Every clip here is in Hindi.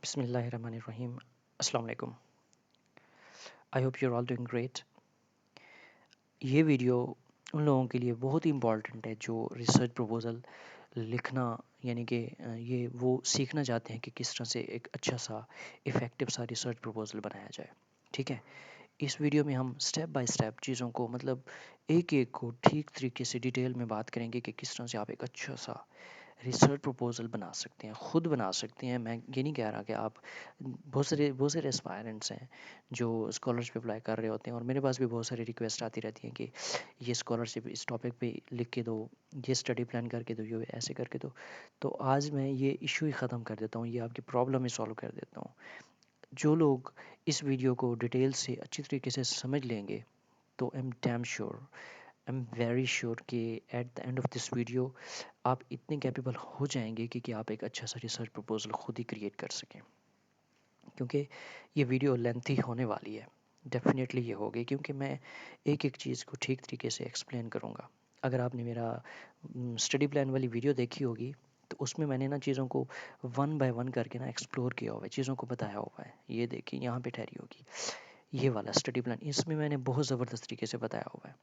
Bismillahirrahmanirrahim. Assalamu alaikum. I hope you're all doing great. ये वीडियो उन लोगों के लिए बहुत ही इम्पॉर्टेंट है जो रिसर्च प्रपोज़ल लिखना यानी कि ये वो सीखना चाहते हैं कि किस तरह से एक अच्छा सा इफ़ेक्टिव सा रिसर्च प्रपोज़ल बनाया जाए। ठीक है, इस वीडियो में हम स्टेप बाय स्टेप चीज़ों को मतलब एक एक को ठीक तरीके से डिटेल में बात करेंगे कि किस तरह से आप एक अच्छा सा रिसर्च प्रपोजल बना सकते हैं, खुद बना सकते हैं। मैं ये नहीं कह रहा कि आप बहुत सारे एस्पायरेंट्स हैं जो स्कॉलरशिप अप्लाई कर रहे होते हैं और मेरे पास भी बहुत सारी रिक्वेस्ट आती रहती हैं कि ये स्कॉलरशिप इस टॉपिक पे लिख के दो, ये स्टडी प्लान करके दो, ये ऐसे करके दो। तो आज मैं ये इशू ही ख़त्म कर देता हूँ, ये आपकी प्रॉब्लम ही सॉल्व कर देता हूँ। जो लोग इस वीडियो को डिटेल से अच्छी तरीके से समझ लेंगे तो आई एम वेरी श्योर कि at the end of this video आप इतने कैपेबल हो जाएंगे कि आप एक अच्छा सा रिसर्च प्रपोजल खुद ही क्रिएट कर सकें। क्योंकि ये वीडियो लेंथी होने वाली है, डेफिनेटली ये होगी क्योंकि मैं एक एक चीज़ को ठीक तरीके से एक्सप्लेन करूँगा। अगर आपने मेरा स्टडी प्लान वाली वीडियो देखी होगी तो उसमें मैंने ना चीज़ों को वन बाय वन करके ना एक्सप्लोर किया हुआ है, चीज़ों को बताया हुआ है। ये देखिए यहाँ पे ठहरी होगी, ये वाला स्टडी प्लान इसमें मैंने बहुत ज़बरदस्त तरीके से बताया हुआ है।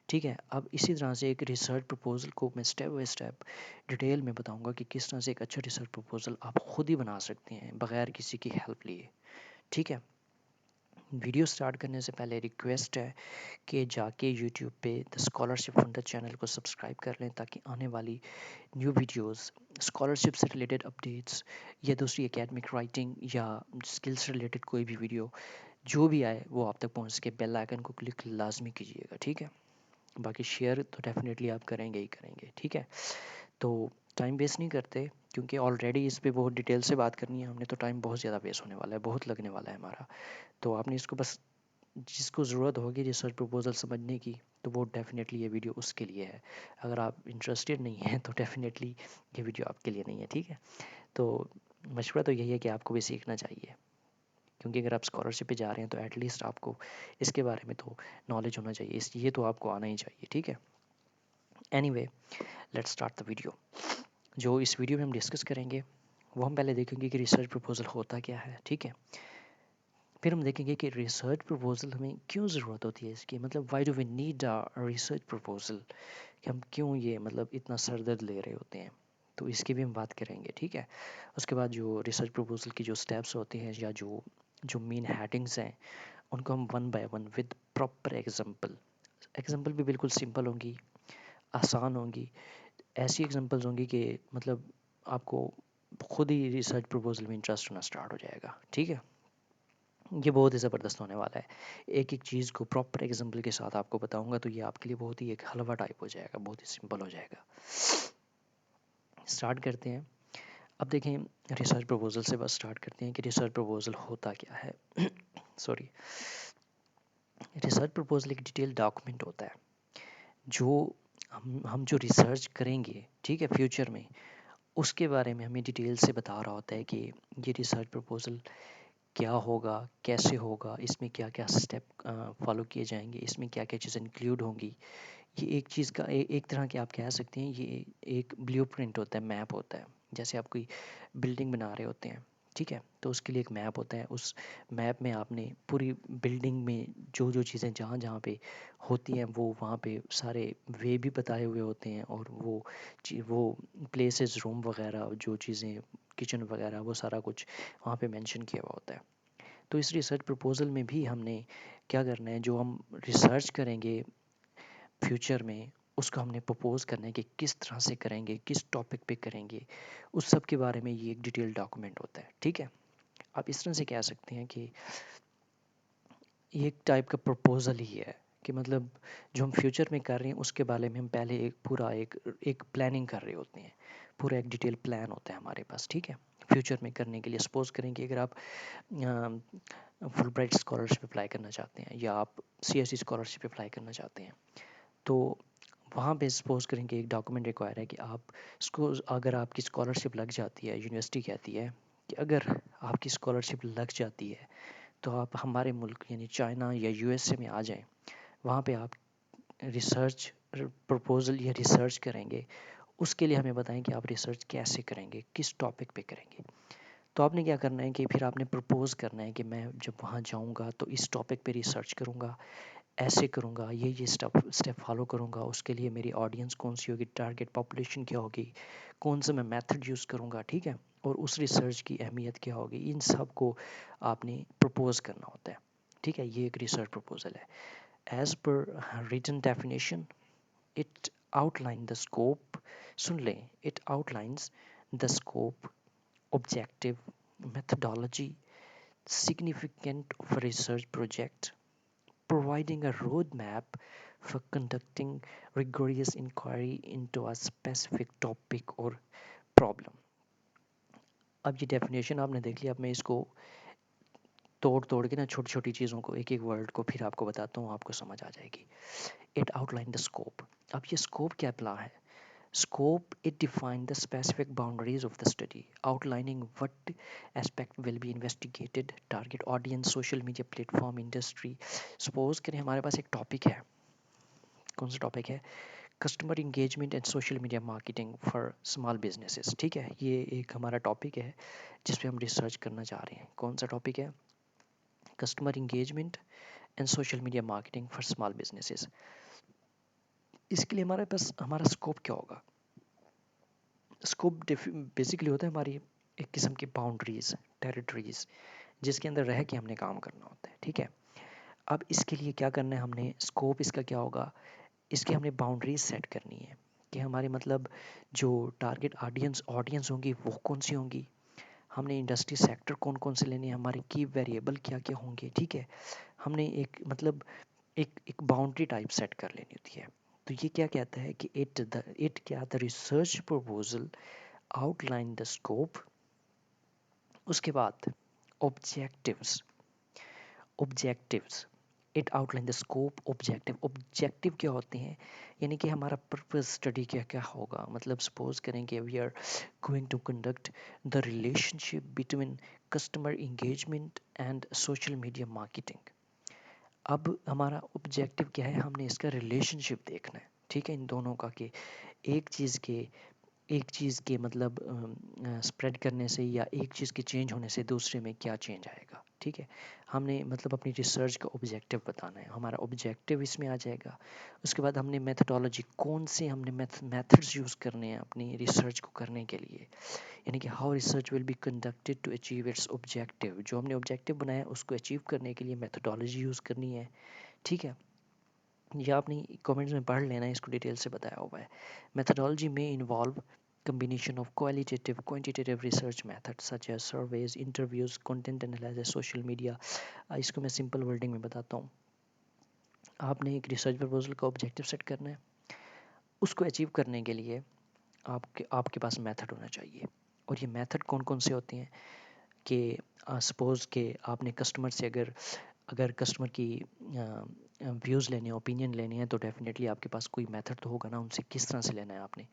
ठीक है, अब इसी तरह से एक रिसर्च प्रपोज़ल को मैं स्टेप बाय स्टेप डिटेल में बताऊंगा कि किस तरह से एक अच्छा रिसर्च प्रपोज़ल आप खुद ही बना सकते हैं बगैर किसी की हेल्प लिए। ठीक है, वीडियो स्टार्ट करने से पहले रिक्वेस्ट है कि जाके यूट्यूब पे द स्कॉलरशिप फंडर चैनल को सब्सक्राइब कर लें ताकि आने वाली न्यू वीडियोस, स्कॉलरशिप से रिलेटेड अपडेट्स या दूसरी एकेडमिक राइटिंग या स्किल्स से रिलेटेड कोई भी वीडियो जो भी आए वो आप तक पहुंच सके। बेल आइकन को क्लिक लाजमी कीजिएगा। ठीक है, बाकी शेयर तो डेफिनेटली आप करेंगे ही करेंगे। ठीक है, तो टाइम वेस्ट नहीं करते क्योंकि ऑलरेडी इस पे बहुत डिटेल से बात करनी है हमने, तो टाइम बहुत ज़्यादा वेस्ट होने वाला है, बहुत लगने वाला है हमारा। तो आपने इसको बस जिसको ज़रूरत होगी रिसर्च प्रपोजल समझने की तो वो डेफिनेटली ये वीडियो उसके लिए है। अगर आप इंटरेस्टेड नहीं हैं तो डेफिनेटली ये वीडियो आपके लिए नहीं है। ठीक है, तो मशवरा तो यही है कि आपको भी सीखना चाहिए क्योंकि अगर आप स्कॉलरशिप पे जा रहे हैं तो एटलीस्ट आपको इसके बारे में तो नॉलेज होना चाहिए, इस ये तो आपको आना ही चाहिए। ठीक है, anyway let's start the video. जो इस वीडियो में हम डिस्कस करेंगे वो हम पहले देखेंगे कि रिसर्च प्रपोजल होता क्या है। ठीक है, फिर हम देखेंगे कि रिसर्च प्रपोजल हमें क्यों ज़रूरत होती है इसकी, मतलब why do we need a research proposal, कि हम क्यों ये मतलब इतना सर दर्द ले रहे होते हैं, तो इसकी भी हम बात करेंगे। ठीक है, उसके बाद जो रिसर्च प्रपोजल की जो स्टेप्स होते हैं या जो जो मेन हेडिंग्स हैं उनको हम one by one with proper example, example भी बिल्कुल सिंपल होंगी, आसान होंगी, ऐसी एग्जांपल्स होंगी कि मतलब आपको खुद ही रिसर्च प्रपोजल में इंटरेस्ट होना स्टार्ट हो जाएगा। ठीक है, ये बहुत ही ज़बरदस्त होने वाला है। एक एक चीज़ को प्रॉपर एग्जांपल के साथ आपको बताऊंगा तो ये आपके लिए बहुत ही एक हलवा टाइप हो जाएगा, बहुत ही सिंपल हो जाएगा। स्टार्ट करते हैं। अब देखें, रिसर्च प्रपोजल से बस स्टार्ट करते हैं कि रिसर्च प्रपोजल होता क्या है। सॉरी, रिसर्च प्रपोजल एक डिटेल डॉक्यूमेंट होता है जो हम जो रिसर्च करेंगे, ठीक है, फ्यूचर में उसके बारे में हमें डिटेल से बता रहा होता है कि ये रिसर्च प्रपोजल क्या होगा, कैसे होगा, इसमें क्या क्या स्टेप फॉलो किए जाएंगे, इसमें क्या क्या चीज़ें इंक्लूड होंगी। ये एक चीज़ का एक तरह के आप कह सकते हैं ये एक ब्लूप्रिंट होता है, मैप होता है। जैसे आप कोई बिल्डिंग बना रहे होते हैं, ठीक है, तो उसके लिए एक मैप होता है। उस मैप में आपने पूरी बिल्डिंग में जो जो चीज़ें जहाँ जहाँ पे होती हैं वो वहाँ पे सारे वे भी बताए हुए होते हैं और वो प्लेसेस, रूम वगैरह, जो चीज़ें किचन वगैरह, वो सारा कुछ वहाँ पे मेंशन किया हुआ होता है। तो इस रिसर्च प्रपोजल में भी हमने क्या करना है, जो हम रिसर्च करेंगे फ्यूचर में उसका हमने प्रपोज करना है कि किस तरह से करेंगे, किस टॉपिक पे करेंगे, उस सब के बारे में ये एक डिटेल डॉक्यूमेंट होता है। ठीक है, आप इस तरह से कह सकते हैं कि ये एक टाइप का प्रपोजल ही है कि मतलब जो हम फ्यूचर में कर रहे हैं उसके बारे में हम पहले एक पूरा एक प्लानिंग कर रहे होते हैं, पूरा एक डिटेल प्लान होता है हमारे पास। ठीक है, फ्यूचर में करने के लिए सपोज करें कि अगर आप फुल ब्राइट स्कॉलरशिप अप्लाई करना चाहते हैं या आप CSE स्कॉलरशिप अप्लाई करना चाहते हैं, तो वहाँ पे सपोज करें कि एक डॉक्यूमेंट रिक्वायर है कि आप इसको, अगर आपकी स्कॉलरशिप लग जाती है, यूनिवर्सिटी कहती है कि अगर आपकी स्कॉलरशिप लग जाती है तो आप हमारे मुल्क यानी चाइना या USA में आ जाएं। वहाँ पे आप रिसर्च प्रपोजल या रिसर्च करेंगे, उसके लिए हमें बताएं कि आप रिसर्च कैसे करेंगे, किस टॉपिक पे करेंगे। तो आपने क्या करना है कि फिर आपने प्रपोज करना है कि मैं जब वहाँ जाऊँगा तो इस टॉपिक पे रिसर्च करूँगा, ऐसे करूँगा, ये स्टेप स्टेप फॉलो करूँगा, उसके लिए मेरी ऑडियंस कौन सी होगी, टारगेट पॉपुलेशन क्या होगी, कौन सा मैं मेथड यूज़ करूँगा, ठीक है, और उस रिसर्च की अहमियत क्या होगी, इन सब को आपने प्रपोज करना होता है, ठीक है। ये एक रिसर्च प्रपोजल है। As per written definition, it outline the scope, सुन लें, it outlines the scope, objective, methodology, significant of a research project, providing a roadmap for conducting rigorous inquiry into a specific topic or problem. अब ये डेफिनेशन आपने देख लिया, अब मैं इसको तोड़ तोड़ के ना छोटी छोटी चीज़ों को, एक एक वर्ड को फिर आपको बताता हूँ, आपको समझ आ जाएगी। इट आउटलाइन द स्कोप, अब ये स्कोप क्या प्ला है? Scope, it defined the specific boundaries of the study, outlining what aspect will be investigated, target audience, social media platform, industry. Suppose करें हमारे पास एक टॉपिक है, कौन सा टॉपिक है? Customer engagement and social media marketing for small businesses, ठीक है। ये एक हमारा टॉपिक है जिस पे हम रिसर्च करना चाह रहे हैं। कौन सा टॉपिक है? Customer engagement and social media marketing for small businesses. इसके लिए हमारे पास हमारा स्कोप क्या होगा? स्कोप बेसिकली होता है हमारी एक किस्म की बाउंड्रीज, टेरिटरीज, जिसके अंदर रह के हमने काम करना होता है, ठीक है। अब इसके लिए क्या करना है हमने? स्कोप इसका क्या होगा? इसकी हमने बाउंड्रीज सेट करनी है कि हमारे मतलब जो टारगेट ऑडियंस ऑडियंस होंगी वो कौन सी होंगी, हमने इंडस्ट्री सेक्टर कौन कौन से लेने हैं, हमारे की वेरिएबल क्या क्या होंगे, ठीक है। हमने एक मतलब एक बाउंड्री टाइप सेट कर लेनी होती है। तो ये क्या कहता है कि इट क्या, the research proposal outline the scope, उसके बाद objectives, objectives, it outline the scope, objective, objective क्या होते हैं, यानी कि हमारा पर्पस स्टडी क्या क्या होगा। मतलब सपोज करें कि we are going to conduct the relationship between customer engagement and social media marketing. अब हमारा ऑब्जेक्टिव क्या है? हमने इसका रिलेशनशिप देखना है, ठीक है, इन दोनों का, कि एक चीज़ के एक चीज़ के मतलब स्प्रेड करने से या एक चीज़ के चेंज होने से दूसरे में क्या चेंज आएगा, ठीक है। हमने मतलब अपनी रिसर्च का ऑब्जेक्टिव बताना है, हमारा ऑब्जेक्टिव इसमें आ जाएगा। उसके बाद हमने मेथडोलॉजी, कौन से हमने मेथड्स यूज़ करने हैं अपनी रिसर्च को करने के लिए, यानी कि how research will be conducted to achieve its objective. जो हमने ऑब्जेक्टिव बनाया उसको अचीव करने के लिए मेथडोलॉजी यूज़ करनी है, ठीक है। या आपने कमेंट्स में पढ़ लेना है, इसको डिटेल से बताया हुआ है। मेथडोलॉजी में involve combination of qualitative quantitative research methods such as surveys, interviews, content analysis, social media। इसको मैं सिंपल वर्डिंग में बताता हूँ। आपने एक रिसर्च प्रपोजल का ऑब्जेक्टिव सेट करना है, उसको अचीव करने के लिए आपके आपके पास मेथड होना चाहिए। और ये मेथड कौन कौन से होते हैं कि सपोज़ कि आपने कस्टमर से अगर अगर कस्टमर की व्यूज़ लेने हैं, ओपिनियन लेने हैं, तो डेफिनेटली आपके पास कोई मेथड तो होगा ना, उनसे किस तरह से लेना है आपने।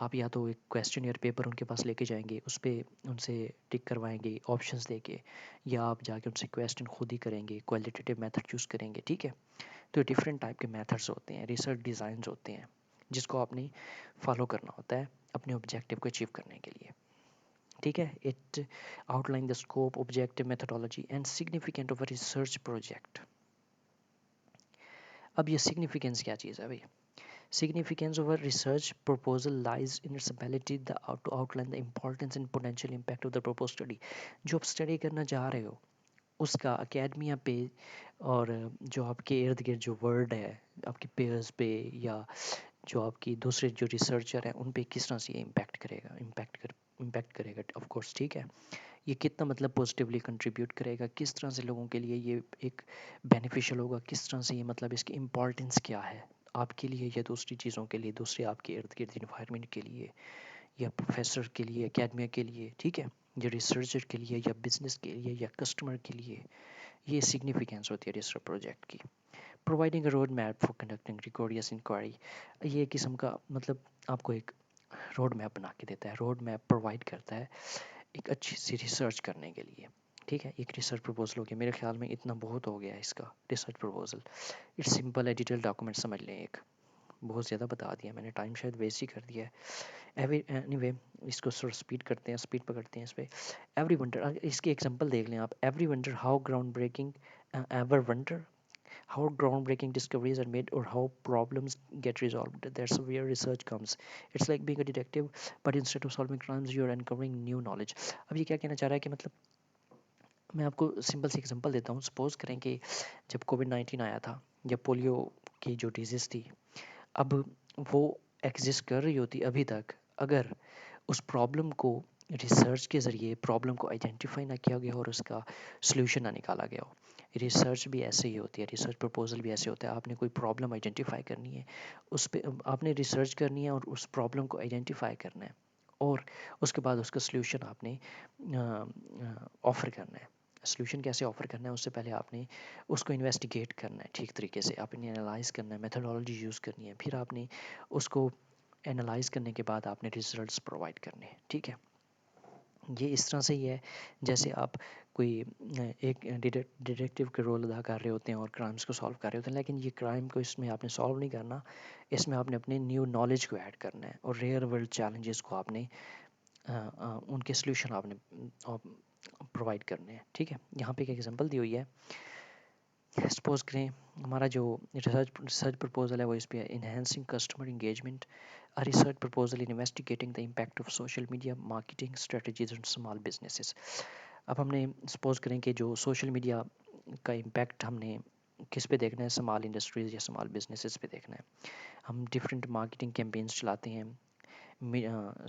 आप या तो एक क्वेश्चन या पेपर उनके पास लेके जाएंगे, उस पर उनसे टिक करवाएंगे ऑप्शंस देके, या आप जाके उनसे क्वेश्चन खुद ही करेंगे, क्वालिटेटिव मेथड चूज़ करेंगे, ठीक है। तो डिफरेंट टाइप के मेथड्स होते हैं, रिसर्च डिज़ाइंस होते हैं, जिसको आपने फॉलो करना होता है अपने ऑब्जेक्टिव को अचीव करने के लिए, ठीक है। It outline the scope, objective, methodology and significant of a research project. अब ये सिग्निफिकेंस क्या चीज़ है भैया? Significance of a research proposal lies in its ability to outline the importance and potential impact of the proposed study। जो आप स्टडी करना चाह रहे हो उसका अकेडमिया पे और जो आपके इर्द गिर्द जो वर्ल्ड है, आपके पेयर्स पे या जो आपकी दूसरे जो रिसर्चर हैं उन पे किस तरह से ये इम्पैक्ट करेगा, ऑफ कोर्स, ठीक है। ये कितना मतलब पॉजिटिवली कंट्रीब्यूट करेगा, किस तरह से लोगों के लिए ये एक बेनिफिशियल होगा, किस तरह से ये मतलब इसकी इम्पोर्टेंस क्या है आपके लिए या दूसरी चीज़ों के लिए, दूसरे आपके इर्द गिर्द इन्वायरमेंट के लिए या प्रोफेसर के लिए, एकेडमिया के लिए, ठीक है, या रिसर्चर के लिए या बिजनेस के लिए या कस्टमर के लिए। ये सिग्निफिकेंस होती है रिसर्च प्रोजेक्ट की। Providing a road map for conducting rigorous inquiry, ये किस्म का मतलब आपको एक रोड मैप बना के देता है, रोड मैप प्रोवाइड करता है एक अच्छी सी रिसर्च करने के लिए, ठीक है। एक रिसर्च प्रपोजल हो गया, मेरे ख्याल में इतना बहुत हो गया है इसका रिसर्च प्रपोजल। इट्स सिंपल है, डिटेल डॉक्यूमेंट समझ लें एक, बहुत ज़्यादा बता दिया मैंने, टाइम शायद वेस्ट ही कर दिया है। एनीवे, इसको थोड़ा स्पीड करते हैं, स्पीड पकड़ते हैं इस पे। एवरी वंडर, इसकी एग्जांपल देख लें आप। Ever wonder how groundbreaking, ever wonder how groundbreaking discoveries are made or how problems get resolved. That's where research comes. It's like being a detective, but instead of solving crimes, you're uncovering new knowledge. अब ये क्या कहना चाह रहा है कि मतलब मैं आपको सिंपल सी एग्जांपल देता हूँ। सपोज करें कि जब कोविड-19 आया था, या पोलियो की जो डिजीज़ थी, अब वो एग्जिस्ट कर रही होती अभी तक, अगर उस प्रॉब्लम को रिसर्च के ज़रिए प्रॉब्लम को आइडेंटिफाई ना किया गया और उसका सॉल्यूशन ना निकाला गया हो। रिसर्च भी ऐसे ही होती है, रिसर्च प्रपोजल भी ऐसे होता है। आपने कोई प्रॉब्लम आइडेंटिफाई करनी है, उस पे आपने रिसर्च करनी है और उस प्रॉब्लम को आइडेंटिफाई करना है, और उसके बाद उसका सॉल्यूशन आपने ऑफ़र करना है। सॉल्यूशन कैसे ऑफ़र करना है, उससे पहले आपने उसको इन्वेस्टिगेट करना है ठीक तरीके से, आपने एनालाइज करना है, मेथोडोलॉजी यूज़ करनी है, फिर आपने उसको एनालाइज करने के बाद आपने रिजल्ट्स प्रोवाइड करने हैं। ठीक है, ये इस तरह से ही है जैसे आप कोई एक डिटेक्टिव के रोल अदा कर रहे होते हैं और क्राइम्स को सॉल्व कर रहे होते हैं, लेकिन ये क्राइम को इसमें आपने सॉल्व नहीं करना, इसमें आपने अपने न्यू नॉलेज को ऐड करना है और रियल वर्ल्ड चैलेंजेस को आपने उनके सोल्यूशन आपने प्रोवाइड करने हैं। ठीक है, यहाँ पे एक एग्जांपल दी हुई है। सपोज करें हमारा जो रिसर्च प्रपोजल है वो इस पे है, enhancing customer engagement, a research proposal in investigating the impact of social media marketing strategies on small businesses. अब हमने सपोज करें कि जो सोशल मीडिया का इम्पैक्ट हमने किस पे देखना है, स्मॉल इंडस्ट्रीज़ या स्मॉल बिजनेसेस पे देखना है। हम डिफरेंट मार्केटिंग कैंपेन्स चलाते हैं,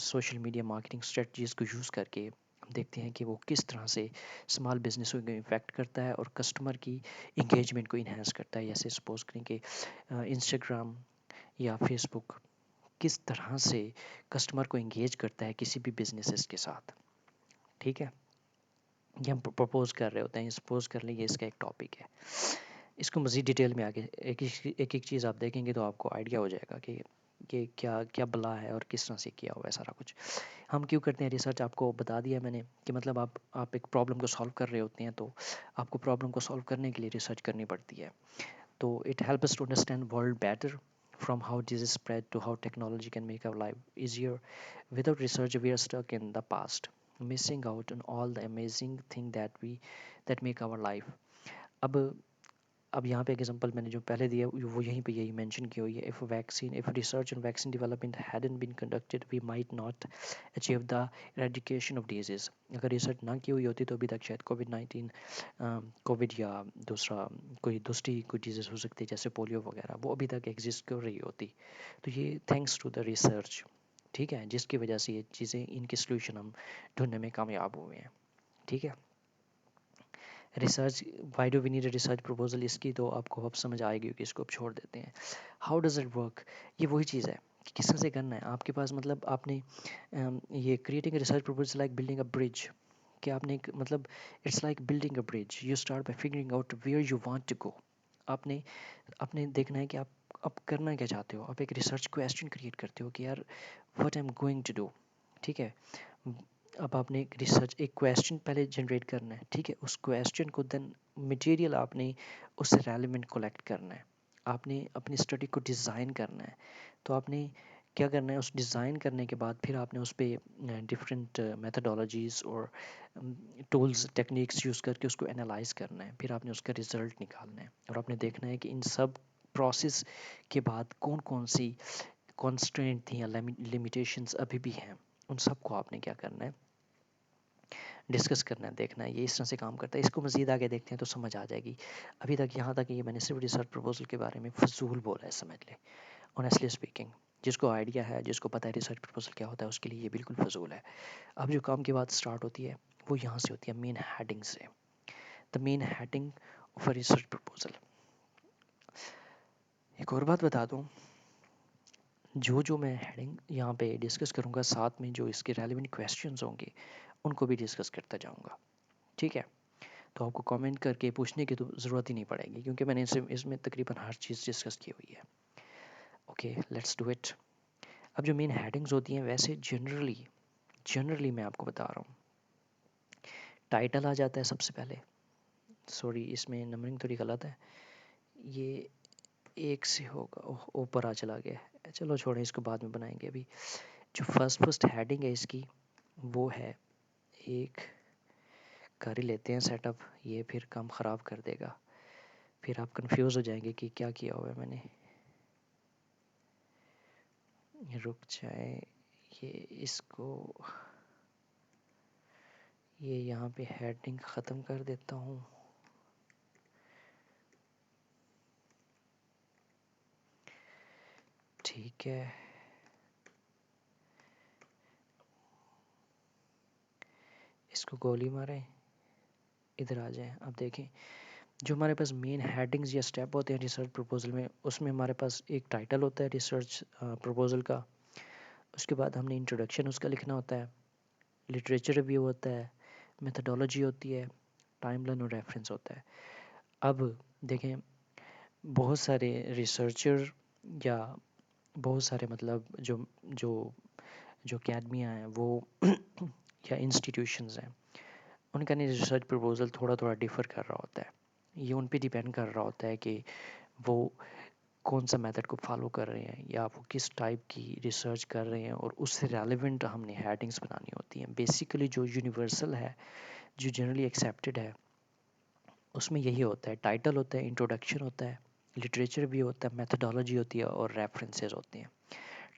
सोशल मीडिया मार्केटिंग स्ट्रेटजीज़ को यूज़ करके हम देखते हैं कि वो किस तरह से स्मॉल बिजनेसों को इफ़ेक्ट करता है और कस्टमर की इंगेजमेंट को इन्हेंस करता है। जैसे सपोज करें कि इंस्टाग्राम या फेसबुक किस तरह से कस्टमर को इंगेज करता है किसी भी बिजनेसेस के साथ। ठीक है, ये हम प्रपोज कर रहे होते हैं, सपोज कर लें ये इसका एक टॉपिक है। इसको मज़ीद डिटेल में आगे एक एक चीज़ आप देखेंगे तो आपको आइडिया हो जाएगा कि क्या क्या बला है और किस तरह से किया हुआ है सारा कुछ। हम क्यों करते हैं रिसर्च, आपको बता दिया मैंने कि मतलब आप एक प्रॉब्लम को सॉल्व कर रहे होते हैं, तो आपको प्रॉब्लम को सॉल्व करने के लिए रिसर्च करनी पड़ती है। तो it help us to understand world better, from how disease spread to how technology can make our life easier. Without research, we are stuck in the past, missing out on all the amazing thing that make our life. अब अब यहाँ पे एग्जांपल मैंने जो पहले दिया वो यहीं पे यही मेंशन की हुई है। If research and vaccine development hadn't been conducted we might not achieve the eradication of disease. अगर रिसर्च ना की हुई होती तो अभी तक शायद कोविड-19 कोविड या दूसरा कोई दूसरी कोई डिजीज़ हो सकती है जैसे पोलियो वगैरह, वो अभी तक एग्जिस्ट कर रही होती। तो ये थैंक्स टू द रिसर्च, ठीक है, जिसकी वजह से ये चीज़ें, इनके सोल्यूशन हम ढूंढने में कामयाब हुए हैं। ठीक है, research, why do we need a research proposal, इसकी तो आपको अब समझ आएगी कि इसको अब छोड़ देते हैं। हाउ डज़ इट वर्क, ये वही चीज़ है कि किस तरह से करना है आपके पास। मतलब आपने ये creating research proposal like building a bridge, कि आपने एक मतलब it's like building a bridge, you start by figuring out where you want to go. आपने आपने देखना है कि आप करना क्या चाहते हो। आप एक रिसर्च क्वेश्चन क्रिएट करते हो कि यार what I am going to do. ठीक है, अब आपने एक रिसर्च एक क्वेश्चन पहले जनरेट करना है। ठीक है, उस क्वेश्चन को देन मटेरियल आपने उससे रेलेवेंट कलेक्ट करना है, आपने अपनी स्टडी को डिज़ाइन करना है। तो आपने क्या करना है, उस डिज़ाइन करने के बाद फिर आपने उस पर डिफरेंट मेथडोलॉजीज़ और टूल्स टेक्निक्स यूज़ करके उसको एनालाइज करना है। फिर आपने उसका रिज़ल्ट निकालना है और आपने देखना है कि इन सब प्रोसेस के बाद कौन कौन सी कॉन्स्ट्रेंट थी या लिमिटेशंस अभी भी हैं, उन सबको आपने क्या करना है, डिस्कस करना है, देखना है ये इस तरह से काम करता है। इसको मज़ीद आगे देखते हैं तो समझ आ जाएगी। अभी तक यहाँ तक ये मैंने सिर्फ रिसर्च प्रपोजल के बारे में फजूल बोला है, समझ ले। ऑनेस्टली स्पीकिंग, जिसको आइडिया है, जिसको पता है रिसर्च प्रपोजल क्या होता है, उसके लिए ये बिल्कुल फजूल है। अब जो काम की बात स्टार्ट होती है वो यहाँ से होती है, मेन हेडिंग से। The main heading of a research proposal. एक और बात बता दूँ, जो मैं हेडिंग यहाँ पे डिस्कस करूँगा, साथ में जो इसके रेलिवेंट क्वेश्चंस होंगे उनको भी डिस्कस करता जाऊँगा। ठीक है, तो आपको कमेंट करके पूछने की तो ज़रूरत ही नहीं पड़ेगी क्योंकि मैंने इसमें तकरीबन हर चीज़ डिस्कस की हुई है। Okay, let's do it. अब जो मेन हेडिंग्स होती हैं, वैसे जनरली मैं आपको बता रहा हूँ, टाइटल आ जाता है सबसे पहले। सॉरी, इसमें नंबरिंग थोड़ी गलत है, ये एक से होगा, ओह ऊपर आ चला गया, चलो छोड़ें इसको, बाद में बनाएंगे। अभी जो फर्स्ट हेडिंग है इसकी वो है, एक कर ही लेते हैं सेटअप, ये फिर काम ख़राब कर देगा, फिर आप कंफ्यूज हो जाएंगे कि क्या किया हुआ है मैंने। रुक जाए, ये इसको, ये यहाँ पे हेडिंग ख़त्म कर देता हूँ। ठीक है, इसको गोली मारें, इधर आ जाएं। अब देखें, जो हमारे पास मेन हेडिंग्स या स्टेप होते हैं रिसर्च प्रपोजल में, उसमें हमारे पास एक टाइटल होता है रिसर्च प्रपोजल का, उसके बाद हमने इंट्रोडक्शन उसका लिखना होता है, लिटरेचर रिव्यू होता है, मेथडोलॉजी होती है, टाइमलाइन और रेफरेंस होता है। अब देखें, बहुत सारे रिसर्चर या बहुत सारे मतलब जो जो जो अकेडमियाँ हैं वो या इंस्टीट्यूशंस हैं, उनका नहीं रिसर्च प्रपोजल थोड़ा थोड़ा डिफ़र कर रहा होता है। ये उन पे डिपेंड कर रहा होता है कि वो कौन सा मेथड को फॉलो कर रहे हैं या वो किस टाइप की रिसर्च कर रहे हैं, और उससे रेलेवेंट हमने हेडिंग्स बनानी होती हैं। बेसिकली जो यूनिवर्सल है, जो जनरली एक्सेप्टेड है, उसमें यही होता है, टाइटल होता है, इंट्रोडक्शन होता है, लिटरेचर भी होता है, मेथडोलॉजी होती है और रेफरेंसेस होते हैं।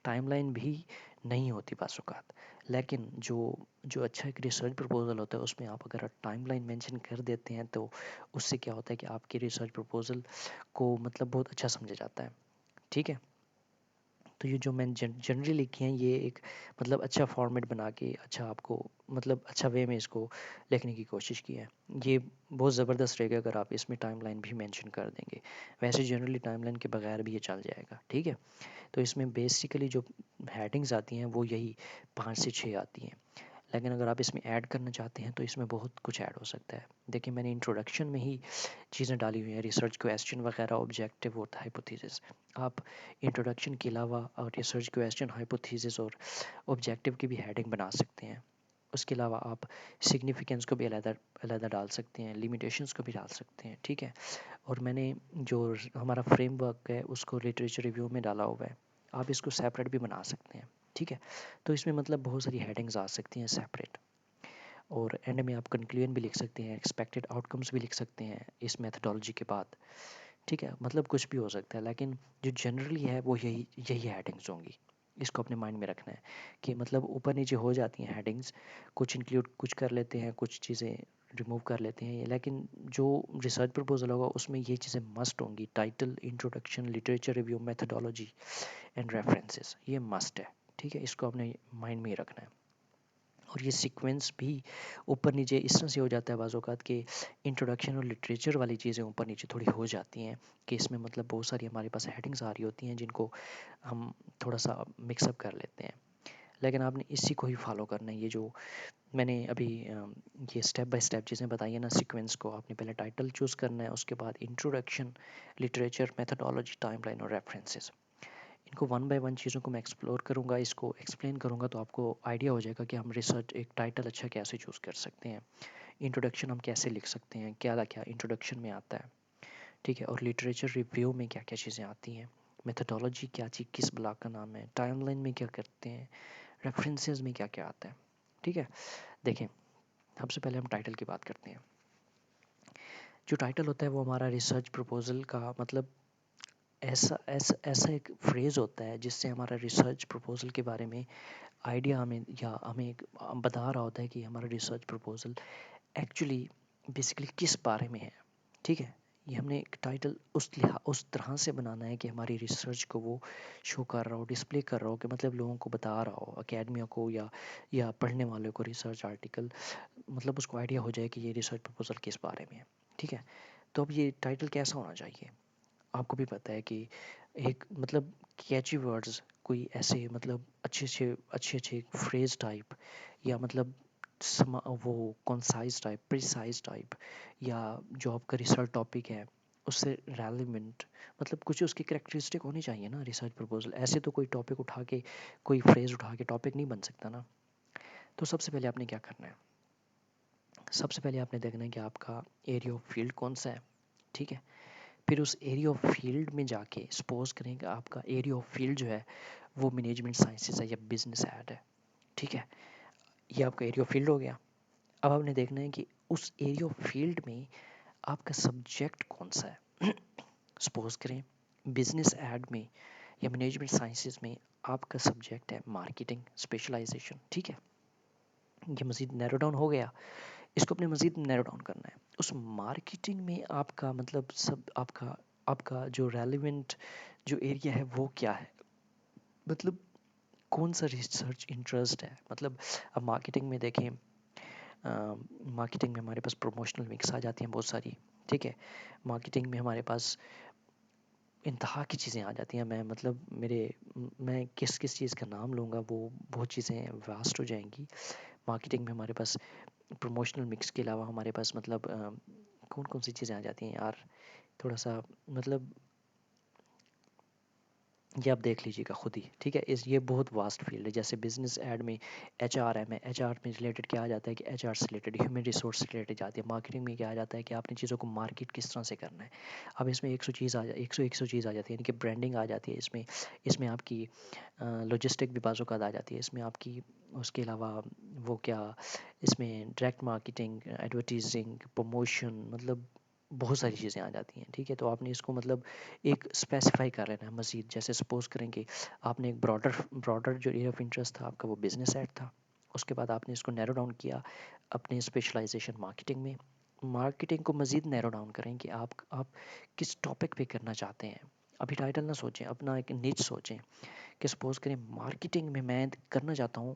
टाइमलाइन भी नहीं होती बाज़ औक़ात, लेकिन जो जो अच्छा एक रिसर्च प्रपोजल होता है उसमें आप अगर टाइमलाइन मेंशन कर देते हैं तो उससे क्या होता है कि आपके रिसर्च प्रपोजल को मतलब बहुत अच्छा समझा जाता है। ठीक है, तो ये जो मैंने जनरली लिखी हैं, ये एक मतलब अच्छा फॉर्मेट बना के अच्छा आपको मतलब अच्छा वे में इसको लिखने की कोशिश की है। ये बहुत ज़बरदस्त रहेगा अगर आप इसमें टाइमलाइन भी मेंशन कर देंगे। वैसे जनरली टाइमलाइन के बगैर भी ये चल जाएगा। ठीक है, तो इसमें बेसिकली जो हेडिंग्स आती हैं वो यही 5 से 6 आती हैं, लेकिन अगर आप इसमें ऐड करना चाहते हैं तो इसमें बहुत कुछ ऐड हो सकता है। देखिए, मैंने इंट्रोडक्शन में ही चीज़ें डाली हुई हैं, रिसर्च क्वेश्चन वगैरह, ऑब्जेक्टिव और हाइपोथेसिस। आप इंट्रोडक्शन के अलावा और रिसर्च क्वेश्चन, हाइपोथेसिस और ऑब्जेक्टिव की भी हेडिंग बना सकते हैं। उसके अलावा आप सिग्निफिकेंस को भी अलग अलग डाल सकते हैं, लिमिटेशंस को भी डाल सकते हैं। ठीक है, और मैंने जो हमारा फ्रेमवर्क है उसको लिटरेचर रिव्यू में डाला हुआ है, आप इसको सेपरेट भी बना सकते हैं। ठीक है, तो इसमें मतलब बहुत सारी हेडिंग्स आ सकती हैं सेपरेट, और एंड में आप कंक्लूजन भी लिख सकते हैं, एक्सपेक्टेड आउटकम्स भी लिख सकते हैं इस मेथडोलॉजी के बाद। ठीक है, मतलब कुछ भी हो सकता है, लेकिन जो जनरली है वो यही यही हेडिंग्स होंगी। इसको अपने माइंड में रखना है कि मतलब ऊपर नीचे हो जाती हैं हेडिंग्स, कुछ इंक्लूड कुछ कर लेते हैं, कुछ चीज़ें रिमूव कर लेते हैं, लेकिन जो रिसर्च प्रपोजल होगा उसमें ये चीज़ें मस्ट होंगी, title, introduction, literature review, methodology and references, ये मस्ट है। ठीक है, इसको अपने माइंड में ही रखना है। और ये सीक्वेंस भी ऊपर नीचे इस तरह से हो जाता है बाज़ औक़ात कि इंट्रोडक्शन और लिटरेचर वाली चीज़ें ऊपर नीचे थोड़ी हो जाती हैं, कि इसमें मतलब बहुत सारी हमारे पास हेडिंग्स आ रही होती हैं जिनको हम थोड़ा सा मिक्सअप कर लेते हैं, लेकिन आपने इसी को ही फॉलो करना है। ये जो मैंने अभी ये स्टेप बाय स्टेप चीज़ें बताई है ना, सीक्वेंस को आपने पहले टाइटल चूज़ करना है, उसके बाद इंट्रोडक्शन, लिटरेचर, मेथडोलॉजी, टाइमलाइन और रेफरेंसेस। इनको वन बाय वन चीज़ों को मैं एक्सप्लोर करूँगा, इसको एक्सप्लेन करूँगा, तो आपको आइडिया हो जाएगा कि हम रिसर्च एक टाइटल अच्छा कैसे चूज़ कर सकते हैं, इंट्रोडक्शन हम कैसे लिख सकते हैं, क्या क्या इंट्रोडक्शन में आता है। ठीक है, और लिटरेचर रिव्यू में क्या क्या चीज़ें आती हैं, मेथडोलॉजी क्या चीज़ किस ब्लॉक का नाम है, टाइमलाइन में क्या करते हैं, रेफरेंसेस में क्या क्या आता है। ठीक है, देखें, सबसे पहले हम टाइटल की बात करते हैं। जो टाइटल होता है वो हमारा रिसर्च प्रपोजल का मतलब ऐसा ऐसा ऐसा एक फ्रेज़ होता है जिससे हमारा रिसर्च प्रपोजल के बारे में आइडिया हमें या हमें एक बता रहा होता है कि हमारा रिसर्च प्रपोजल एक्चुअली बेसिकली किस बारे में है। ठीक है, ये हमने एक टाइटल उस तरह से बनाना है कि हमारी रिसर्च को वो शो कर रहा हो, डिस्प्ले कर रहा हो, कि मतलब लोगों को बता रहा हो, अकेडमिया को या पढ़ने वालों को रिसर्च आर्टिकल, मतलब उसको आइडिया हो जाए कि ये रिसर्च प्रपोजल किस बारे में है। ठीक है, तो अब ये टाइटल कैसा होना चाहिए, आपको भी पता है कि एक मतलब कैची वर्ड्स, कोई ऐसे मतलब अच्छे अच्छे फ्रेज टाइप, या मतलब वो कॉन्साइज टाइप, प्रिसाइज टाइप, या जो आपका रिसर्च टॉपिक है उससे रेलिवेंट, मतलब कुछ उसकी करेक्टरिस्टिक होनी चाहिए ना रिसर्च प्रपोजल। ऐसे तो कोई टॉपिक उठा के, कोई फ्रेज उठा के टॉपिक नहीं बन सकता ना। तो सबसे पहले आपने क्या करना है, सबसे पहले आपने देखना है कि आपका एरिया ऑफ फील्ड कौन सा है। ठीक है, फिर उस एरिया ऑफ फील्ड में जाके सपोज करें कि आपका एरिया ऑफ फील्ड जो है वो मैनेजमेंट साइंसेज है या बिजनेस ऐड है, ठीक है, ये आपका एरिया ऑफ फील्ड हो गया। अब आपने देखना है कि उस एरिया ऑफ फील्ड में आपका सब्जेक्ट कौन सा है। सपोज करें बिजनेस ऐड में या मैनेजमेंट साइंसेज में आपका सब्जेक्ट है मार्केटिंग स्पेशलाइजेशन, ठीक है, ये मज़ीद नैरो डाउन हो गया। इसको अपने मज़ीद नैरो डाउन करना है। उस मार्केटिंग में आपका मतलब सब आपका आपका जो रेलिवेंट जो एरिया है वो क्या है, मतलब कौन सा रिसर्च इंटरेस्ट है। मतलब अब मार्केटिंग में देखें, मार्केटिंग में हमारे पास प्रमोशनल मिक्स आ जाती हैं बहुत सारी, ठीक है, मार्केटिंग में हमारे पास इंतहा की चीज़ें आ जाती हैं। मैं किस किस चीज़ का नाम लूँगा वो बहुत चीज़ें वास्ट हो जाएंगी। मार्केटिंग में हमारे पास प्रमोशनल मिक्स के अलावा हमारे पास मतलब कौन कौन सी चीज़ें आ जाती हैं यार, थोड़ा सा मतलब ये आप देख लीजिएगा खुद ही, ठीक है। इस ये बहुत वास्ट फील्ड है। जैसे बिजनेस ऐड में एचआर है, मैं एचआर में रिलेटेड क्या आ जाता है कि एचआर से रिलेटेड ह्यूमन रिसोर्स से रिलेटेड जाती है। मार्केटिंग में क्या आ जाता है कि आपने चीज़ों को मार्केट किस तरह से करना है। अब इसमें 100 चीज़ आ जाती है, यानी कि ब्रांडिंग आ जाती है इसमें। इसमें आपकी लॉजिस्टिक भी बाज़ औक़ात आ जाती है इसमें आपकी। उसके अलावा वो क्या, इसमें डायरेक्ट मार्केटिंग, एडवर्टीजिंग, प्रमोशन, मतलब बहुत सारी चीज़ें आ जाती हैं, ठीक है। तो आपने इसको मतलब एक स्पेसिफाई कर लेना है मज़ीद। जैसे सपोज़ करें कि आपने एक ब्रॉडर ब्रॉडर जो एरिया ऑफ इंटरेस्ट था आपका वो बिजनेस ऐड था। उसके बाद आपने इसको नैरो डाउन किया अपने स्पेशलाइजेशन मार्केटिंग में। मार्केटिंग को मज़ीद नैरो डाउन करें कि आप किस टॉपिक पे करना चाहते हैं। अभी टाइटल ना सोचें, अपना एक निच सोचें कि सपोज़ करें मार्केटिंग में मैं करना चाहता हूँ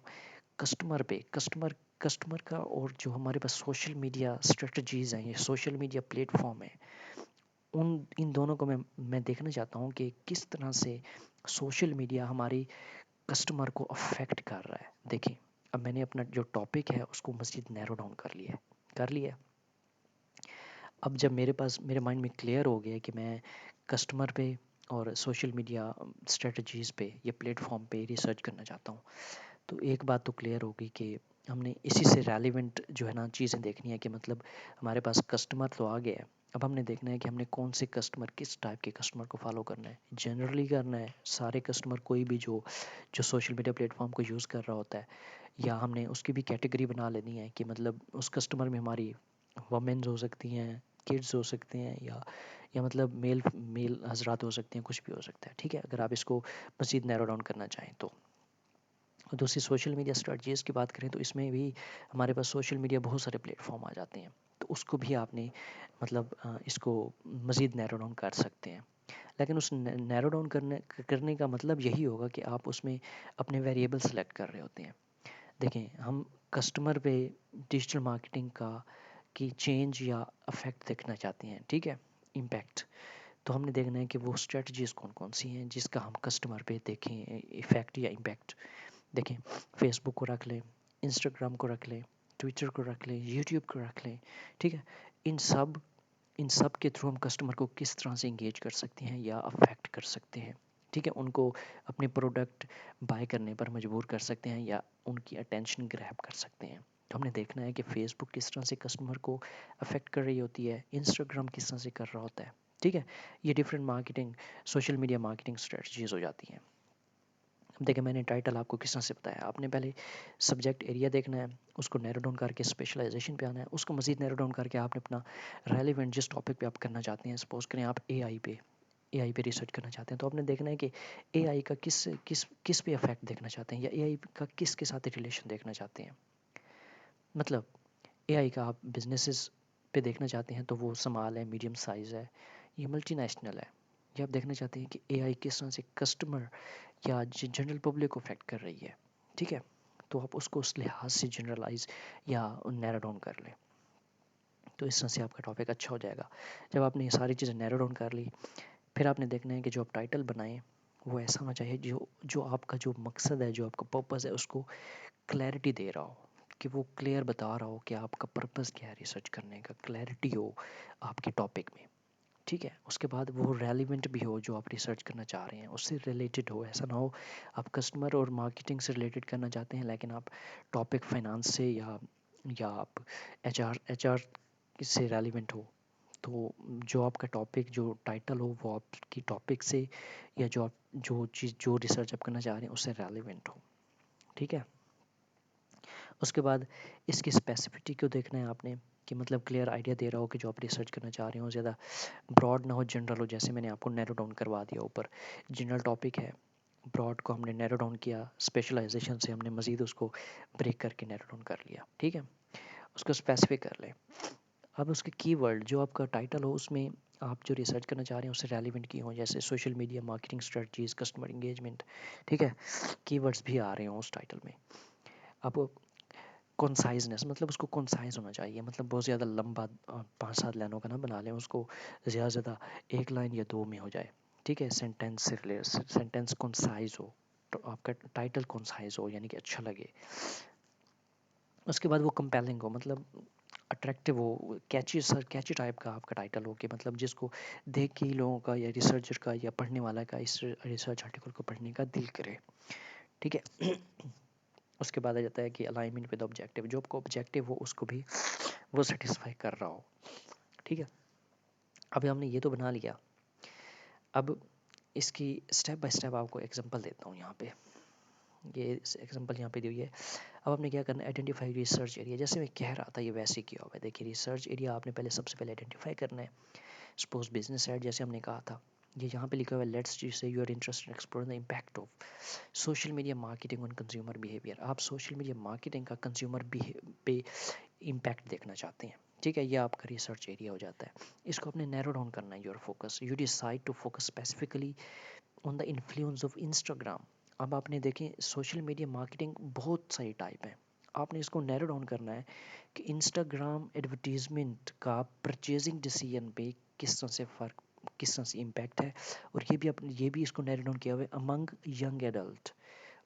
कस्टमर पे, कस्टमर का, और जो हमारे पास सोशल मीडिया स्ट्रेटजीज़ हैं, ये सोशल मीडिया प्लेटफॉर्म है, उन इन दोनों को मैं देखना चाहता हूँ कि किस तरह से सोशल मीडिया हमारी कस्टमर को अफेक्ट कर रहा है। देखिए, अब मैंने अपना जो टॉपिक है उसको मज़ीद नैरो डाउन कर लिया। अब जब मेरे माइंड में क्लियर हो गया कि मैं कस्टमर पे और सोशल मीडिया स्ट्रेटजीज़ पे या प्लेटफॉर्म पे रिसर्च करना चाहता हूँ, तो एक बात तो क्लियर होगी कि हमने इसी से रेलिवेंट जो है ना चीज़ें देखनी है कि मतलब हमारे पास कस्टमर तो आ गया है। अब हमने देखना है कि हमने कौन से कस्टमर, किस टाइप के कस्टमर को फॉलो करना है। जनरली करना है सारे कस्टमर, कोई भी जो जो सोशल मीडिया प्लेटफॉर्म को यूज़ कर रहा होता है, या हमने उसकी भी कैटेगरी बना लेनी है कि मतलब उस कस्टमर में हमारी वमेंस हो सकती हैं, किड्स हो सकते हैं, या मतलब मेल मेल हजरात हो सकते हैं, कुछ भी हो सकता है, ठीक है, अगर आप इसको मज़ीद नैरो डाउन करना चाहें तो। और दूसरी सोशल मीडिया स्ट्रेटजीज़ की बात करें तो इसमें भी हमारे पास सोशल मीडिया बहुत सारे प्लेटफॉर्म आ जाते हैं, तो उसको भी आपने मतलब इसको मज़ीद नैरो डाउन कर सकते हैं। लेकिन उस नैरो डाउन करने का मतलब यही होगा कि आप उसमें अपने वेरिएबल सेलेक्ट कर रहे होते हैं। देखें, हम कस्टमर पे डिजिटल मार्केटिंग का की चेंज या अफेक्ट देखना चाहते हैं, ठीक है, इम्पैक्ट। तो हमने देखना है कि वो स्ट्रेटजीज़ कौन कौन सी हैं जिसका हम कस्टमर पे देखें इफ़ेक्ट या इम्पैक्ट। देखें, फेसबुक को रख लें, इंस्टाग्राम को रख लें, ट्विटर को रख लें, यूट्यूब को रख लें, ठीक है। इन सब इन सब के थ्रू हम कस्टमर को किस तरह से इंगेज कर सकते हैं या अफेक्ट कर सकते हैं, ठीक है, उनको अपने प्रोडक्ट बाय करने पर मजबूर कर सकते हैं या उनकी अटेंशन ग्रैब कर सकते हैं। तो हमने देखना है कि फेसबुक किस तरह से कस्टमर को अफेक्ट कर रही होती है, इंस्टाग्राम किस तरह से कर रहा होता है, ठीक है। ये different marketing, social media marketing strategies हो जाती हैं। अब देखिए, मैंने टाइटल आपको किस तरह से बताया। आपने पहले सब्जेक्ट एरिया देखना है, उसको नैरो डाउन करके स्पेशलाइजेशन पे आना है, उसको मज़ीद नैरो डाउन करके आपने अपना रेलिवेंट जिस टॉपिक पे आप करना चाहते हैं, सपोज करें आप एआई पे रिसर्च करना चाहते हैं, तो आपने देखना है कि एआई का किस किस किस पे इफेक्ट देखना चाहते हैं या एआई का किसके साथ रिलेशन देखना चाहते हैं। मतलब एआई का आप बिजनेसेस पे देखना चाहते हैं तो वो स्मॉल है, मीडियम साइज़ है, ये मल्टीनेशनल है। ये आप देखना चाहते हैं कि एआई किस तरह से कस्टमर या जनरल पब्लिक को अफेक्ट कर रही है, ठीक है, तो आप उसको उस लिहाज से जनरलाइज या नैरो डाउन कर लें, तो इस तरह से आपका टॉपिक अच्छा हो जाएगा। जब आपने ये सारी चीज़ें नैरो डाउन कर ली, फिर आपने देखना है कि जो आप टाइटल बनाएं वो ऐसा होना चाहिए जो जो आपका जो मकसद है, जो आपका पर्पज़ है, उसको क्लैरिटी दे रहा हो, कि वो क्लियर बता रहा हो कि आपका पर्पज़ क्या है रिसर्च करने का, क्लैरिटी हो आपके टॉपिक में, ठीक है। उसके बाद वो रेलिवेंट भी हो, जो आप रिसर्च करना चाह रहे हैं उससे रिलेटेड हो। ऐसा ना हो आप कस्टमर और मार्केटिंग से रिलेटेड करना चाहते हैं लेकिन आप टॉपिक फाइनेंस से या आप एचआर से रेलिवेंट हो, तो जो आपका टॉपिक जो टाइटल हो वो आपकी टॉपिक से या जो चीज़ जो रिसर्च आप करना चाह रहे हैं उससे रेलिवेंट हो। ठीक है। उसके बाद इसकी स्पेसिफिसिटी को देखना है आपने कि मतलब क्लियर आइडिया दे रहा हो कि जो आप रिसर्च करना चाह रहे हो ज़्यादा ब्रॉड ना हो, जनरल हो। जैसे मैंने आपको नैरो डाउन करवा दिया ऊपर, जनरल टॉपिक है, ब्रॉड को हमने नैरो डाउन किया, स्पेशलाइजेशन से हमने मज़ीद उसको ब्रेक करके नैरो डाउन कर लिया। ठीक है, उसको स्पेसिफिक कर लें। अब उसके कीवर्ड जो आपका टाइटल हो उसमें आप जो रिसर्च करना चाह रहे हैं उससे रेलिवेंट की हों, जैसे social media marketing strategies, customer engagement. ठीक है, कीवर्ड्स भी आ रहे हों उस टाइटल में। अब कॉन्साइजनेस, मतलब उसको कॉन्साइज होना चाहिए, मतलब बहुत ज़्यादा लंबा 5-7 लाइनों का ना बना लें उसको, ज़्यादा से ज़्यादा 1 लाइन या 2 में हो जाए। ठीक है, सेंटेंस से रिलेटेड, सेंटेंस कॉन्साइज हो, तो आपका टाइटल कॉन्साइज हो यानी कि अच्छा लगे। उसके बाद वो कंपेलिंग हो, मतलब अट्रैक्टिव हो, कैची सर कैची टाइप का आपका टाइटल हो कि मतलब जिसको देख के ही लोगों का या रिसर्चर का या पढ़ने वाला का इस रिसर्च आर्टिकल को पढ़ने का दिल करे। ठीक है। उसके बाद आ जाता है कि अलाइनमेंट विद ऑब्जेक्टिव, जो आपको ऑब्जेक्टिव हो उसको भी वो सेटिस्फाई कर रहा हो। ठीक है, अभी हमने ये तो बना लिया। अब इसकी स्टेप बाय स्टेप आपको एग्जांपल देता हूँ यहाँ पे। ये एग्जांपल यहाँ पे दी हुई है। अब आपने क्या करना है, आइडेंटिफाई रिसर्च एरिया। जैसे मैं कह रहा था ये वैसे किया हुआ है। देखिए, रिसर्च एरिया आपने पहले सबसे पहले आइडेंटिफाई करना है। सपोज बिजनेस साइड जैसे हमने कहा था, ये यहाँ पे लिखा हुआ है, let's say you are interested in exploring the impact of social media marketing on consumer behaviour. आप सोशल मीडिया मार्केटिंग का कंज्यूमर पे इम्पैक्ट देखना चाहते हैं। ठीक है, ये आपका रिसर्च एरिया हो जाता है। इसको आपने नैरो डाउन करना है, your focus. You decide to focus specifically on the influence of Instagram. अब आपने देखें सोशल मीडिया मार्केटिंग बहुत सारी टाइप है, आपने इसको नैरो डाउन करना है कि इंस्टाग्राम एडवर्टीजमेंट का परचेजिंग डिसीजन पे किस तरह से इम्पैक्ट है। और ये भी अपने ये भी इसको नैरो डाउन किया हुआ है अमंग यंग एडल्ट।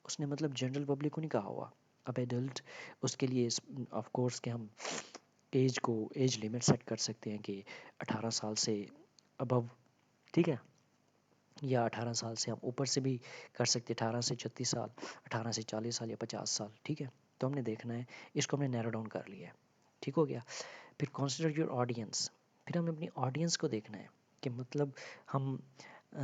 उसने मतलब जनरल पब्लिक को नहीं कहा हुआ। अब एडल्ट उसके लिए ऑफ कोर्स कि हम एज लिमिट सेट कर सकते हैं कि 18 साल से अबव। ठीक है, या 18 साल से हम ऊपर से भी कर सकते हैं, 18 से 36 साल, 18 से 40 साल या 50 साल। ठीक है, तो हमने देखना है, इसको हमने नैरो डाउन कर लिया है। ठीक हो गया। फिर कंसिडर योर ऑडियंस। फिर हमें अपनी ऑडियंस को देखना है कि मतलब हम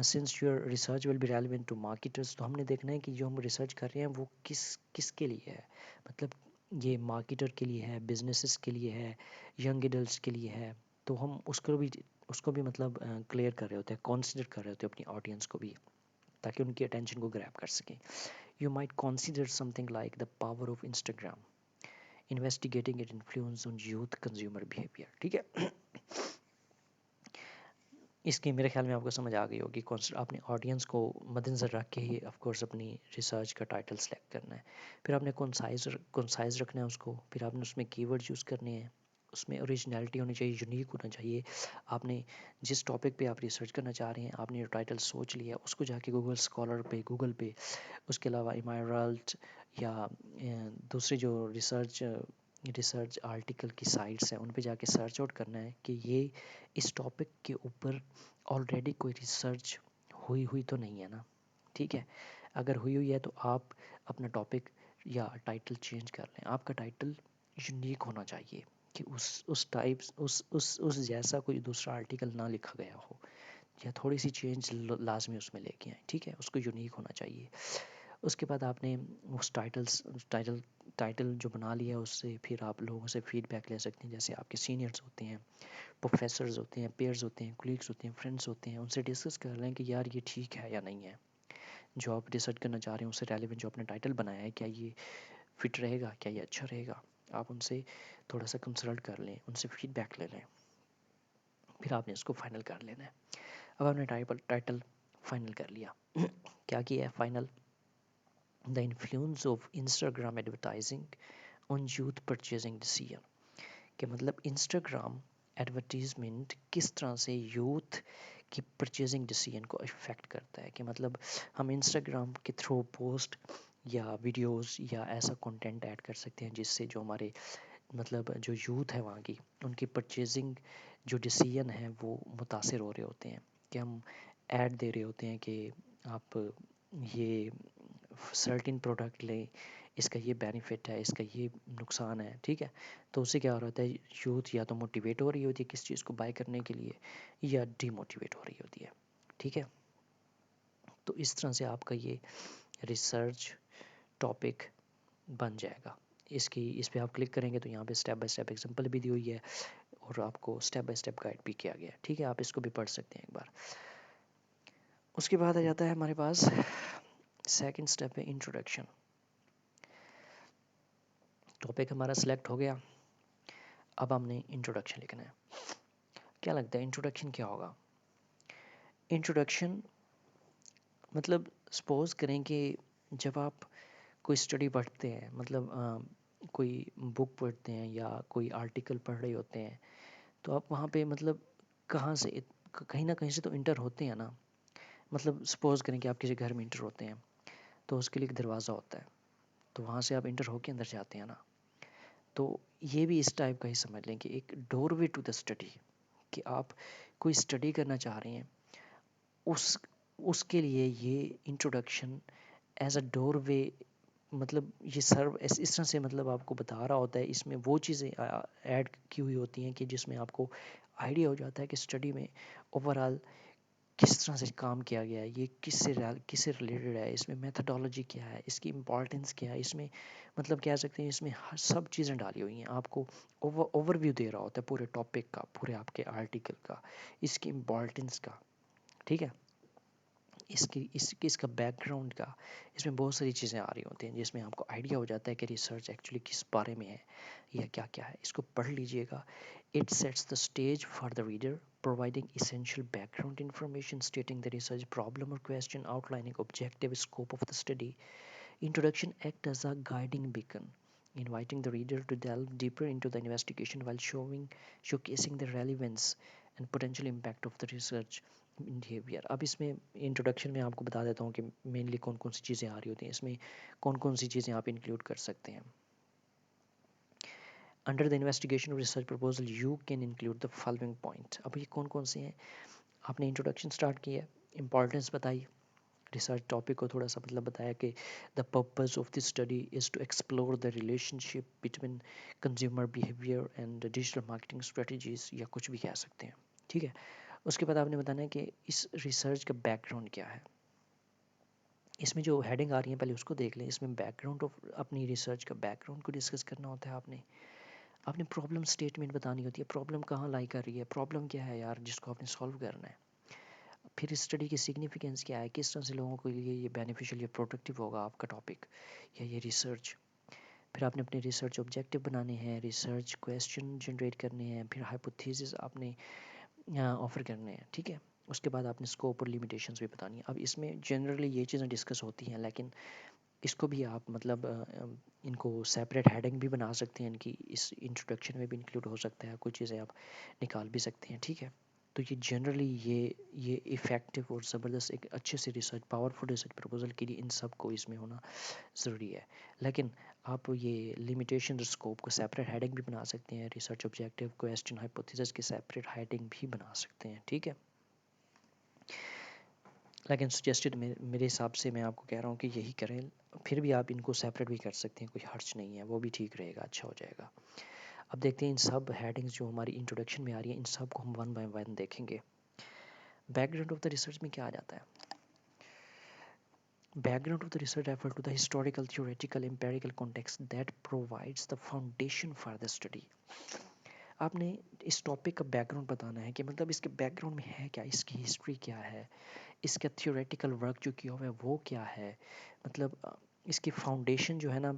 since your research will be relevant to marketers, तो हमने देखना है कि जो हम रिसर्च कर रहे हैं वो किसके लिए है। मतलब ये मार्केटर के लिए है, बिजनेसेस के लिए है, यंग एडल्ट्स के लिए है। तो हम उसको भी मतलब क्लियर कर रहे होते हैं, कंसिडर कर रहे होते हैं अपनी ऑडियंस को भी, ताकि उनकी अटेंशन को ग्रैब कर सकें। You might consider something like the power of Instagram, investigating it influence on youth consumer behaviour. ठीक है। इसकी मेरे ख्याल में आपको समझ आ गई होगी। आपने ऑडियंस को मद्देनज़र रख के ही ऑफ कोर्स अपनी रिसर्च का टाइटल सेलेक्ट करना है। फिर आपने कंसाइज रखना है उसको। फिर आपने उसमें कीवर्ड्स यूज़ करने हैं, उसमें ओरिजिनलिटी होनी चाहिए, यूनिक होना चाहिए। आपने जिस टॉपिक पे आप रिसर्च करना चाह रहे हैं, आपने जो टाइटल सोच लिया उसको जाके गूगल स्कॉलर पे, गूगल पे, उसके अलावा इमारल्ट या दूसरी जो रिसर्च आर्टिकल की साइट्स हैं उन पे जाके सर्च आउट करना है कि ये इस टॉपिक के ऊपर ऑलरेडी कोई रिसर्च हुई तो नहीं है ना। ठीक है, अगर हुई है तो आप अपना टॉपिक या टाइटल चेंज कर लें। आपका टाइटल यूनिक होना चाहिए कि उस टाइप उस जैसा कोई दूसरा आर्टिकल ना लिखा गया हो, या थोड़ी सी चेंज लाजमी उसमें लेके आए। ठीक है, उसको यूनिक होना चाहिए। उसके बाद आपने उस टाइटल जो बना लिया उससे फिर आप लोगों से फीडबैक ले सकते हैं। जैसे आपके सीनियर्स होते हैं, प्रोफेसर्स होते हैं, पेयर्स होते हैं, कोलीग्स होते हैं, फ्रेंड्स होते हैं, उनसे डिस्कस कर लें कि यार ये ठीक है या नहीं है, जो आप रिसर्च करना चाह रहे हैं उससे रेलिवेंट जो आपने टाइटल बनाया है क्या ये फिट रहेगा, क्या ये अच्छा रहेगा। आप उनसे थोड़ा सा कंसल्ट कर लें, उनसे फीडबैक ले लें, फिर आपने इसको फाइनल कर लेना है। अब आपने टाइटल फाइनल कर लिया। क्या किया है final, the influence of Instagram advertising on youth purchasing decision. कि मतलब इंस्टाग्राम एडवर्टीजमेंट किस तरह से यूथ की परचेजिंग डिसीजन को इफ़ेक्ट करता है। कि मतलब हम इंस्टाग्राम के थ्रू पोस्ट या वीडियोस या ऐसा कंटेंट ऐड कर सकते हैं जिससे जो हमारे मतलब जो यूथ है वहाँ की, उनकी परचेजिंग जो डिसीजन है वो मुतासर हो रहे होते हैं। कि हम ऐड दे रहे होते हैं कि आप ये सर्टेन प्रोडक्ट लें, इसका ये बेनिफिट है, इसका ये नुकसान है, ठीक है। तो उससे क्या हो रहा है, यूथ या तो मोटिवेट हो रही होती है किस चीज़ को बाय करने के लिए, या डीमोटिवेट हो रही होती है, ठीक है। तो इस तरह से आपका ये रिसर्च टॉपिक बन जाएगा। इस पे आप क्लिक करेंगे तो यहाँ पे स्टेप बाय स्टेप एग्जांपल भी दी हुई है और आपको स्टेप बाय स्टेप गाइड भी किया गया है, ठीक है। आप इसको भी पढ़ सकते हैं एक बार। उसके बाद आ जाता है हमारे पास सेकंड स्टेप है इंट्रोडक्शन। टॉपिक हमारा सिलेक्ट हो गया, अब हमने इंट्रोडक्शन लिखना है। क्या लगता है इंट्रोडक्शन क्या होगा? इंट्रोडक्शन मतलब सपोज करें कि जब आप कोई स्टडी पढ़ते हैं, मतलब कोई बुक पढ़ते हैं या कोई आर्टिकल पढ़ रहे होते हैं, तो आप वहाँ पे मतलब कहाँ से कहीं ना कहीं से तो इंटर होते हैं ना। मतलब सपोज करें कि आप किसी घर में इंटर होते हैं, तो उसके लिए एक दरवाज़ा होता है, तो वहाँ से आप इंटर होके अंदर जाते हैं ना। तो ये भी इस टाइप का ही समझ लें कि एक डोरवे टू द स्टडी, कि आप कोई स्टडी करना चाह रहे हैं, उस उसके लिए ये इंट्रोडक्शन एज अ डोरवे, मतलब ये सर्व इस तरह से मतलब आपको बता रहा होता है। इसमें वो चीज़ें ऐड की हुई होती हैं कि जिसमें आपको आइडिया हो जाता है कि स्टडी में ओवरऑल किस तरह से काम किया गया है, ये किससे रिलेटेड है, इसमें मेथडोलॉजी क्या है, इसकी इम्पोर्टेंस क्या है, इसमें मतलब कह सकते हैं इसमें सब चीज़ें डाली हुई हैं। आपको ओवरव्यू दे रहा होता है पूरे टॉपिक का, पूरे आपके आर्टिकल का, इसकी इम्पोर्टेंस का, ठीक है, इसका बैकग्राउंड का। इसमें बहुत सारी चीज़ें आ रही होती हैं जिसमें आपको आइडिया हो जाता है कि रिसर्च एक्चुअली किस बारे में है या क्या क्या है। इसको पढ़ लीजिएगा। It sets the stage for the reader, providing essential background information, stating the research problem or question, outlining objective scope of the study. Introduction acts as a guiding beacon, inviting the reader to delve deeper into the investigation while showcasing the relevance and potential impact of the research behaviour. अब इसमें इंट्रोडक्शन में आपको बता देता हूँ कि मेनली कौन कौन सी चीज़ें आ रही होती हैं, इसमें कौन कौन सी चीज़ें आप इंक्लूड कर सकते हैं। Under the investigation research proposal you can include the following point. अब ये कौन कौन से हैं? आपने इंट्रोडक्शन स्टार्ट किया, इंपॉर्टेंस बताई, रिसर्च टॉपिक को थोड़ा सा मतलब बताया कि the purpose of this study is to explore the relationship between consumer behaviour and digital marketing strategies, या कुछ भी कह सकते हैं, ठीक है। उसके बाद आपने बताना है कि इस रिसर्च का बैकग्राउंड क्या है। इसमें जो हेडिंग आ रही है पहले उसको देख लें। इसमें बैकग्राउंड ऑफ अपनी रिसर्च का बैकग्राउंड को डिस्कस करना होता है। आपने प्रॉब्लम स्टेटमेंट बतानी होती है, प्रॉब्लम कहाँ लाई कर रही है, प्रॉब्लम क्या है यार जिसको आपने सॉल्व करना है। फिर इस स्टडी की सिग्निफिकेंस क्या है, किस तरह से लोगों के लिए ये बेनिफिशियल या प्रोडक्टिव होगा आपका टॉपिक या ये रिसर्च। फिर आपने अपने रिसर्च ऑब्जेक्टिव बनाने हैं, रिसर्च क्वेश्चन जनरेट करने हैं, फिर हाइपोथेसिस आपने ऑफ़र करने हैं, ठीक है। उसके बाद आपने स्कोप और लिमिटेशंस भी बतानी है। अब इसमें जनरली ये चीज़ें डिस्कस होती हैं, लेकिन इसको भी आप मतलब इनको सेपरेट हेडिंग भी बना सकते हैं, इनकी इस इंट्रोडक्शन में भी इंक्लूड हो सकता है, कुछ चीज़ें आप निकाल भी सकते हैं, ठीक है। तो ये जनरली ये इफ़ेक्टिव और ज़बरदस्त एक अच्छे से रिसर्च, पावरफुल रिसर्च प्रपोजल के लिए इन सब को इसमें होना ज़रूरी है। लेकिन आप ये लिमिटेशन और स्कोप को सेपरेट हेडिंग भी बना सकते हैं, रिसर्च ऑब्जेक्टिव, क्वेश्चन, हाइपोथेसिस की सेपरेट हेडिंग भी बना सकते हैं, ठीक है। लेकिन सजेस्टेड मेरे हिसाब से मैं आपको कह रहा हूँ कि यही करें। फिर भी आप इनको सेपरेट भी कर सकते हैं, कोई हर्ज नहीं है, वो भी ठीक रहेगा, अच्छा हो जाएगा। अब देखते हैं इन सब हेडिंग्स जो हमारी इंट्रोडक्शन में आ रही है, इन सब को हम वन बाय वन देखेंगे। बैकग्राउंड ऑफ द रिसर्च में क्या आ जाता है? Background of the research refer to the historical, theoretical, empirical context that provides the foundation for the study. आपने इस टॉपिक का बैकग्राउंड बताना है कि मतलब इसके बैकग्राउंड में है क्या, इसकी हिस्ट्री क्या है, इसका थियोरेटिकल वर्क जो किया हुआ है वो क्या है, मतलब इसकी फाउंडेशन जो है ना,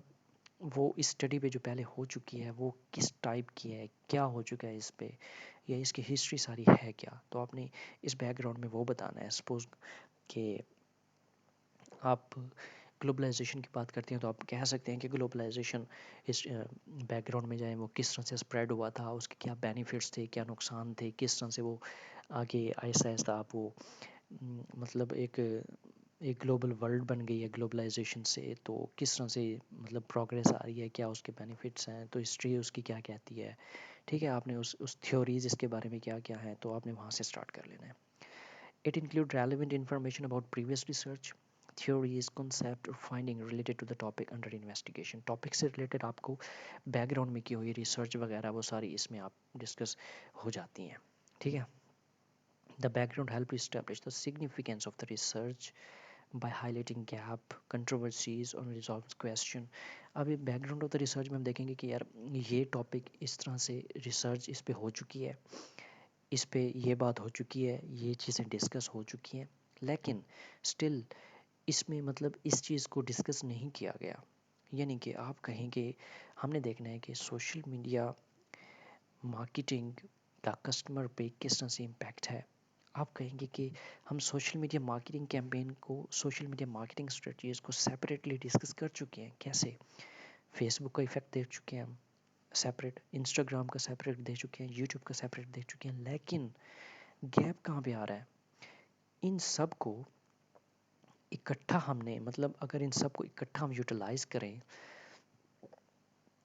वो इस स्टडी पे जो पहले हो चुकी है वो किस टाइप की है, क्या हो चुका है इस पे, या इसकी हिस्ट्री सारी है क्या। तो आपने इस बैकग्राउंड में वो बताना है। सपोज कि आप ग्लोबलाइजेशन की बात करते हैं तो आप कह सकते हैं कि ग्लोबलाइजेशन इस बैकग्राउंड में जाए, वो किस तरह से स्प्रेड हुआ था, उसके क्या बेनिफिट्स थे, क्या नुकसान थे, किस तरह से वो आगे आहिस्ता आहिस्ता आप वो मतलब एक ग्लोबल वर्ल्ड बन गई है ग्लोबलाइजेशन से, तो किस तरह से मतलब प्रोग्रेस आ रही है, क्या उसके बेनिफिट्स हैं, तो हिस्ट्री उसकी क्या कहती है, ठीक है। आपने उस थ्योरीज इसके बारे में क्या क्या है, तो आपने वहाँ से स्टार्ट कर लेना है। It include relevant information about previous research, theories, concept or finding related to the topic under investigation. Topic से रिलेटेड आपको बैकग्राउंड में की हुई रिसर्च वगैरह वो सारी इसमें आप डिस्कस हो जाती हैं, ठीक है. The background help establish the significance of the research by highlighting gap, controversies और resolved question. अभी background of the research में हम देखेंगे कि यार ये टॉपिक इस तरह से रिसर्च इस पे हो चुकी है, इस पे ये बात हो चुकी है, ये चीज़ें डिस्कस हो चुकी हैं, लेकिन स्टिल इसमें मतलब इस चीज़ को डिस्कस नहीं किया गया. यानी कि आप कहें कि हमने देखना है कि सोशल मीडिया मार्केटिंग का कस्टमर पे किस तरह से इम्पैक्ट है. आप कहेंगे कि हम सोशल मीडिया मार्केटिंग कैंपेन को, सोशल मीडिया मार्केटिंग स्ट्रेटजीज को सेपरेटली डिस्कस कर चुके हैं. कैसे? फेसबुक का इफेक्ट देख चुके हैं हम सेपरेट, इंस्टाग्राम का सेपरेट देख चुके हैं, यूट्यूब का सेपरेट देख चुके हैं, लेकिन गैप कहाँ पे आ रहा है? इन सब को इकट्ठा हमने, मतलब अगर इन सब को इकट्ठा हम यूटिलाइज करें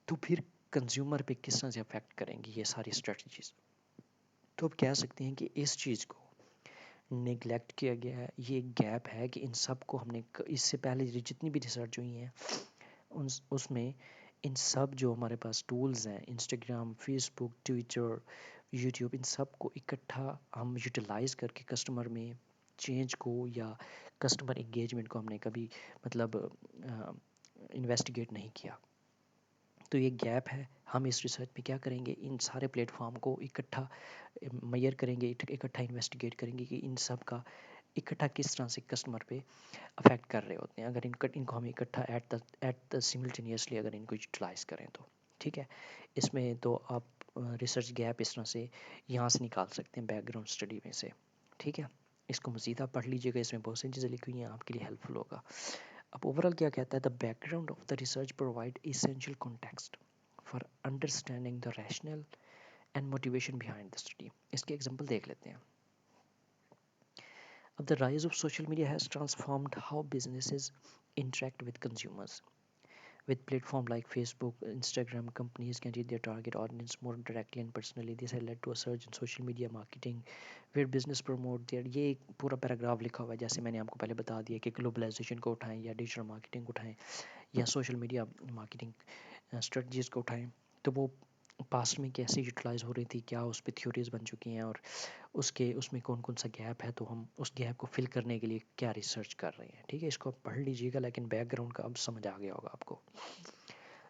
तो फिर कंज्यूमर पे किस तरह से अफेक्ट करेंगी ये सारी स्ट्रेटजीज. तो अब कह सकते हैं कि इस चीज़ को नेग्लेक्ट किया गया है. ये एक गैप है कि इन सब को हमने इससे पहले जितनी भी रिसर्च हुई हैं उसमें इन सब जो हमारे पास टूल्स हैं, इंस्टाग्राम, फेसबुक, ट्विटर, यूट्यूब, इन सब को इकट्ठा हम यूटिलाइज करके कस्टमर में चेंज को या कस्टमर इंगेजमेंट को हमने कभी मतलब इन्वेस्टिगेट नहीं किया. तो ये गैप है. हम इस रिसर्च में क्या करेंगे, इन सारे प्लेटफॉर्म को इकट्ठा मेजर करेंगे, इकट्ठा इन्वेस्टिगेट करेंगे कि इन सब का इकट्ठा किस तरह से कस्टमर पे अफेक्ट कर रहे होते हैं, अगर इनको हम इकट्ठा एट द सिमिल्टेनियसली अगर इनको यूटिलाइज करें तो, ठीक है. इसमें तो आप रिसर्च गैप इस तरह से यहाँ से निकाल सकते हैं बैकग्राउंड स्टडी में से, ठीक है. इसको मज़ीद आप पढ़ लीजिएगा, इसमें बहुत सी चीज़ें लिखी हुई हैं, आपके लिए हेल्पफुल होगा. अब ओवरऑल क्या कहता है, the background of the research provide essential context for understanding the rational and motivation behind the study. इसके एग्जांपल देख लेते हैं. अब the rise of social media has transformed how businesses interact with consumers. With platforms like Facebook, Instagram, companies can reach their target audience more directly and personally. This has led to a surge in social media marketing, where business promote their, ये एक पूरा पैराग्राफ लिखा हुआ है, जैसे मैंने आपको पहले बता दिया कि ग्लोबलाइजेशन को उठाएं या डिजिटल मार्केटिंग को उठाएं या सोशल मीडिया मार्केटिंग स्ट्रेटजीज़ को उठाएं, तो वो पास्ट में कैसे यूटिलाइज हो रही थी, क्या उस पर थ्योरीज बन चुकी हैं और उसके उसमें कौन कौन सा गैप है, तो हम उस गैप को फिल करने के लिए क्या रिसर्च कर रहे हैं, ठीक है. इसको आप पढ़ लीजिएगा, लेकिन बैकग्राउंड का अब समझ आ गया होगा आपको.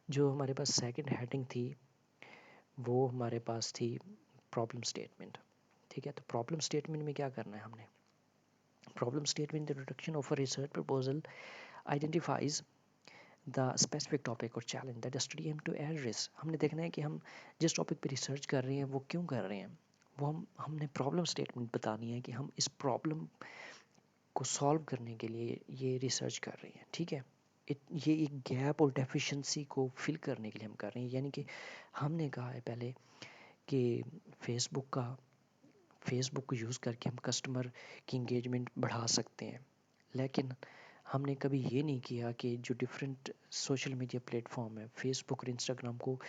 जो हमारे पास सेकंड हेडिंग थी वो हमारे पास थी प्रॉब्लम स्टेटमेंट, ठीक है. तो प्रॉब्लम स्टेटमेंट में क्या करना है हमने, problem statement introduction of a research proposal identifies the specific topic और challenge that study aim to address. हमने देखना है कि हम जिस टॉपिक पे रिसर्च कर रहे हैं वो क्यों कर रहे हैं, वो हमने प्रॉब्लम स्टेटमेंट बतानी है कि हम इस प्रॉब्लम को सॉल्व करने के लिए ये रिसर्च कर रहे हैं, ठीक है. ये एक गैप और डेफिशिएंसी को फिल करने के लिए हम कर रहे हैं. यानी कि हमने कहा है पहले कि फेसबुक को यूज़ करके हम कस्टमर की इंगेजमेंट बढ़ा सकते हैं, लेकिन हमने कभी ये नहीं किया कि जो डिफरेंट सोशल मीडिया प्लेटफॉर्म है, फेसबुक और इंस्टाग्राम को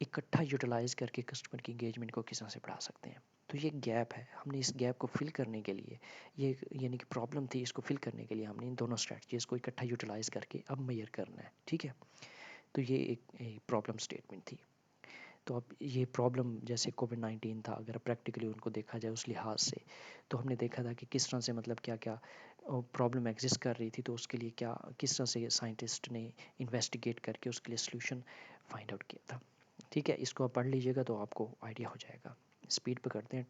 इकट्ठा यूटिलाइज करके कस्टमर की इंगेजमेंट को किस तरह से बढ़ा सकते हैं. तो ये गैप है, हमने इस गैप को फिल करने के लिए, ये यानी कि प्रॉब्लम थी, इसको फिल करने के लिए हमने इन दोनों स्ट्रेटजीज़ को इकट्ठा यूटिलाइज करके अब मेजर करना है, ठीक है. तो ये एक प्रॉब्लम स्टेटमेंट थी. तो अब ये प्रॉब्लम जैसे कोविड-19 था, अगर प्रैक्टिकली उनको देखा जाए उस लिहाज से, तो हमने देखा था कि किस तरह से मतलब क्या क्या प्रॉब्लम एग्जिस्ट कर रही थी, तो उसके लिए क्या किस तरह से साइंटिस्ट ने इन्वेस्टिगेट करके उसके लिए सोल्यूशन फाइंड आउट किया था, ठीक है. इसको आप पढ़ लीजिएगा तो आपको आइडिया हो जाएगा. स्पीड पे करते हैं,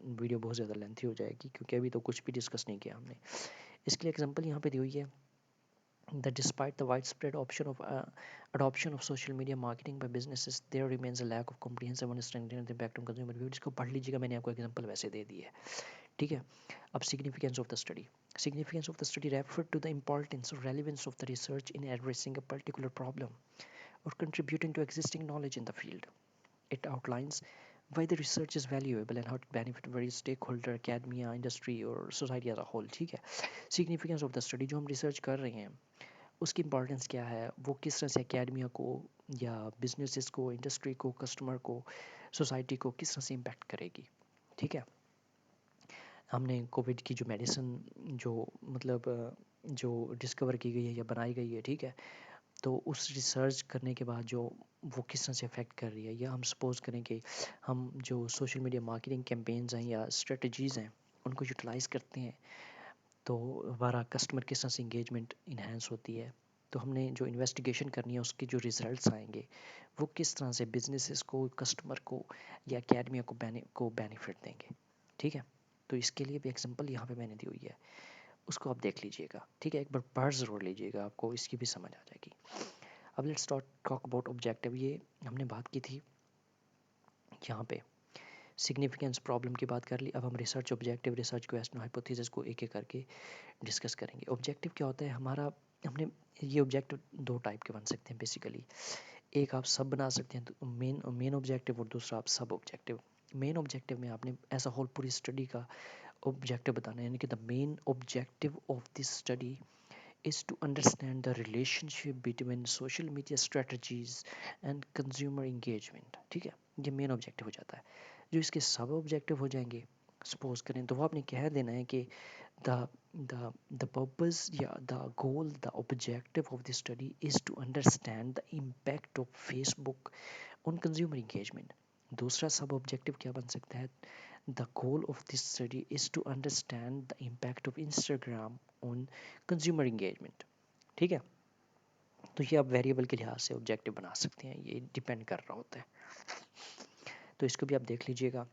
वीडियो बहुत ज़्यादा लेंथी हो जाएगी क्योंकि अभी तो कुछ भी डिस्कस नहीं किया हमने. इसके लिए एग्जांपल यहाँ पे दी हुई है, that despite the widespread adoption of social media marketing by businesses, there remains a lack of comprehensive understanding of the impact on consumer behavior. इसको पढ़ लीजिएगा, मैंने आपको एग्जांपल वैसे दे दी है, ठीक है. अब significance of the study. Significance of the study refer to the importance or relevance of the research in addressing a particular problem or contributing to existing knowledge in the field. It outlines why the research is valuable and how it benefit various stakeholder, academia, industry or society as a whole, ठीक है. Significance of the study, जो हम रिसर्च कर रहे हैं उसकी इम्पोर्टेंस क्या है, वो किस तरह से एकेडमिया को या बिजनेसेस को, इंडस्ट्री को, कस्टमर को, सोसाइटी को किस तरह से इम्पैक्ट करेगी, ठीक है. हमने कोविड की जो मेडिसिन जो मतलब जो डिस्कवर की गई है या बनाई गई है, ठीक है, तो उस रिसर्च करने के बाद जो वो किस तरह से अफेक्ट कर रही है, या हम सपोज करें कि हम जो सोशल मीडिया मार्केटिंग कैंपेन्स हैं या स्ट्रेटजीज़ हैं उनको यूटिलाइज़ करते हैं, तो हमारा कस्टमर के साथ इंगेजमेंट इन्हेंस होती है। तो हमने जो इन्वेस्टिगेशन करनी है उसके जो रिजल्ट्स आएंगे वो किस तरह से बिजनेसेस को, कस्टमर को या एकेडमिया को बेनिफिट देंगे, ठीक है। तो इसके लिए भी एग्जांपल यहाँ पे मैंने दी हुई है, उसको आप देख लीजिएगा, ठीक है, एक बार पढ़ ज़रूर लीजिएगा, आपको इसकी भी समझ आ जाएगी। अब लेट्स टॉक अबाउट ऑब्जेक्टिव। ये हमने बात की थी यहाँ पे, सिग्निफिकेंस प्रॉब्लम की बात कर ली। अब हम research objective, research question, hypothesis को एक एक करके डिस्कस करेंगे। ऑब्जेक्टिव क्या होता है हमारा, हमने ये ऑब्जेक्टिव दो टाइप के बन सकते हैं बेसिकली। एक आप सब बना सकते हैं, तो मेन ऑब्जेक्टिव, और दूसरा आप सब ऑब्जेक्टिव। मेन ऑब्जेक्टिव में आपने एज अ होल पूरी स्टडी का ऑब्जेक्टिव बताना है, यानी कि the main objective of this study is to understand the relationship between social media strategies and consumer engagement, ठीक है। ये मेन ऑब्जेक्टिव हो जाता है। जो इसके सब ऑब्जेक्टिव हो जाएंगे, सपोज करें, तो वो आपने कह देना है कि the the purpose, yeah, the goal, the objective of the study is to understand the impact of Facebook on consumer engagement। दूसरा सब ऑब्जेक्टिव क्या बन सकता है, the goal of this study is to understand the impact of Instagram on consumer engagement, ठीक है। तो ये आप वेरिएबल के लिहाज से ऑब्जेक्टिव बना सकते हैं, ये डिपेंड कर रहा होता है। तो इसको भी आप देख लीजिएगा।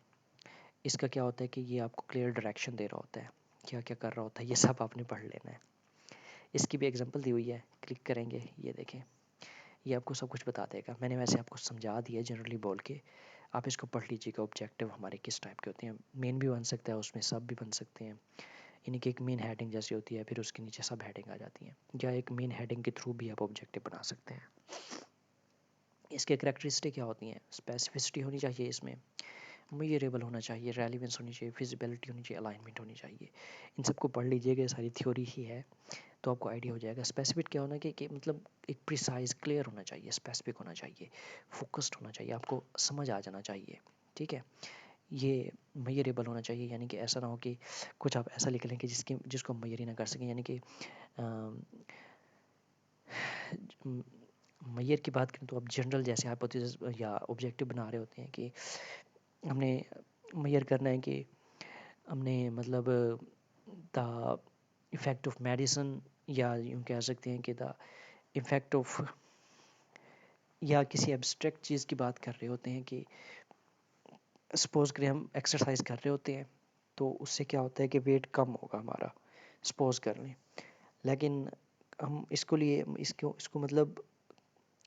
इसका क्या होता है कि ये आपको क्लियर डायरेक्शन दे रहा होता है, क्या क्या कर रहा होता है, ये सब आपने पढ़ लेना है। इसकी भी एग्जांपल दी हुई है, क्लिक करेंगे, ये देखें, ये आपको सब कुछ बता देगा। मैंने वैसे आपको समझा दिया जनरली बोल के, आप इसको पढ़ लीजिएगा। ऑब्जेक्टिव हमारे किस टाइप के होते हैं, मेन भी बन सकता है, उसमें सब भी बन सकते हैं, यानी कि एक मेन हेडिंग जैसी होती है, फिर उसके नीचे सब हेडिंग आ जाती हैं, या एक मेन हेडिंग के थ्रू भी आप ऑब्जेक्टिव बना सकते हैं। इसके करैक्टरिस्टिक क्या होती हैं, स्पेसिफिसिटी होनी चाहिए, इसमें मेजरेबल होना चाहिए, रेलिवेंस होनी चाहिए, फिजिबिलिटी होनी चाहिए, अलाइनमेंट होनी चाहिए। इन सबको पढ़ लीजिएगा, सारी थ्योरी ही है, तो आपको आइडिया हो जाएगा। स्पेसिफिक क्या होना कि मतलब एक प्रिसाइज, क्लियर होना चाहिए, स्पेसिफिक होना चाहिए, फोकस्ड होना चाहिए, आपको समझ आ जाना चाहिए, ठीक है। ये मेजरेबल होना चाहिए, यानी कि ऐसा ना हो कि कुछ आप ऐसा लिख लें कि जिसको हम मेजर ही ना कर सकें, यानी कि मैयर की बात करें तो आप जनरल जैसे हाइपोथेसिस या ऑब्जेक्टिव बना रहे होते हैं कि हमने मैयर करना है कि हमने मतलब द इफ़ेक्ट ऑफ मेडिसिन, या यूँ कह सकते हैं कि द इफ़ेक्ट ऑफ, या किसी एब्स्ट्रैक्ट चीज़ की बात कर रहे होते हैं कि सपोज़ करें हम एक्सरसाइज कर रहे होते हैं, तो उससे क्या होता है कि वेट कम होगा हमारा, सपोज़ कर लें। लेकिन हम इसको मतलब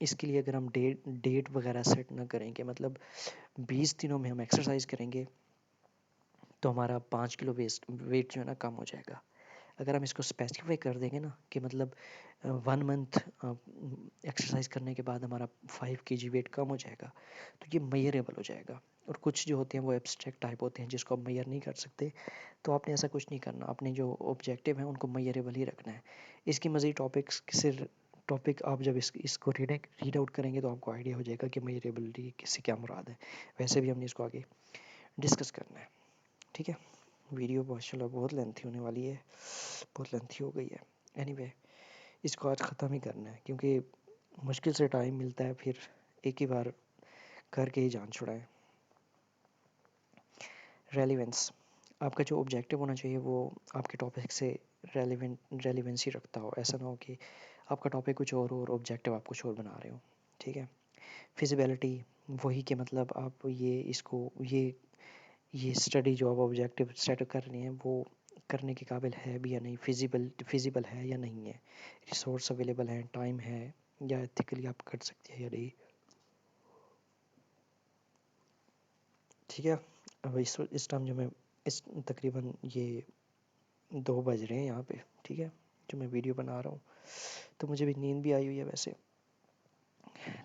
इसके लिए अगर हम डेट वगैरह सेट ना करें कि मतलब 20 दिनों में हम एक्सरसाइज करेंगे तो हमारा 5 किलो वेट जो है ना कम हो जाएगा। अगर हम इसको स्पेसिफाई कर देंगे ना कि मतलब 1 मंथ एक्सरसाइज करने के बाद हमारा 5 kg वेट कम हो जाएगा, तो ये मेजरेबल हो जाएगा। और कुछ जो होते हैं वो एब्स्ट्रैक्ट टाइप होते हैं जिसको आप मेजर नहीं कर सकते, तो आपने ऐसा कुछ नहीं करना, आपने जो ऑब्जेक्टिव है उनको मेजरेबल ही रखना है। इसकी मज़ीद टॉपिक आप जब इसको रीड आउट करेंगे तो आपको आइडिया हो जाएगा कि मेजरेबिलिटी किससे क्या मुराद है। वैसे भी हमने इसको आगे डिस्कस करना है, ठीक है। वीडियो माशाल्लाह बहुत लेंथी होने वाली है, बहुत लेंथी हो गई है। एनीवे, इसको आज ख़त्म ही करना है क्योंकि मुश्किल से टाइम मिलता है, फिर एक ही बार करके ही जान छुड़ाएं। रेलिवेंस, आपका जो ऑब्जेक्टिव होना चाहिए वो आपके टॉपिक से रेलिवेंसी रखता हो। ऐसा ना हो कि आपका टॉपिक कुछ और ऑब्जेक्टिव आप कुछ और बना रहे हो, ठीक है। फिजिबिलिटी, वही कि मतलब आप ये स्टडी जो आप ऑब्जेक्टिव सेट कर रहे हैं वो करने के काबिल है भी या नहीं, फिजिबल है या नहीं है, रिसोर्स अवेलेबल है, टाइम है, या एथिकली आप कर सकते हैं या नहीं, ठीक है। अब इस टाइम जो मैं इस तकरीबन ये 2 बज रहे हैं यहाँ पे, ठीक है, जो मैं वीडियो बना रहा हूँ, तो मुझे भी नींद भी आई हुई है वैसे,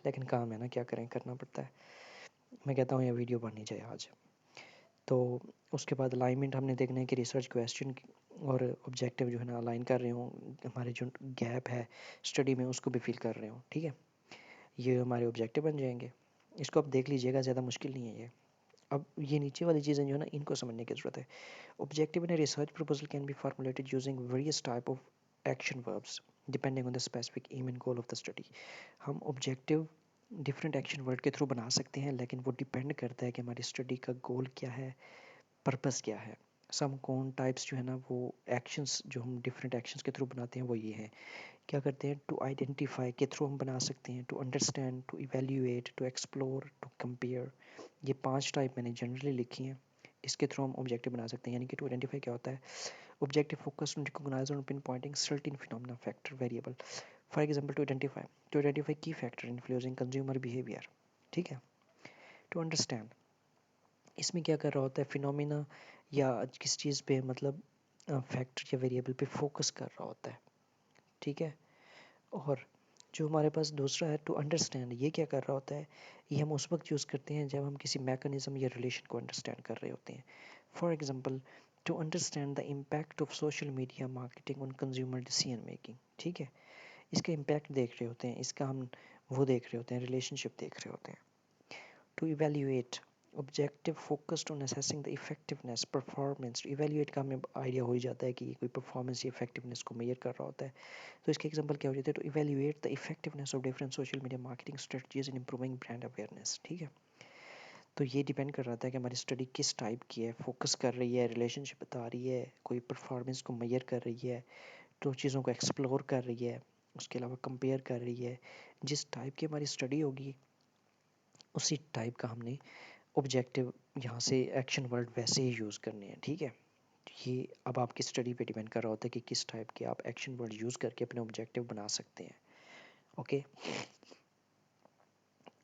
लेकिन काम है ना, क्या करें, करना पड़ता है। मैं कहता हूँ ये वीडियो बननी चाहिए आज। तो उसके बाद अलाइनमेंट हमने देखना है कि रिसर्च क्वेश्चन और ऑब्जेक्टिव जो है ना अलाइन कर रहे हों, हमारे जो गैप है स्टडी में उसको भी फिल कर रहे हों, ठीक है। ये हमारे ऑब्जेक्टिव बन जाएंगे। इसको आप देख लीजिएगा, ज़्यादा मुश्किल नहीं है ये। अब ये नीचे वाली चीज़ें जो है ना इनको समझने की ज़रूरत है। Objective in research proposal can be formulated using various type of action verbs depending on the specific aim and goal of the study. हम ऑब्जेक्टिव डिफरेंट एक्शन वर्ड के थ्रू बना सकते हैं, लेकिन वो डिपेंड करता है कि हमारी स्टडी का गोल क्या है, पर्पस क्या है। सम कौन टाइप्स जो है ना, वो एक्शंस जो हम डिफरेंट एक्शंस के थ्रू बनाते हैं वो ये हैं। क्या करते हैं, टू आइडेंटिफाई के थ्रू हम बना सकते हैं, to understand, to evaluate, to explore, to compare. ये 5 टाइप मैंने जनरली लिखी हैं, इसके थ्रू हम ऑब्जेक्टिव बना सकते हैं। यानी कि टू आइडेंटिफाई क्या होता है, ऑब्जेक्टिव फोकस ऑन रिकॉग्नाइज और pinpointing certain phenomena factor variable. For example to identify key factor influencing consumer behaviour. ठीक है। टू अंडरस्टैंड, इसमें क्या कर रहा होता है, फिनोमेना या किस चीज़ पे मतलब फैक्टर या वेरिएबल पे फोकस कर रहा होता है। ठीक है। और जो हमारे पास दूसरा है टू अंडरस्टैंड, ये क्या कर रहा होता है, ये हम उस वक्त यूज़ करते हैं जब हम किसी मैकेनिज्म या रिलेशन को अंडरस्टैंड कर रहे होते हैं। For example to understand the impact of social media marketing on consumer decision making. ठीक है। इसका इम्पैक्ट देख रहे होते हैं, इसका हम वो देख रहे होते हैं, रिलेशनशिप देख रहे होते हैं। To evaluate, objective focused on assessing the effectiveness performance. Evaluate का हमें आइडिया हो ही जाता है कि कोई परफॉर्मेंस या इफेक्टिवनेस को मेजर कर रहा होता है। तो इसके एग्जांपल क्या हो जाते हैं, to evaluate the effectiveness of different social media marketing strategies in improving brand awareness. ठीक है। तो ये डिपेंड कर रहा था कि हमारी स्टडी किस टाइप की है, फोकस कर रही है, रिलेशनशिप बता रही है, कोई परफॉर्मेंस को मेजर कर रही है, तो चीज़ों को एक्सप्लोर कर रही है, उसके अलावा कंपेयर कर रही है। जिस टाइप की हमारी स्टडी होगी उसी टाइप का हमने ऑब्जेक्टिव यहाँ से एक्शन वर्ड वैसे ही यूज़ करने हैं। ठीक है। ये अब आपकी स्टडी पे डिपेंड कर रहा होता है कि किस टाइप के आप एक्शन वर्ड यूज़ करके अपने ऑब्जेक्टिव बना सकते हैं। ओके।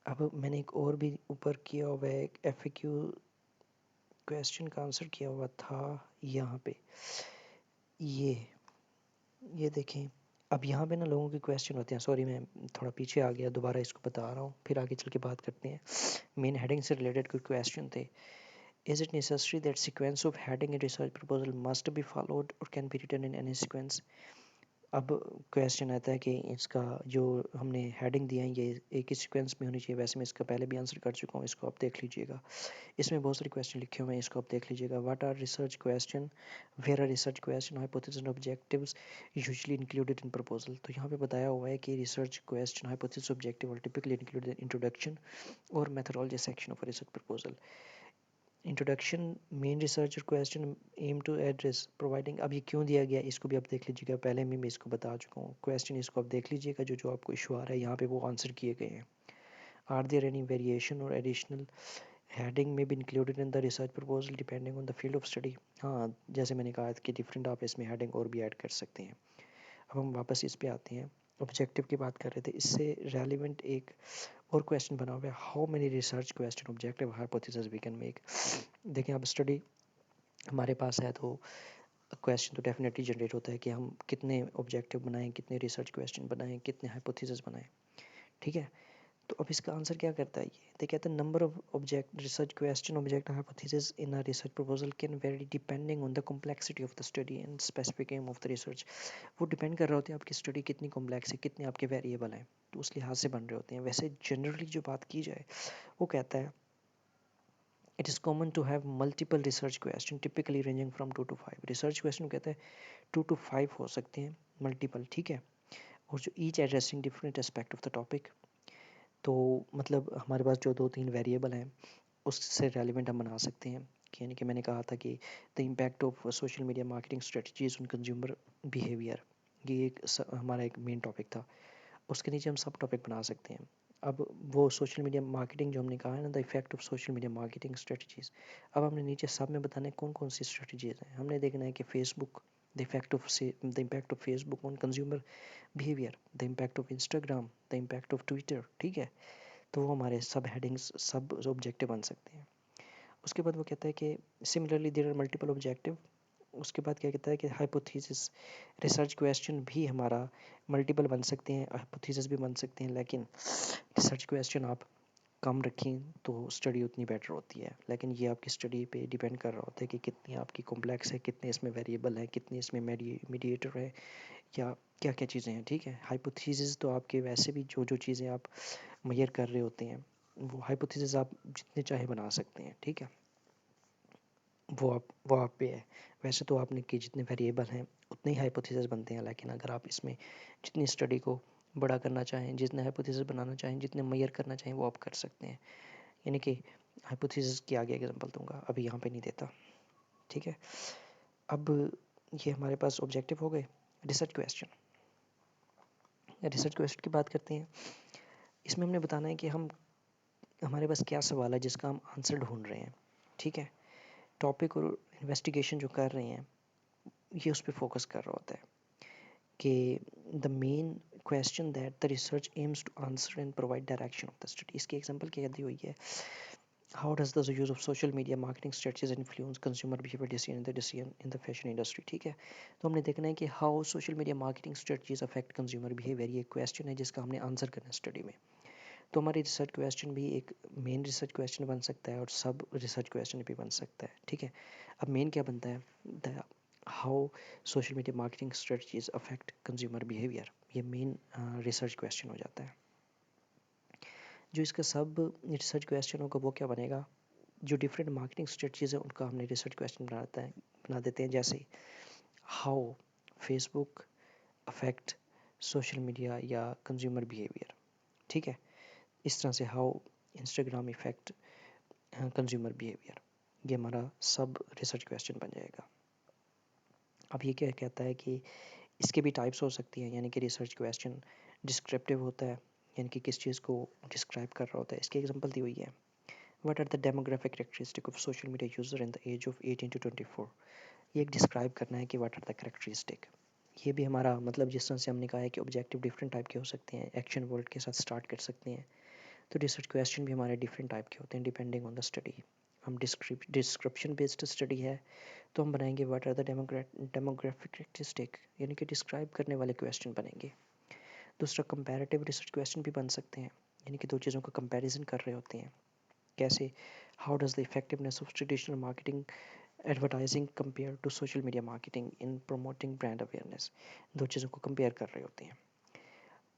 अब मैंने एक और भी ऊपर किया हुआ है, एक एफएक्यू क्वेश्चन का आंसर किया हुआ था यहाँ पे। ये ये देखें, अब यहाँ पे ना लोगों के क्वेश्चन होते हैं, सॉरी मैं थोड़ा पीछे आ गया, दोबारा इसको बता रहा हूँ, फिर आगे चल के बात करते हैं। मेन हेडिंग से रिलेटेड कोई क्वेश्चन थे। Is it necessary that sequence of heading in research proposal must be followed और can be written in any sequence. अब क्वेश्चन आता है कि इसका जो हमने हेडिंग दिया है ये एक ही सीक्वेंस में होनी चाहिए। वैसे मैं इसका पहले भी आंसर कर चुका हूँ, इसको आप देख लीजिएगा। इसमें बहुत सारे क्वेश्चन लिखे हुए हैं, इसको आप देख लीजिएगा। What are research question, where are research question, hypothesis and objectives usually included in proposal. तो यहाँ पे बताया हुआ है कि research question, hypothesis, objective are typically included in introduction और methodology section of research proposal. Introduction, main research question aim to address providing. अब ये क्यों दिया गया इसको भी आप देख लीजिएगा, पहले मैं इसको बता चुका हूँ। क्वेश्चन इसको आप देख लीजिएगा, जो जो आपको इशू आ रहा है यहाँ पे वो आंसर किए गए हैं। आर देयर एनी वेरिएशन और एडिशनल हेडिंग में भी included in the research proposal depending on the field of study. हाँ, जैसे मैंने कहा कि डिफरेंट आप इसमें हेडिंग और भी ऐड कर सकते हैं। अब हम वापस इस पे आते हैं, ऑब्जेक्टिव की बात कर रहे थे, इससे रेलिवेंट एक और क्वेश्चन बना हुआ है, how many research question objective hypothesis we can make. देखें, अब स्टडी हमारे पास है तो क्वेश्चन तो डेफिनेटली जनरेट होता है कि हम कितने ऑब्जेक्टिव बनाएं, कितने रिसर्च क्वेश्चन बनाएं, कितने हाइपोथेसिस बनाएं। ठीक है। तो अब इसका आंसर क्या करता है, ये कहते हैं number of object research question object hypothesis in a research proposal can vary depending on the complexity of the study and specific aim of the research. वो डिपेंड कर रहा होता है आपकी स्टडी कितनी कॉम्प्लेक्स है, कितने आपके वेरिएबल हैं, तो उस लिहाज से बन रहे होते हैं। वैसे जनरली जो बात की जाए वो कहता है it is common to have multiple research question typically ranging from 2 to 5। Research question कहते हैं 2 to 5 हो सकते हैं, मल्टीपल। ठीक है। और जो each addressing different aspect of the topic, तो मतलब हमारे पास जो 2-3 वेरिएबल हैं उससे रेलिवेंट हम बना सकते हैं। यानी कि मैंने कहा था कि the impact of social media marketing strategies on consumer behaviour, ये एक हमारा एक मेन टॉपिक था। उसके नीचे हम सब टॉपिक बना सकते हैं। अब वो सोशल मीडिया मार्केटिंग जो हमने कहा है ना, the effect of social media marketing strategies, अब हमने नीचे सब में बताना है कौन कौन सी स्ट्रेटजीज हैं। हमने देखना है कि Facebook, the impact of Facebook on consumer behaviour, the impact of Instagram, the impact of Twitter. ठीक है। तो वो हमारे सब हेडिंग्स, सब ऑब्जेक्टिव बन सकते हैं। उसके बाद वो कहता है कि similarly there are multiple objective. उसके बाद क्या कहता है कि हाइपोथेसिस, रिसर्च क्वेश्चन भी हमारा मल्टीपल बन सकते हैं, हाइपोथेसिस भी बन सकते हैं, लेकिन रिसर्च क्वेश्चन आप कम रखें तो स्टडी उतनी बेटर होती है। लेकिन ये आपकी स्टडी पे डिपेंड कर रहा होता है कि कितनी आपकी कॉम्प्लेक्स है, कितने इसमें वेरिएबल हैं, कितने इसमें मीडिएटर है, या क्या क्या चीज़ें हैं। ठीक है। हाइपोथेसिस तो आपके वैसे भी जो जो चीज़ें आप मेजर कर रहे होते हैं, वो हाइपोथेसिस आप जितने चाहे बना सकते हैं। ठीक है। वो आप पे है। वैसे तो आपने कि जितने वेरिएबल हैं उतने ही हाइपोथेसिस बनते हैं, लेकिन अगर आप इसमें जितनी स्टडी को बड़ा करना चाहें, जितने हाइपोथेसिस बनाना चाहें, जितने मेजर करना चाहें, वो आप कर सकते हैं। यानी कि हाइपोथेसिस की आगे एग्जांपल दूंगा, अभी यहाँ पे नहीं देता। ठीक है, अब ये हमारे पास ऑब्जेक्टिव हो गए। रिसर्च क्वेश्चन, रिसर्च क्वेश्चन की बात करते हैं। इसमें हमने बताना है कि हमारे पास क्या सवाल है जिसका हम आंसर ढूंढ रहे हैं। ठीक है, टॉपिक और इन्वेस्टिगेशन जो कर रहे हैं ये उस पर फोकस कर रहा होता है कि the main question that the research aims to answer and provide direction of the study. इसकी एग्जांपल क्या दी हुई है, how does the use of social media marketing strategies influence consumer behaviour decision in the fashion industry. ठीक है, तो हमने देखना है कि how social media marketing strategies affect consumer behaviour. ये क्वेश्चन है जिसका हमने आंसर करना है स्टडी में। तो हमारी रिसर्च क्वेश्चन भी एक मेन रिसर्च क्वेश्चन बन सकता है और सब रिसर्च क्वेश्चन भी बन सकता है। ठीक है, अब मेन क्या बनता है, the how social media marketing strategies affect consumer behaviour, ये मेन रिसर्च क्वेश्चन हो जाता है। जो इसका सब रिसर्च क्वेश्चन होगा वो क्या बनेगा, जो डिफरेंट मार्केटिंग स्ट्रेटजीज है उनका हमने रिसर्च क्वेश्चन बना देते हैं। जैसे how Facebook affect social media या कंज्यूमर बिहेवियर। ठीक है, इस तरह से how Instagram effect consumer behaviour, ये हमारा सब रिसर्च क्वेश्चन बन जाएगा। अब ये क्या कहता है कि इसके भी टाइप्स हो सकती हैं, यानी कि रिसर्च क्वेश्चन डिस्क्रिप्टिव होता है, यानी कि किस चीज़ को डिस्क्राइब कर रहा होता है। इसकी एग्जांपल दी हुई है, what are the demographic characteristic of social media user in the age of 18 to 24। ये एक डिस्क्राइब करना है कि व्हाट आर द कैरेक्टरिस्टिक। ये भी हमारा मतलब जिस तरह से हमने कहा है कि ऑब्जेक्टिव डिफरेंट टाइप के हो सकते हैं, एक्शन वर्ड के साथ स्टार्ट कर सकते हैं, तो रिसर्च क्वेश्चन भी हमारे डिफरेंट टाइप के होते हैं डिपेंडिंग ऑन द स्टडी। हम डिस्क्रिप्शन बेस्ड स्टडी है तो हम बनाएंगे what are the demographic characteristic, यानी कि डिस्क्राइब करने वाले क्वेश्चन बनेंगे। दूसरा कंपैरेटिव रिसर्च क्वेश्चन भी बन सकते हैं, यानी कि दो चीज़ों का कंपैरिजन कर रहे होते हैं। कैसे, how does the effectiveness of traditional marketing advertising compare to social media marketing in promoting brand awareness, दो चीज़ों को कंपेयर कर रहे होते हैं।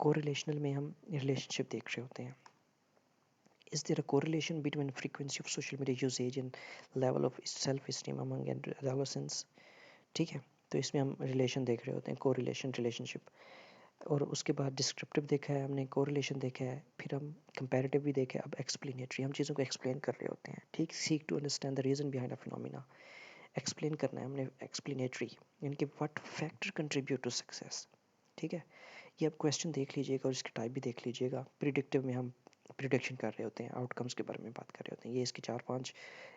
कोरिलेशनल में हम रिलेशनशिप देख रहे होते हैं, is there a correlation between frequency of social media usage and level of self-esteem among adolescents। ठीक है, तो इसमें हम रिलेशन देख रहे होते हैं, कोरिलेशन रिलेशनशिप। और उसके बाद डिस्क्रिप्टिव देखा है हमने, कोरिलेशन देखा है, फिर हम कंपैरेटिव भी देखा है, अब एक्सप्लेनेटरी, हम चीज़ों को एक्सप्लेन कर रहे होते हैं। ठीक, seek to understand the reason behind a phenomena, explain करना है हमने एक्सप्लेनेटरी, यानी कि what factor contribute to success. ठीक है, ये आप क्वेश्चन देख लीजिएगा और इसके टाइप भी देख लीजिएगा। प्रिडिक्टिव में हम प्रिडिक्शन कर रहे होते हैं, आउटकम्स के बारे में बात कर रहे होते हैं। ये इसके 4-5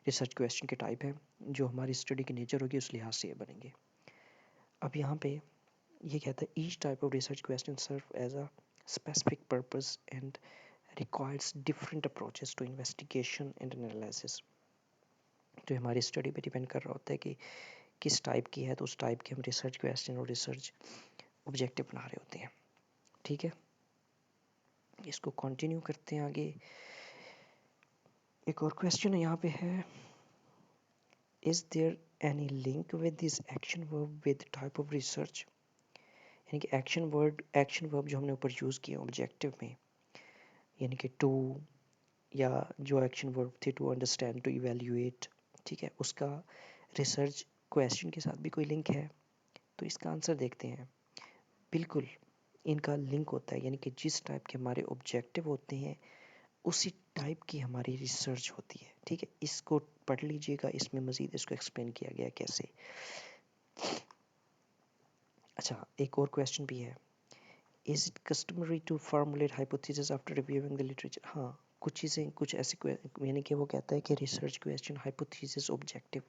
रिसर्च क्वेश्चन के टाइप हैं जो हमारी स्टडी की नेचर होगी उस लिहाज से ये बनेंगे। अब यहाँ पे ये कहता है each type of research question serve as a specific purpose and requires different approaches to investigation and analysis. तो हमारी स्टडी पे डिपेंड कर रहा होता है कि किस टाइप की है, तो उस टाइप के हम रिसर्च क्वेश्चन और रिसर्च ऑब्जेक्टिव बना रहे होते हैं। ठीक है, इसको कंटिन्यू करते हैं आगे। एक और क्वेश्चन यहाँ पे है, is there any link with this action verb with type of research. यानी कि एक्शन वर्ब जो हमने ऊपर यूज़ किया ऑब्जेक्टिव में, यानी कि टू, या जो एक्शन वर्ब थे टू अंडरस्टैंड, टू इवेल्युएट, ठीक है, उसका रिसर्च क्वेश्चन के साथ भी कोई लिंक है। तो इसका आंसर देखते हैं। बिल्कुल इनका लिंक होता है, यानी कि जिस टाइप के हमारे ऑब्जेक्टिव होते हैं उसी टाइप की हमारी रिसर्च होती है। ठीक है, इसको पढ़ लीजिएगा, इसमें मज़ीद इसको एक्सप्लेन किया गया कैसे। अच्छा, एक और क्वेश्चन भी है, is it customary to formulate hypothesis after reviewing the literature. हाँ, कुछ चीज़ें कुछ ऐसी यानी कि वो कहता है कि रिसर्च क्वेश्चन हाइपोथेसिस ऑब्जेक्टिव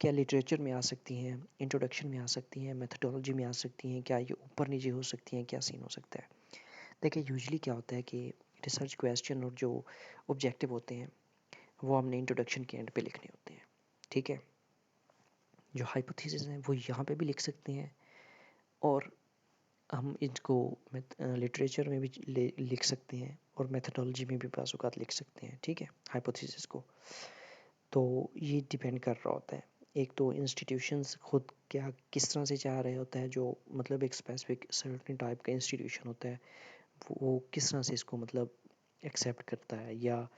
क्या लिटरेचर में आ सकती हैं, इंट्रोडक्शन में आ सकती हैं, मेथडोलॉजी में आ सकती हैं, क्या ये ऊपर नीचे हो सकती हैं, क्या सीन हो सकता है। देखिए यूजुअली क्या होता है कि रिसर्च क्वेश्चन और जो ऑब्जेक्टिव होते हैं वो हमने इंट्रोडक्शन के एंड पे लिखने होते हैं। ठीक है, जो हाइपोथेसिस हैं वो यहाँ पे भी लिख सकते हैं और हम इसको लिटरेचर में भी लिख सकते हैं और मेथडोलॉजी में भी बाज़ औक़ात लिख सकते हैं। ठीक है, हाइपोथेसिस को, तो ये डिपेंड कर रहा होता है। एक तो इंस्टीट्यूशंस खुद क्या किस तरह से चाह रहे होता है, जो मतलब एक स्पेसिफिक सर्टेन टाइप का इंस्टीट्यूशन होता है वो किस तरह से इसको मतलब एक्सेप्ट करता है, या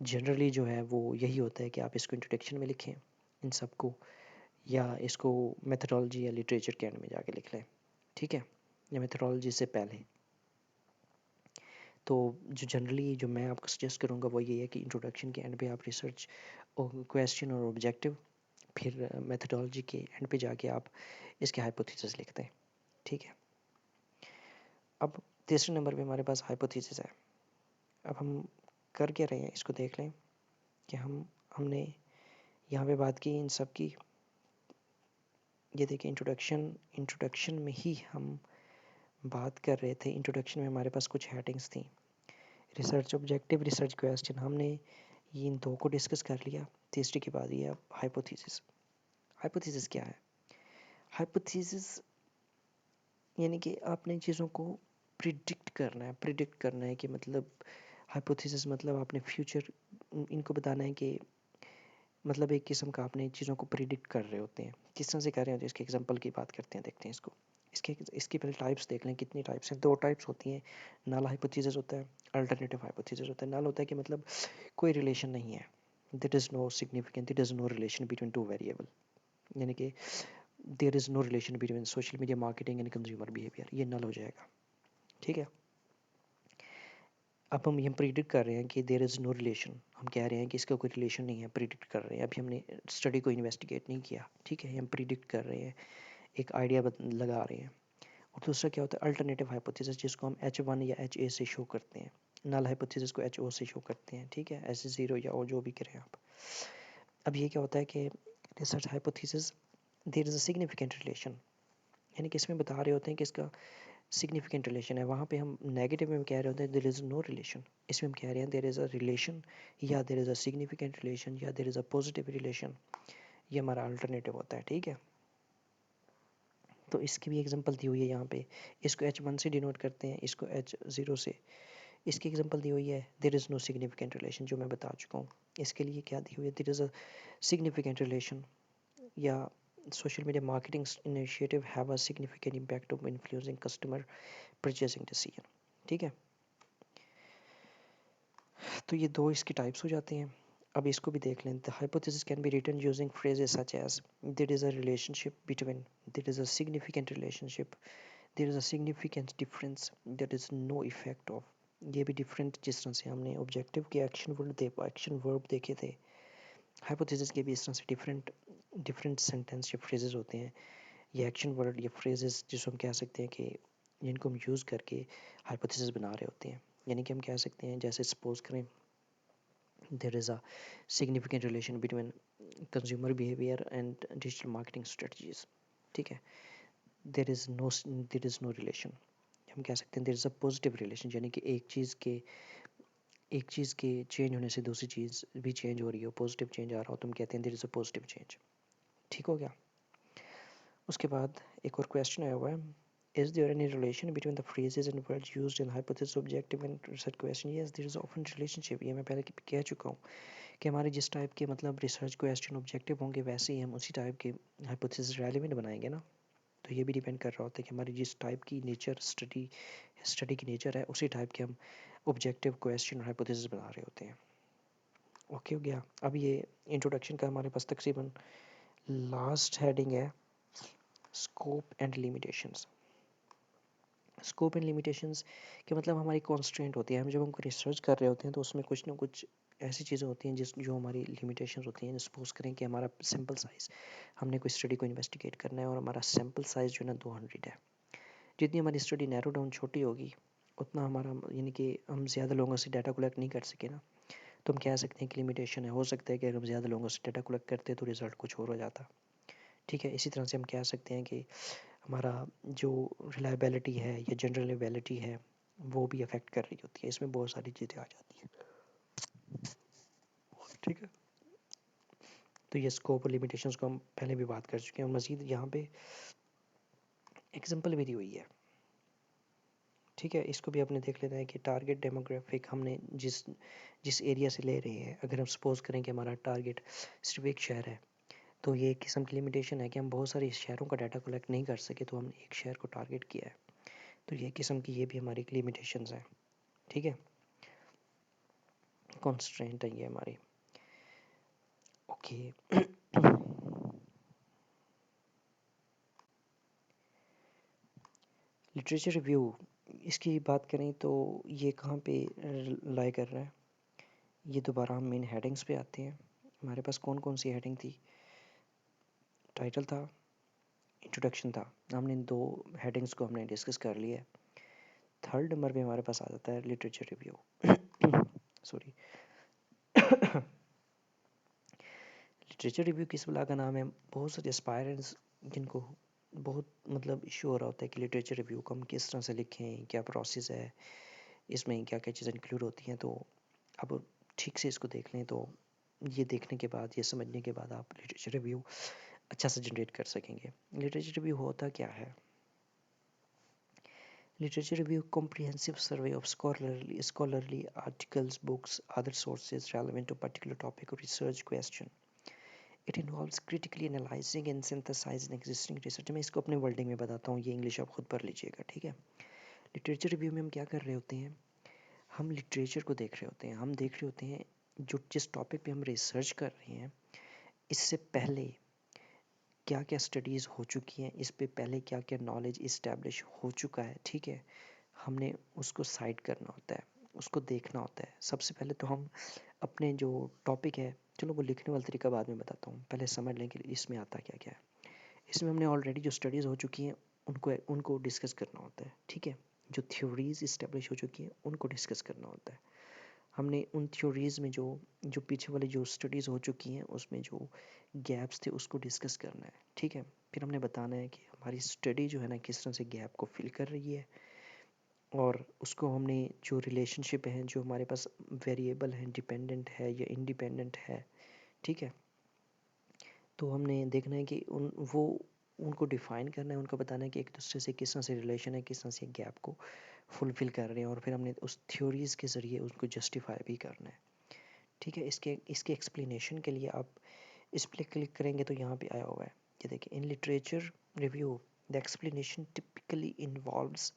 जनरली जो है वो यही होता है कि आप इसको इंट्रोडक्शन में लिखें इन सबको, या इसको मेथडोलॉजी या लिटरेचर के एंड में जाके लिख लें, ठीक है, या मेथडोलॉजी से पहले। तो जो जनरली जो मैं आपको सजेस्ट करूँगा वो ये है कि इंट्रोडक्शन के एंड पे आप रिसर्च और क्वेश्चन और ऑब्जेक्टिव, फिर मेथडोलॉजी के एंड पे जाके आप इसके हाइपोथेसिस लिखते हैं, ठीक है। अब तीसरे नंबर पे हमारे पास हाइपोथेसिस है। अब हम कर क्या रहे हैं इसको देख लें कि हमने यहाँ पे बात की इन सब की। ये देखिए इंट्रोडक्शन में ही हम बात कर रहे थे। इंट्रोडक्शन में हमारे पास कुछ हेडिंग्स थी, रिसर्च ऑब्जेक्टिव, रिसर्च क्वेश्चन, हमने ये इन दो को डिस्कस कर लिया। तीसरी के बाद ये हाइपोथेसिस। हाइपोथेसिस क्या है? हाइपोथेसिस यानी कि आपने चीज़ों को प्रिडिक्ट करना है कि मतलब हाइपोथेसिस मतलब आपने फ्यूचर इनको बताना है कि मतलब एक किस्म का आपने चीज़ों को प्रिडिक्ट कर रहे होते हैं। किस तरह से कर रहे हैं, तो इसके एग्जांपल की बात करते हैं, देखते हैं इसको। इसकी पहले टाइप्स देख लें, कितनी टाइप्स हैं। दो टाइप्स होती हैं, नल हाइपोथेसिस होता है, अल्टरनेटिव हाइपोथेसिस होता है। नल होता है कि मतलब कोई रिलेशन नहीं है, there is no significant, there is no relation between two variable, यानी कि there is no relation between social media marketing and consumer behaviour, ये नल हो जाएगा, ठीक है। अब हम ये प्रिडिक्ट कर रहे हैं कि देयर इज़ नो रिलेशन, हम कह रहे हैं कि इसका कोई रिलेशन नहीं है, प्रिडिक्ट कर रहे हैं। अभी हमने स्टडी को इन्वेस्टिगेट नहीं किया, ठीक है, हम प्रिडिक्ट कर रहे हैं, एक आइडिया लगा रहे हैं। और दूसरा क्या होता है, अल्टरनेटिव हाइपोथेसिस, जिसको हम H1 या HA से शो करते हैं। नल हाइपोथेसिस को HO से शो करते हैं, ठीक है, H0 या O जो भी करें आप। अब ये क्या होता है कि research hypothesis there is a significant relation, यानी कि इसमें बता रहे होते हैं कि इसका सिग्निफिकेंट रिलेशन है। वहाँ पे हम नेगेटिव में कह रहे होते हैं देयर इज़ नो रिलेशन, इसमें हम कह रहे हैं देयर इज़ अ रिलेशन, या there is a significant relation, या there is a positive relation. ये हमारा अल्टरनेटिव होता है, ठीक है। तो इसकी भी एग्जांपल दी हुई है यहाँ पे। इसको H1 से डिनोट करते हैं, इसको H0 से। इसकी एग्जांपल दी हुई है there is no significant relation, जो मैं बता चुका हूँ। इसके लिए क्या दी हुई है, there is a significant relation, या social media marketing initiative have a significant impact of influencing customer purchasing decision, ठीक है। तो ये दो इसकी टाइप्स हो जाते हैं। अब इसको भी देख लें। The hypothesis can be written using phrases such as there is a relationship between, there is a significant relationship, there is a significant difference, there is no effect of. ये भी डिफरेंट, जिस तरह से हमने ऑब्जेक्टिव के एक्शन वर्ब देखे थे, हाइपोथेसिस के भी इस तरह से डिफरेंट डिफरेंट सेंटेंस या फ्रेजेस होते हैं। ये एक्शन वर्ड या फ्रेजेस जिसको हम कह सकते हैं कि जिनको हम यूज़ करके हाइपोथेसिस बना रहे होते हैं। यानी कि हम कह सकते हैं, जैसे सपोज करें there is a significant relation between consumer behavior and digital marketing strategies, ठीक है। there is no relation, हम कह सकते हैं there is a positive relation, यानी कि एक चीज़ के चेंज होने से दूसरी चीज़ भी चेंज हो रही हो, पॉजिटिव चेंज आ रहा हो, तो हम कहते हैं there is a positive change, ठीक हो गया। उसके बाद एक और क्वेश्चन आया हुआ है, is there any relation between the phrases and words used in hypothesis, objective and research question? Yes, there is often relationship, ये मैं पहले कह चुका हूँ कि हमारे जिस टाइप के मतलब रिसर्च क्वेश्चन ऑब्जेक्टिव होंगे, वैसे ही हम उसी टाइप के हाइपोथेसिस रेलिवेंट बनाएंगे ना। तो ये भी डिपेंड कर रहा होता है कि हमारी जिस टाइप की नेचर स्टडी की नेचर है, उसी टाइप के हम ऑब्जेक्टिव क्वेश्चन हाइपोथेसिस बना रहे होते हैं। ओके हो गया। अब ये इंट्रोडक्शन का हमारे पास तकरीबन लास्ट हेडिंग है, scope and limitations. Scope and limitations के मतलब हमारी कॉन्स्ट्रेंट होती है। हम जब हम रिसर्च कर रहे होते हैं तो उसमें कुछ ना कुछ ऐसी चीज़ें होती हैं जो हमारी लिमिटेशंस होती हैं। सपोज करें कि हमारा सैम्पल साइज़, हमने कोई स्टडी को इन्वेस्टिगेट करना है और हमारा सैम्पल साइज़ जो है ना 200 है। जितनी हमारी स्टडी नैरो डाउन छोटी होगी, उतना हमारा यानी कि हम ज़्यादा लोगों से डाटा कलेक्ट नहीं कर सके ना, तो हम कह सकते हैं कि लिमिटेशन है। हो सकता है कि अगर हम ज़्यादा लोगों से डाटा कलेक्ट करते तो रिज़ल्ट कुछ और हो जाता, ठीक है। इसी तरह से हम कह सकते हैं कि हमारा जो रिलायबिलिटी है या जनरलेबिलिटी है, वो भी अफेक्ट कर रही होती है। इसमें बहुत सारी चीज़ें आ जाती हैं, ठीक है। तो ये स्कोप और लिमिटेशंस को हम पहले भी बात कर चुके हैं। मज़ीद यहाँ पे एग्जांपल भी दी हुई है, ठीक है। इसको भी आपने देख लेना है कि टारगेट डेमोग्राफिक हमने जिस जिस एरिया से ले रहे हैं, अगर हम सपोज करें कि हमारा टारगेट सिर्फ एक शहर है, तो ये एक किस्म की लिमिटेशन है कि हम बहुत सारे शहरों का डाटा कलेक्ट नहीं कर सके, तो हमने एक शहर को टारगेट किया है। तो ये किस्म की ये भी हमारी एक लिमिटेशंस है, ठीक है, कॉन्स्ट्रेंट है ये हमारी। ओके लिटरेचर रिव्यू, इसकी बात करें तो ये कहाँ पे लाई कर रहा है। ये दोबारा हम मेन हेडिंग्स पे आते हैं। हमारे पास कौन कौन सी हेडिंग थी? टाइटल था, इंट्रोडक्शन था। हमने इन 2 हेडिंग्स को हमने डिस्कस कर लिया है। थर्ड नंबर पे हमारे पास आ जाता है literature review. Sorry. Literature review किस बला का नाम है? बहुत सारे एस्पायरेंट्स जिनको बहुत मतलब इशू हो रहा होता है कि लिटरेचर रिव्यू को हम किस तरह से लिखें, क्या प्रोसेस है, इसमें क्या क्या चीज़ें इंक्लूड होती हैं। तो अब ठीक से इसको देख लें तो ये देखने के बाद, ये समझने के बाद आप लिटरेचर रिव्यू अच्छा से जनरेट कर सकेंगे। लिटरेचर रिव्यू होता क्या है? Literature review comprehensive survey of scholarly articles, books, other sources relevant to a particular topic or research question. It involves critically analyzing and synthesizing existing research. मैं इसको अपने वर्डिंग में बताता हूँ, ये इंग्लिश आप खुद पढ़ लीजिएगा, ठीक है। लिटरेचर रिव्यू में हम क्या कर रहे होते हैं? हम लिटरेचर को देख रहे होते हैं, हम देख रहे होते हैं जो जिस टॉपिक पे हम रिसर्च कर रहे हैं, इससे पहले क्या क्या स्टडीज़ हो चुकी हैं, इस पे पहले क्या क्या नॉलेज इस्टेब्लिश हो चुका है, ठीक है। हमने उसको साइड करना होता है, उसको देखना होता है। सबसे पहले तो हम अपने जो टॉपिक है, चलो वो लिखने वाला तरीका बाद में बताता हूँ, पहले समझ लें कि इसमें आता क्या क्या है। इसमें हमने ऑलरेडी जो स्टडीज़ हो चुकी हैं उनको उनको डिस्कस करना होता है, ठीक है। जो थ्योरीज इस्टेब्लिश हो चुकी हैं उनको डिस्कस करना होता है। हमने उन थ्योरीज़ में जो जो पीछे वाली जो स्टडीज़ हो चुकी हैं उसमें जो गैप्स थे उसको डिस्कस करना है, ठीक है। फिर हमने बताना है कि हमारी स्टडी जो है ना किस तरह से गैप को फिल कर रही है, और उसको हमने जो रिलेशनशिप है, जो हमारे पास वेरिएबल है, डिपेंडेंट है या इंडिपेंडेंट है, ठीक है। तो हमने देखना है कि उनको डिफ़ाइन करना है, उनको बताना है कि एक दूसरे से किस तरह से रिलेशन है, किस तरह से गैप को फुलफ़िल कर रहे हैं, और फिर हमने उस थ्योरीज़ के ज़रिए उसको जस्टिफाई भी करना है, ठीक है। इसके इसके एक्सप्लेनेशन के लिए आप इस पर क्लिक करेंगे तो यहाँ पे आया हुआ है, ये देखिए। In literature review the explanation typically involves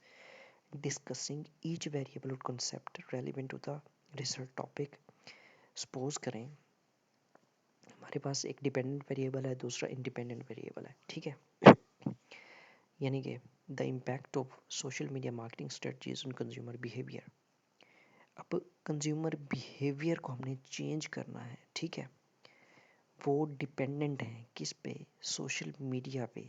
discussing each variable और concept relevant to the research topic. Suppose करें हमारे पास एक डिपेंडेंट वेरिएबल है, दूसरा इंडिपेंडेंट वेरिएबल है, ठीक है। यानी कि the impact of social media marketing strategies on consumer behaviour. अब कंज्यूमर बिहेवियर को हमने चेंज करना है, ठीक है। वो डिपेंडेंट है किस पे? सोशल मीडिया पे।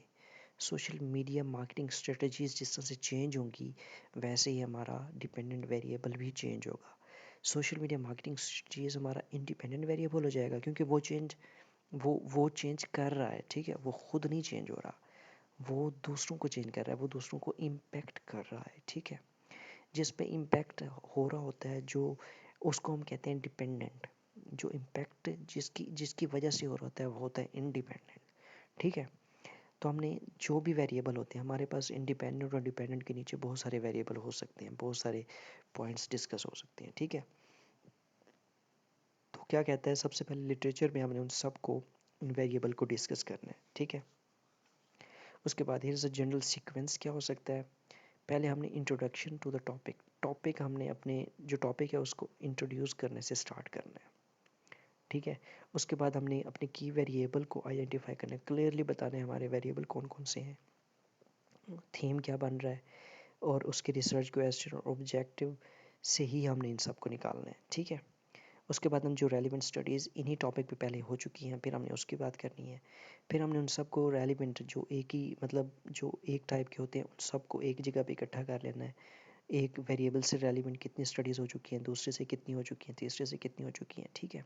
सोशल मीडिया मार्केटिंग स्ट्रेटजीज जिस तरह से चेंज होंगी, वैसे ही हमारा डिपेंडेंट वेरिएबल भी चेंज होगा। सोशल मीडिया मार्केटिंग स्ट्रेटजीज हमारा इंडिपेंडेंट वेरिएबल हो जाएगा, क्योंकि वो चेंज कर रहा है, ठीक है। वो खुद नहीं चेंज हो रहा, वो दूसरों को चेंज कर रहा है, वो दूसरों को इम्पेक्ट कर रहा है, ठीक है। जिस पे इम्पेक्ट हो रहा होता है, जो उसको हम कहते हैं डिपेंडेंट। जो इम्पेक्ट जिसकी जिसकी वजह से हो रहा होता है वो होता है इंडिपेंडेंट, ठीक है। तो हमने जो भी वेरिएबल होते हैं हमारे पास, इंडिपेंडेंट और डिपेंडेंट के नीचे बहुत सारे वेरिएबल हो सकते हैं, बहुत सारे पॉइंट्स डिस्कस हो सकते हैं, ठीक है। तो क्या कहता है, सबसे पहले लिटरेचर में हमने उन सब को, उन वेरिएबल को डिस्कस करना है, ठीक है। उसके बाद here is a general sequence. क्या हो सकता है? पहले हमने इंट्रोडक्शन टू द टॉपिक हमने अपने जो टॉपिक है उसको इंट्रोड्यूस करने से स्टार्ट करना है, ठीक है। उसके बाद हमने अपने की वेरिएबल को आइडेंटिफाई करना है, क्लियरली बताना है हमारे वेरिएबल कौन कौन से हैं, थीम क्या बन रहा है, और उसके रिसर्च क्वेश्चन और ऑब्जेक्टिव से ही हमने इन सब को निकालना है, ठीक है। उसके बाद हम जो रेलिवेंट स्टडीज़ इन्हीं टॉपिक पे पहले हो चुकी हैं, फिर हमने उसकी बात करनी है। फिर हमने उन सबको रेलिवेंट जो एक ही मतलब जो एक टाइप के होते हैं उन सबको एक जगह पे इकट्ठा कर लेना है। एक वेरिएबल से रेलिवेंट कितनी स्टडीज़ हो चुकी हैं, दूसरे से कितनी हो चुकी हैं, तीसरे से कितनी हो चुकी हैं, ठीक है।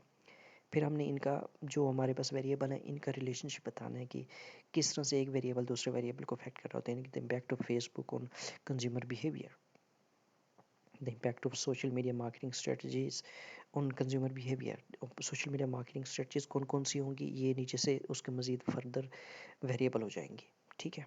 फिर हमने इनका जो हमारे पास वेरिएबल है इनका रिलेशनशिप बताना है कि किस तरह से एक वेरिएबल दूसरे वेरिएबल को अफेक्ट कर रहा होता है, यानी कि the impact of Facebook on consumer behaviour, the impact of social media marketing strategies on consumer behaviour. Social media marketing strategies कौन कौन सी होंगी, ये नीचे से उसके मज़ीद फर्दर वेरिएबल हो जाएंगी, ठीक है।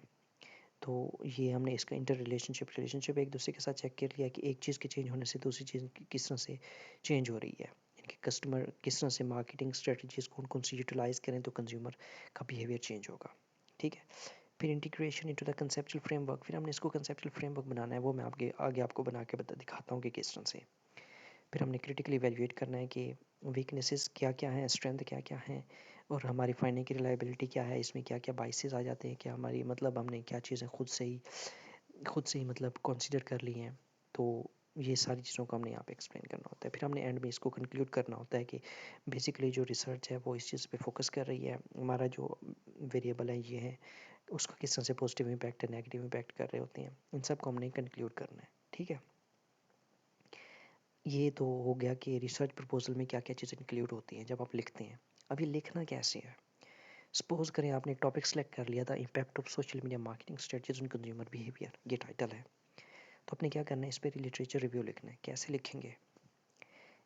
तो ये हमने इसका इंटर रिलेशनशिप एक दूसरे के साथ चेक कर लिया कि एक चीज़ के चेंज होने से दूसरी चीज़ किस तरह से चेंज हो रही है, इनके कस्टमर किस तरह से मार्केटिंग स्ट्रेटजीज कौन कौन सी यूटिलाइज़ करें तो कंज्यूमर का बिहेवियर चेंज होगा, ठीक है। फिर integration into the conceptual framework. फिर हमने इसको कंसेप्चुअल फ्रेमवर्क बनाना है, वो मैं आपके आगे आपको बना के दिखाता हूँ कि किस तरह से। फिर हमने क्रिटिकली इवैल्यूएट करना है कि वीकनेसेस क्या क्या हैं, स्ट्रेंथ क्या क्या हैं, और हमारी फाइंडिंग की रिलायबिलिटी क्या है, इसमें क्या क्या बाइसेस आ जाते हैं, क्या हमारी मतलब हमने क्या चीज़ें खुद से ही खुद से ही मतलब कंसीडर कर लिए हैं। तो ये सारी चीज़ों को हमने यहाँ पे एक्सप्लेन करना होता है। फिर हमने एंड में इसको कंक्लूड करना होता है कि बेसिकली जो रिसर्च है वो इस चीज़ पे फोकस कर रही है, हमारा जो वेरिएबल है ये है, उसका किस तरह से पॉजिटिव इम्पैक्ट है, नेगेटिव इम्पैक्ट कर रहे होते हैं, इन सब को हमने कंक्लूड करना है। ठीक है, ये तो हो गया कि रिसर्च प्रपोजल में क्या क्या चीज़ें इंक्लूड होती हैं जब आप लिखते हैं। अभी लिखना कैसे है? सपोज करें आपने टॉपिक सेलेक्ट कर लिया था, impact of social media marketing strategies on consumer behaviour, ये टाइटल है। तो आपने क्या करना है, इस पर लिटरेचर रिव्यू लिखना है। कैसे लिखेंगे?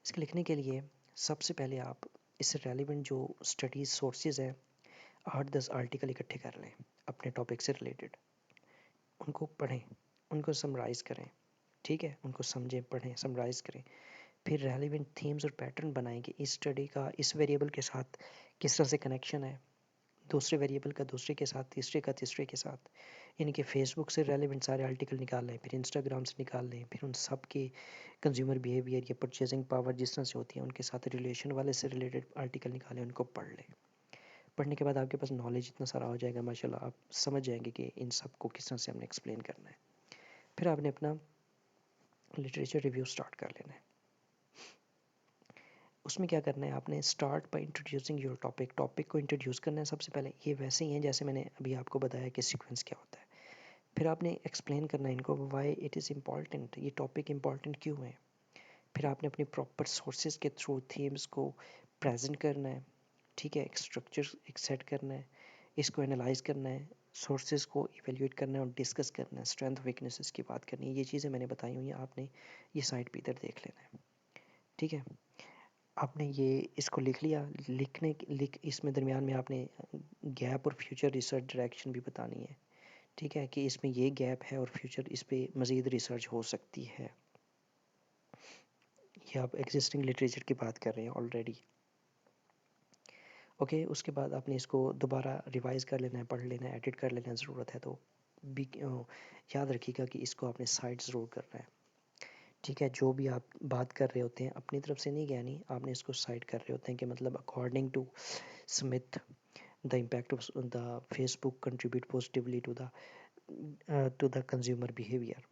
इसके लिखने के लिए सबसे पहले आप इससे रेलिवेंट जो स्टडीज़ सोर्सेज हैं 8-10 आर्टिकल इकट्ठे कर लें अपने टॉपिक से रिलेटेड, उनको पढ़ें, उनको समराइज़ करें। ठीक है, उनको समझें, पढ़ें, समराइज़ करें। फिर रेलिवेंट थीम्स और पैटर्न बनाएं कि इस स्टडी का इस वेरिएबल के साथ किस तरह से कनेक्शन है, दूसरे वेरिएबल का दूसरे के साथ, तीसरे का तीसरे के साथ। यानी कि फेसबुक से रेलिवेंट सारे आर्टिकल निकाल लें, फिर इंस्टाग्राम से निकाल लें, फिर उन सब के कंज्यूमर बिहेवियर या परचेजिंग पावर जिस तरह से होती है उनके साथ रिलेशन वाले से रिलेटेड आर्टिकल निकालें, उनको पढ़ लें। पढ़ने के बाद आपके पास नॉलेज इतना सारा हो जाएगा माशाल्लाह, आप समझ जाएंगे कि इन सब को किस तरह से हमने एक्सप्लेन करना है। फिर आपने अपना लिटरेचर रिव्यू स्टार्ट कर लेना है। उसमें क्या करना है, आपने start by introducing your topic, topic को इंट्रोड्यूस करना है सबसे पहले। ये वैसे ही हैं जैसे मैंने अभी आपको बताया कि सीक्वेंस क्या होता है। फिर आपने एक्सप्लेन करना है इनको, वाई इट इज़ इम्पॉर्टेंट, ये टॉपिक इम्पॉर्टेंट क्यों है। फिर आपने अपनी प्रॉपर सोर्सेज के थ्रू थीम्स को प्रेजेंट करना है। ठीक है, एक स्ट्रक्चर एक सेट करना है, इसको एनालाइज करना है, सोर्सेज को इवेल्यूएट करना है और डिस्कस करना है, स्ट्रेंथ वीकनेसेस की बात करनी है। ये चीज़ें मैंने बताई हुई हैं, आपने ये साइड पे इधर देख लेना है। ठीक है, आपने ये इसको लिख लिया। लिख इसमें दरमियान में आपने गैप और फ्यूचर रिसर्च डायरेक्शन भी बतानी है। ठीक है, कि इसमें ये गैप है और फ्यूचर इस पे मज़ीद रिसर्च हो सकती है। ये आप एग्जिस्टिंग लिटरेचर की बात कर रहे हैं ऑलरेडी। ओके, उसके बाद आपने इसको दोबारा रिवाइज़ कर लेना है, पढ़ लेना है, एडिट कर लेना है, ज़रूरत है तो भी। याद रखिएगा कि इसको आपने साइड ज़रूर करना है। ठीक है, जो भी आप बात कर रहे होते हैं अपनी तरफ से नहीं कहनी, आपने इसको साइड कर रहे होते हैं कि मतलब according to Smith the impact of the Facebook contribute positively to the consumer behaviour.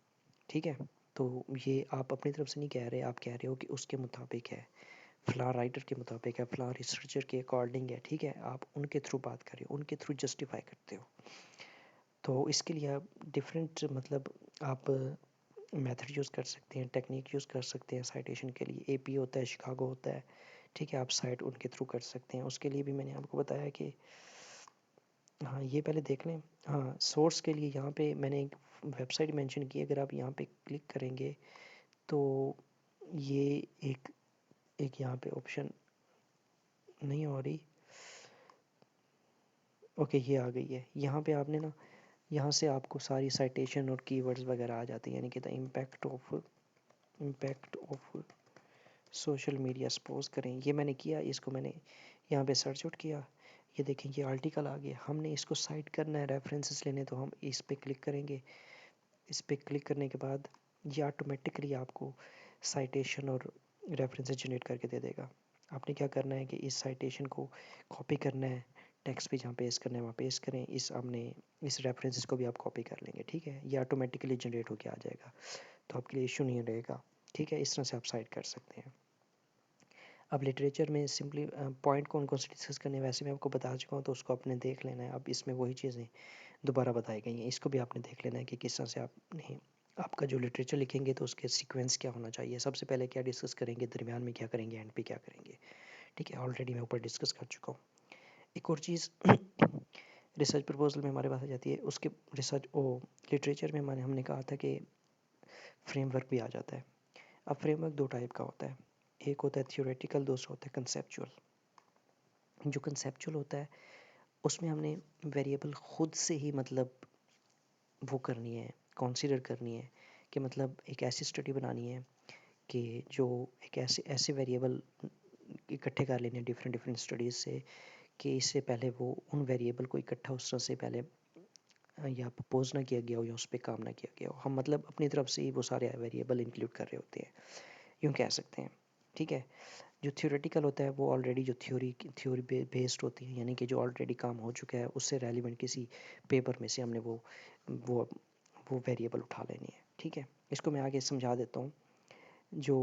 ठीक है, तो ये आप अपनी तरफ से नहीं कह रहे, आप कह रहे हो कि उसके मुताबिक है, फ़लाँ राइटर के मुताबिक है, फ़लाँ रिसर्चर के अकॉर्डिंग है। ठीक है, आप उनके थ्रू बात कर रहे हो, उनके थ्रू जस्टिफाई करते हो। तो इसके लिए आप डिफरेंट मतलब आप मेथड यूज़ कर सकते हैं, टेक्निक यूज़ कर सकते हैं। साइटेशन के लिए एपी होता है, शिकागो होता है। ठीक है, आप साइट उनके थ्रू कर सकते हैं। उसके लिए भी मैंने आपको बताया कि हाँ, ये पहले देख लें। हाँ, सोर्स के लिए यहाँ पे मैंने एक वेबसाइट मेंशन की, अगर आप यहाँ पे क्लिक करेंगे तो ये एक एक यहाँ पे ऑप्शन नहीं हो रही। ओके, ये आ गई है। यहाँ पे आपने ना, यहाँ से आपको सारी साइटेशन और कीवर्ड्स वगैरह आ जाती हैं, यानी कि the impact of social media. Suppose करें ये मैंने किया, इसको मैंने यहाँ पे सर्च आउट किया, ये देखें ये आर्टिकल आ गया। हमने इसको साइट करना है, रेफरेंसेस लेने, तो हम इस पे क्लिक करेंगे। इस पे क्लिक करने के बाद ये ऑटोमेटिकली आपको साइटेशन और रेफरेंसेस जनरेट करके दे देगा। आपने क्या करना है कि इस साइटेशन को कॉपी करना है, टेक्स्ट पे जहाँ पेस्ट करना है वहाँ पेस्ट करें। इस रेफरेंसेस को भी आप कॉपी कर लेंगे। ठीक है, ये ऑटोमेटिकली जनरेट होके आ जाएगा, तो आपके लिए इशू नहीं रहेगा। ठीक है, इस तरह से आप साइट कर सकते हैं। अब लिटरेचर में सिंपली पॉइंट कौन कौन से डिस्कस करने हैं वैसे मैं आपको बता चुका हूँ, तो उसको आपने देख लेना है। अब इसमें वही चीज़ें दोबारा बताई गई हैं, इसको भी आपने देख लेना है कि किस तरह से आपने आपका जो लिटरेचर लिखेंगे तो उसके सीक्वेंस क्या होना चाहिए, सबसे पहले क्या डिस्कस करेंगे, दरमियान में क्या करेंगे, एंड पे क्या करेंगे। ठीक है, ऑलरेडी मैं ऊपर डिस्कस कर चुका हूँ। एक और चीज़ रिसर्च प्रपोजल में हमारे पास आ जाती है, उसके रिसर्च ओ लिटरेचर में हमने कहा था कि फ्रेमवर्क भी आ जाता है। अब फ्रेमवर्क दो टाइप का होता है, एक होता है थियोरेटिकल, दूसरा होता है कंसेप्चुअल। जो कंसेप्चुअल होता है उसमें हमने वेरिएबल खुद से ही मतलब वो करनी है, कंसीडर करनी है कि मतलब एक ऐसी स्टडी बनानी है कि जो एक ऐसे ऐसे वेरिएबल इकट्ठे कर लेने डिफरेंट डिफरेंट स्टडीज़ से, कि इससे पहले वो उन वेरिएबल को इकट्ठा उस तरह से पहले या प्रपोज ना किया गया हो या उस पर काम ना किया गया हो। हम मतलब अपनी तरफ से ही वो सारे वेरिएबल इंक्लूड कर रहे होते हैं, यूँ कह सकते हैं। ठीक है, जो थियोरेटिकल होता है वो ऑलरेडी जो थ्योरी बेस्ड होती है, यानी कि जो ऑलरेडी काम हो चुका है उससे रेलिवेंट किसी पेपर में से हमने वो वो वेरिएबल उठा लेनी है, ठीक है। इसको मैं आगे समझा देता हूँ। जो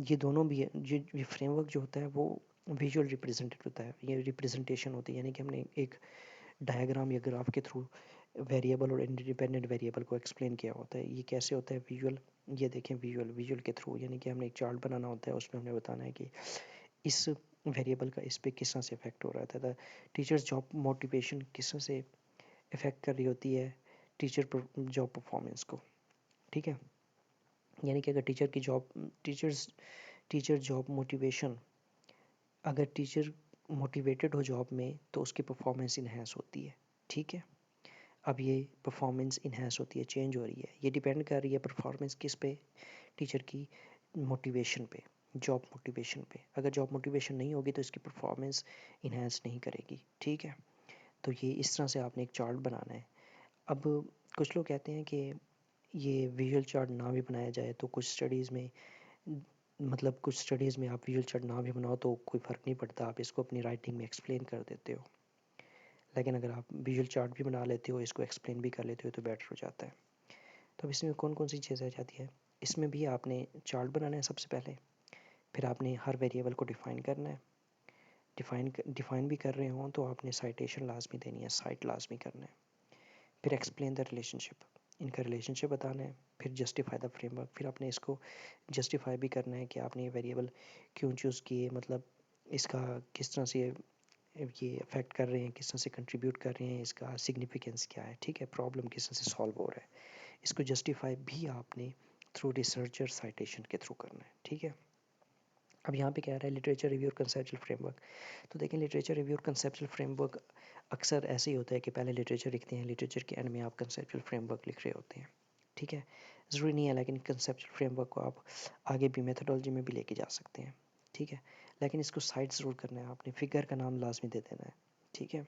ये दोनों भी है, ये फ्रेमवर्क जो होता है वो विजुअल रिप्रेजेंटेड होता है, ये रिप्रेजेंटेशन होती है, यानी कि हमने एक डायग्राम या ग्राफ के थ्रू वेरिएबल और इंडिपेंडेंट वेरिएबल को एक्सप्लेन किया होता है। ये कैसे होता है विजुअल, ये देखें विजुअल के थ्रू, यानी कि हमने एक चार्ट बनाना होता है, उसमें हमने बताना है कि इस वेरिएबल का इस पे किस तरह से इफेक्ट हो रहा था। टीचर्स जॉब मोटिवेशन किस तरह से इफेक्ट कर रही होती है टीचर जॉब परफॉर्मेंस को, ठीक है। यानी कि अगर टीचर जॉब मोटिवेशन, अगर टीचर मोटिवेटेड हो जॉब में तो उसकी परफॉर्मेंस इन्हेंस होती है, ठीक है। अब ये परफॉर्मेंस इन्हेंस होती है, चेंज हो रही है, ये डिपेंड कर रही है परफॉर्मेंस किस पे, टीचर की मोटिवेशन पे, जॉब मोटिवेशन पे। अगर जॉब मोटिवेशन नहीं होगी तो इसकी परफॉर्मेंस इन्हेंस नहीं करेगी, ठीक है। तो ये इस तरह से आपने एक चार्ट बनाना है। अब कुछ लोग कहते हैं कि ये विजुअल चार्ट ना भी बनाया जाए तो कुछ स्टडीज़ में, मतलब कुछ स्टडीज़ में आप विजुअल चार्ट ना भी बनाओ तो कोई फ़र्क नहीं पड़ता, आप इसको अपनी राइटिंग में एक्सप्लेन कर देते हो। लेकिन अगर आप विजुअल चार्ट भी बना लेते हो, इसको एक्सप्लेन भी कर लेते हो तो बेटर हो जाता है। तो अब इसमें कौन कौन सी चीज़ें आ जाती है, इसमें भी आपने चार्ट बनाना है सबसे पहले, फिर आपने हर वेरिएबल को डिफ़ाइन करना है। डिफ़ाइन भी कर रहे हों तो आपने साइटेशन लाजमी देनी है, साइट लाजमी करना है। फिर एक्सप्लेन द रिलेशनशिप, इनका रिलेशनशिप बताना है। फिर जस्टिफाई द फ्रेमवर्क, फिर आपने इसको जस्टिफाई भी करना है कि आपने ये वेरिएबल क्यों चूज़ किए, मतलब इसका किस तरह से ये अफेक्ट कर रहे हैं, किस तरह से कंट्रीब्यूट कर रहे हैं, इसका सिग्निफिकेंस क्या है, ठीक है, प्रॉब्लम किस तरह से सॉल्व हो रहा है। इसको जस्टिफाई भी आपने थ्रू रिसर्चर साइटेशन के थ्रू करना है, ठीक है। अब यहाँ पे क्या रहा है, लिटरेचर रिव्यू और कंसेप्चुअल फ्रेमवर्क। तो देखें लिटरेचर रिव्यू और कंसेप्चुअल फ्रेमवर्क अक्सर ऐसे ही होता है कि पहले लिटरेचर लिखते हैं, लिटरेचर के एंड में आप कंसेप्चुअल फ्रेमवर्क लिख रहे होते हैं, ठीक है। ज़रूरी नहीं है, लेकिन कंसेप्चुअल फ्रेमवर्क को आप आगे भी मेथोडोलॉजी में भी लेके जा सकते हैं, ठीक है। लेकिन इसको साइड ज़रूर करना है, आपने फिगर का नाम लाजमी दे देना है, ठीक है।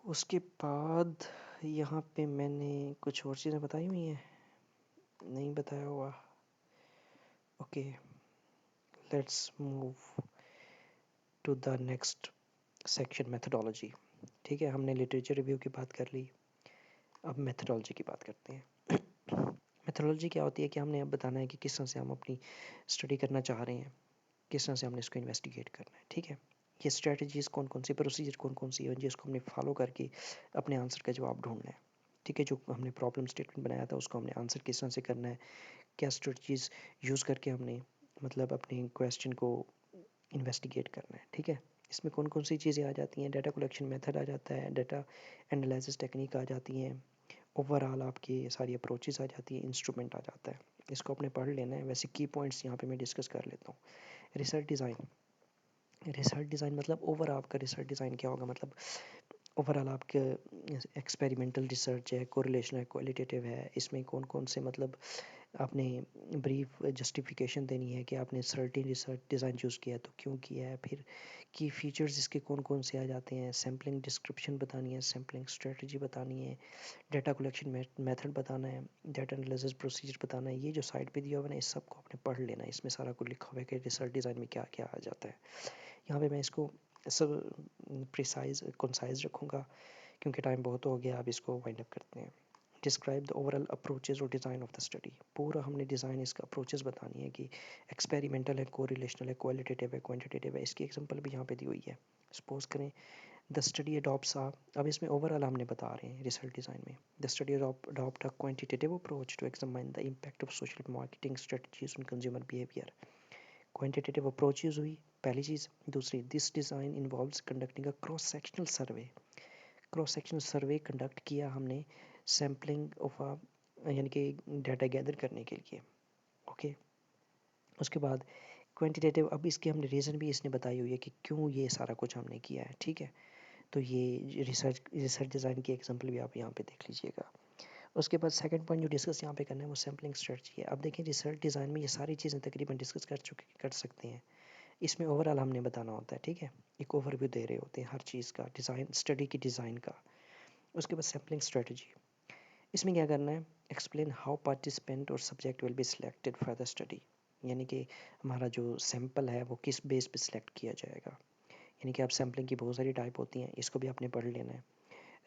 उसके बाद यहाँ पे मैंने कुछ और चीज़ें बताई हुई हैं, नहीं बताया हुआ, okay. Let's move to the next section, methodology, ठीक है। हमने लिटरेचर रिव्यू की बात कर ली, अब मेथोडोलॉजी की बात करते हैं। मेथोडोलॉजी क्या होती है कि हमने अब बताना है कि किस तरह से हम अपनी स्टडी करना चाह रहे हैं, किस तरह से हमने इसको इन्वेस्टिगेट करना है, ठीक है। ये स्ट्रेटजीज़ कौन कौन सी, प्रोसीजर कौन कौन सी है जिसको हमने फॉलो करके अपने आंसर का जवाब ढूंढना है, ठीक है। जो हमने प्रॉब्लम स्टेटमेंट बनाया था उसको हमने आंसर किस तरह से करना है, क्या स्ट्रेटजीज़ यूज़ करके हमने मतलब अपने क्वेश्चन को इन्वेस्टिगेट करना है, ठीक है। इसमें कौन कौन सी चीज़ें आ जाती हैं, डाटा कलेक्शन मेथड आ जाता है, डाटा एनालिसिस टेक्निक आ जाती हैं, ओवरऑल आपकी सारी अप्रोचेस आ जाती है, इंस्ट्रूमेंट आ जाता है। इसको आपने पढ़ लेना है। वैसे की पॉइंट्स यहाँ पे मैं डिस्कस कर लेता हूँ। रिसर्च डिज़ाइन मतलब ओवरऑल आपका रिसर्च डिज़ाइन क्या होगा, मतलब ओवरऑल आपके एक्सपेरिमेंटल रिसर्च है, कोरिलेशन है, क्वालिटेटिव है, इसमें कौन कौन से मतलब आपने ब्रीफ जस्टिफिकेशन देनी है कि आपने सर्टेन रिसर्च डिज़ाइन चूज़ किया है तो क्यों किया है, फिर की फीचर्स इसके कौन कौन से आ जाते हैं, सैम्पलिंग डिस्क्रिप्शन बतानी है, सैम्पलिंग स्ट्रेटजी बतानी है, डाटा कलेक्शन मेथड बताना है, डाटा एनालिसिस प्रोसीजर बताना है। ये जो साइड पे दिया हुआ है ना, इस सब को आपने पढ़ लेना है, इसमें सारा कुछ लिखा हुआ है कि रिसर्च डिज़ाइन में क्या क्या आ जाता है। यहाँ पे मैं इसको सब प्रिसाइज कंसाइज रखूँगा क्योंकि टाइम बहुत हो गया। अब इसको वाइंड अप करते हैं। डिस्क्राइब द ओवरऑल अप्रोचेज और डिज़ाइन ऑफ द स्टडी, पूरा हमने डिज़ाइन इसका अप्रोचेज बतानी है कि एक्सपेरिमेंटल है, कोरिलेशनल है, क्वालिटेटिव है, क्वांटिटेटिव है। इसकी एग्जांपल भी यहाँ पे दी हुई है। सपोज करें द स्टडी अडॉप्ट्स आ, अब इसमें ओवरऑल हमने बता रहे हैं रिसर्च डिज़ाइन में, the study adopt a quantitative approach to examine the impact of social marketing strategies on consumer behaviour. Quantitative approach use हुई पहली चीज़। दूसरी, this design involves conducting a cross sectional survey, cross sectional survey conduct किया हमने सैम्पलिंग ऑफ यानी कि डाटा गैदर करने के लिए, ओके। उसके बाद क्वांटिटेटिव, अब इसके हमने रीज़न भी इसने बताई हुई है कि क्यों ये सारा कुछ हमने किया है, ठीक है। तो ये रिसर्च डिज़ाइन की एग्जांपल भी आप यहाँ पे देख लीजिएगा। उसके बाद सेकंड पॉइंट जो डिस्कस यहाँ पे करना है वो सैम्पलिंग स्ट्रेटजी है। अब देखिए रिसर्च डिज़ाइन में ये सारी चीज़ें तकरीबन डिस्कस कर सकते हैं। इसमें ओवरऑल हमने बताना होता है, ठीक है। एक ओवरव्यू दे रहे होते हैं हर चीज़ का, डिज़ाइन स्टडी की डिज़ाइन का। उसके बाद सैम्पलिंग स्ट्रेटजी, इसमें क्या करना है, एक्सप्लेन हाउ पार्टिसिपेंट और subject will be selected for the study, यानी कि हमारा जो सैम्पल है वो किस बेस पे सिलेक्ट किया जाएगा। यानी कि आप सैम्पलिंग की बहुत सारी टाइप होती हैं, इसको भी आपने पढ़ लेना है।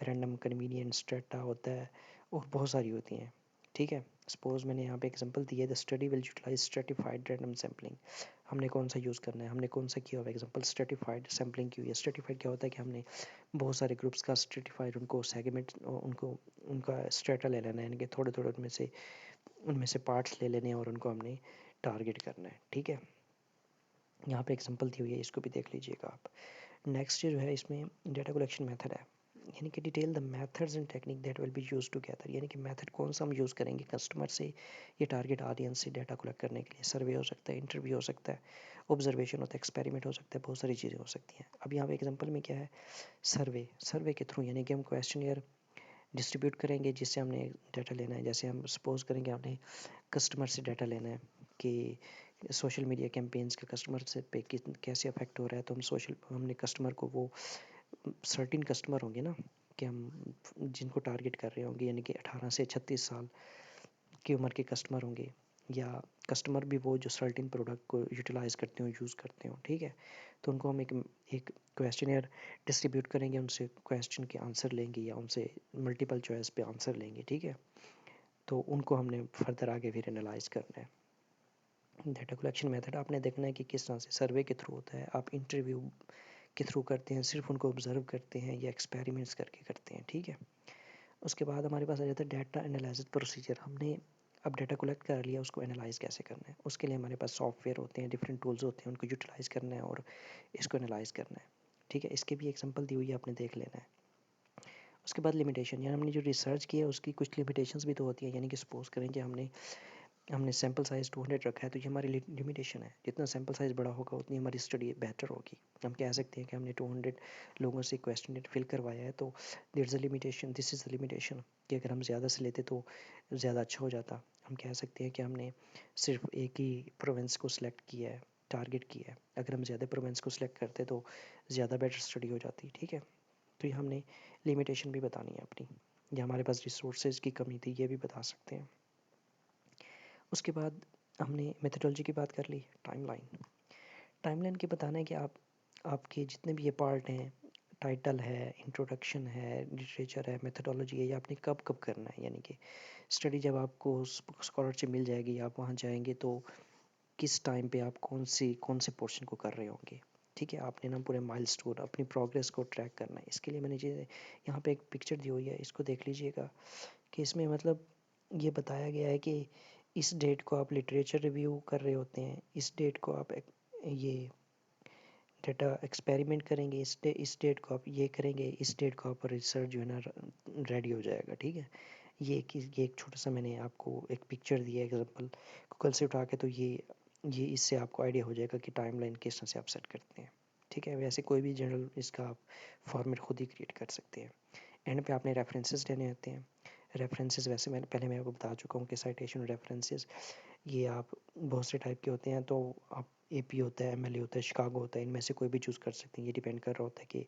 रैंडम, कन्वीनियंट, स्ट्रेटा होता है, और बहुत सारी होती हैं, ठीक है। सपोज मैंने यहाँ पे एग्जांपल दिया है, the study will utilize stratified random sampling. हमने कौन सा यूज़ करना है, हमने कौन सा किया हुआ एग्जांपल स्ट्रेटिफाइड सैम्पलिंग की हुई है। स्ट्रेटिफाइड क्या होता है कि हमने बहुत सारे ग्रुप्स का स्ट्रेटिफाइड उनको सेगमेंट उनको उनका स्ट्रेटा ले लेना है, यानी कि थोड़े थोड़े उनमें से पार्ट्स ले लेने हैं और उनको हमने टारगेट करना है, ठीक है। यहाँ पे एग्जांपल दी हुई है, इसको भी देख लीजिएगा आप। नेक्स्ट जो है इसमें डेटा कलेक्शन मेथड है, यानी कि detail the methods and technique that will be use together, यानी कि मेथड कौन सा हम यूज़ करेंगे कस्टमर से ये टारगेट ऑडियंस से डाटा कलेक्ट करने के लिए। सर्वे हो सकता है, इंटरव्यू हो सकता है, ऑब्जर्वेशन होता है, एक्सपेरिमेंट हो सकता है, बहुत सारी चीज़ें हो सकती हैं। अब यहाँ पे एग्जांपल में क्या है, सर्वे के थ्रू, यानी कि हम क्वेश्चनियर डिस्ट्रीब्यूट करेंगे जिससे हमने डाटा लेना है। जैसे हम सपोज करेंगे आपने कस्टमर से डाटा लेना है कि सोशल मीडिया कैंपेन्स का कस्टमर से पे कैसे अफेक्ट हो रहा है, तो हमने कस्टमर को वो सर्टिन कस्टमर होंगे ना कि हम जिनको टारगेट कर रहे होंगे, यानी कि 18 से 36 साल की उम्र के कस्टमर होंगे, या कस्टमर भी वो जो सर्टिन प्रोडक्ट को यूटिलाइज़ करते हो, यूज़ करते हो, ठीक है। तो उनको हम एक क्वेश्चनियर डिस्ट्रीब्यूट करेंगे, उनसे क्वेश्चन के आंसर लेंगे या उनसे मल्टीपल चॉइस पे आंसर लेंगे, ठीक है। तो उनको हमने फर्दर आगे फिर एनालाइज करना है। डाटा कलेक्शन मेथड आपने देखना है कि किस तरह से सर्वे के थ्रू होता है, आप इंटरव्यू के थ्रू करते हैं, सिर्फ उनको ऑब्जर्व करते हैं, या एक्सपेरिमेंट्स करके करते हैं, ठीक है। उसके बाद हमारे पास आ जाता है डाटा एनालिसिस प्रोसीजर। हमने अब डाटा कलेक्ट कर लिया, उसको एनालाइज कैसे करना है, उसके लिए हमारे पास सॉफ्टवेयर होते हैं, डिफरेंट टूल्स होते हैं, उनको यूटिलाइज़ करना है और इसको एनालाइज करना है, ठीक है। इसके भी एग्जांपल दी हुई है, आपने देख लेना है। उसके बाद लिमिटेशन, यानी हमने जो रिसर्च किया है उसकी कुछ लिमिटेशंस भी तो होती हैं, यानी कि सपोज करें कि हमने सैम्पल साइज़ 200 रखा है, तो ये हमारी लिमिटेशन है। जितना सैम्पल साइज़ बड़ा होगा उतनी हमारी स्टडी बेहतर होगी। हम कह सकते हैं कि हमने 200 लोगों से क्वेश्चन फिल करवाया है, तो there is a limitation, this is the limitation, कि अगर हम ज़्यादा से लेते तो ज़्यादा अच्छा हो जाता। हम कह सकते हैं कि हमने सिर्फ एक ही प्रोविंस को सिलेक्ट किया है, टारगेट किया है, अगर हम ज़्यादा प्रोविंस को सिलेक्ट करते तो ज़्यादा बेटर स्टडी हो जाती, ठीक है। तो ये हमने लिमिटेशन भी बतानी है अपनी, या हमारे पास रिसोर्सेज की कमी थी, ये भी बता सकते हैं। उसके बाद हमने मेथडोलॉजी की बात कर ली। टाइमलाइन के बताना है कि आपके जितने भी ये पार्ट हैं, टाइटल है, इंट्रोडक्शन है, लिटरेचर है, मेथडोलॉजी है, ये आपने कब कब करना है, यानी कि स्टडी जब आपको स्कॉलरशिप मिल जाएगी, आप वहाँ जाएंगे तो किस टाइम पे आप कौन से पोर्शन को कर रहे होंगे, ठीक है। आपने ना पूरे माइलस्टोन अपनी प्रोग्रेस को ट्रैक करना है। इसके लिए मैंने चीज़ें यहाँ पे एक पिक्चर दी हुई है, इसको देख लीजिएगा कि इसमें मतलब ये बताया गया है कि इस डेट को आप लिटरेचर रिव्यू कर रहे होते हैं, इस डेट को आप ये डेटा एक्सपेरिमेंट करेंगे, इस डेट को आप ये करेंगे, इस डेट को आप रिसर्च जो है ना रेडी हो जाएगा, ठीक है। ये एक छोटा सा मैंने आपको एक पिक्चर दिया एग्जांपल गूगल से उठा के, तो ये इससे आपको आइडिया हो जाएगा कि टाइमलाइन किस तरह से आप सेट करते हैं, ठीक है। वैसे कोई भी जनरल इसका आप फॉर्मेट खुद ही क्रिएट कर सकते हैं। एंड पे आपने रेफरेंसेस देने होते हैं। रेफरेंसेस वैसे मैं आपको बता चुका हूँ कि साइटेशन रेफरेंसेस ये आप बहुत से टाइप के होते हैं, तो आप एपी होता है, एमएलए होता है, शिकागो होता है, इनमें से कोई भी चूज़ कर सकते हैं। ये डिपेंड कर रहा होता है कि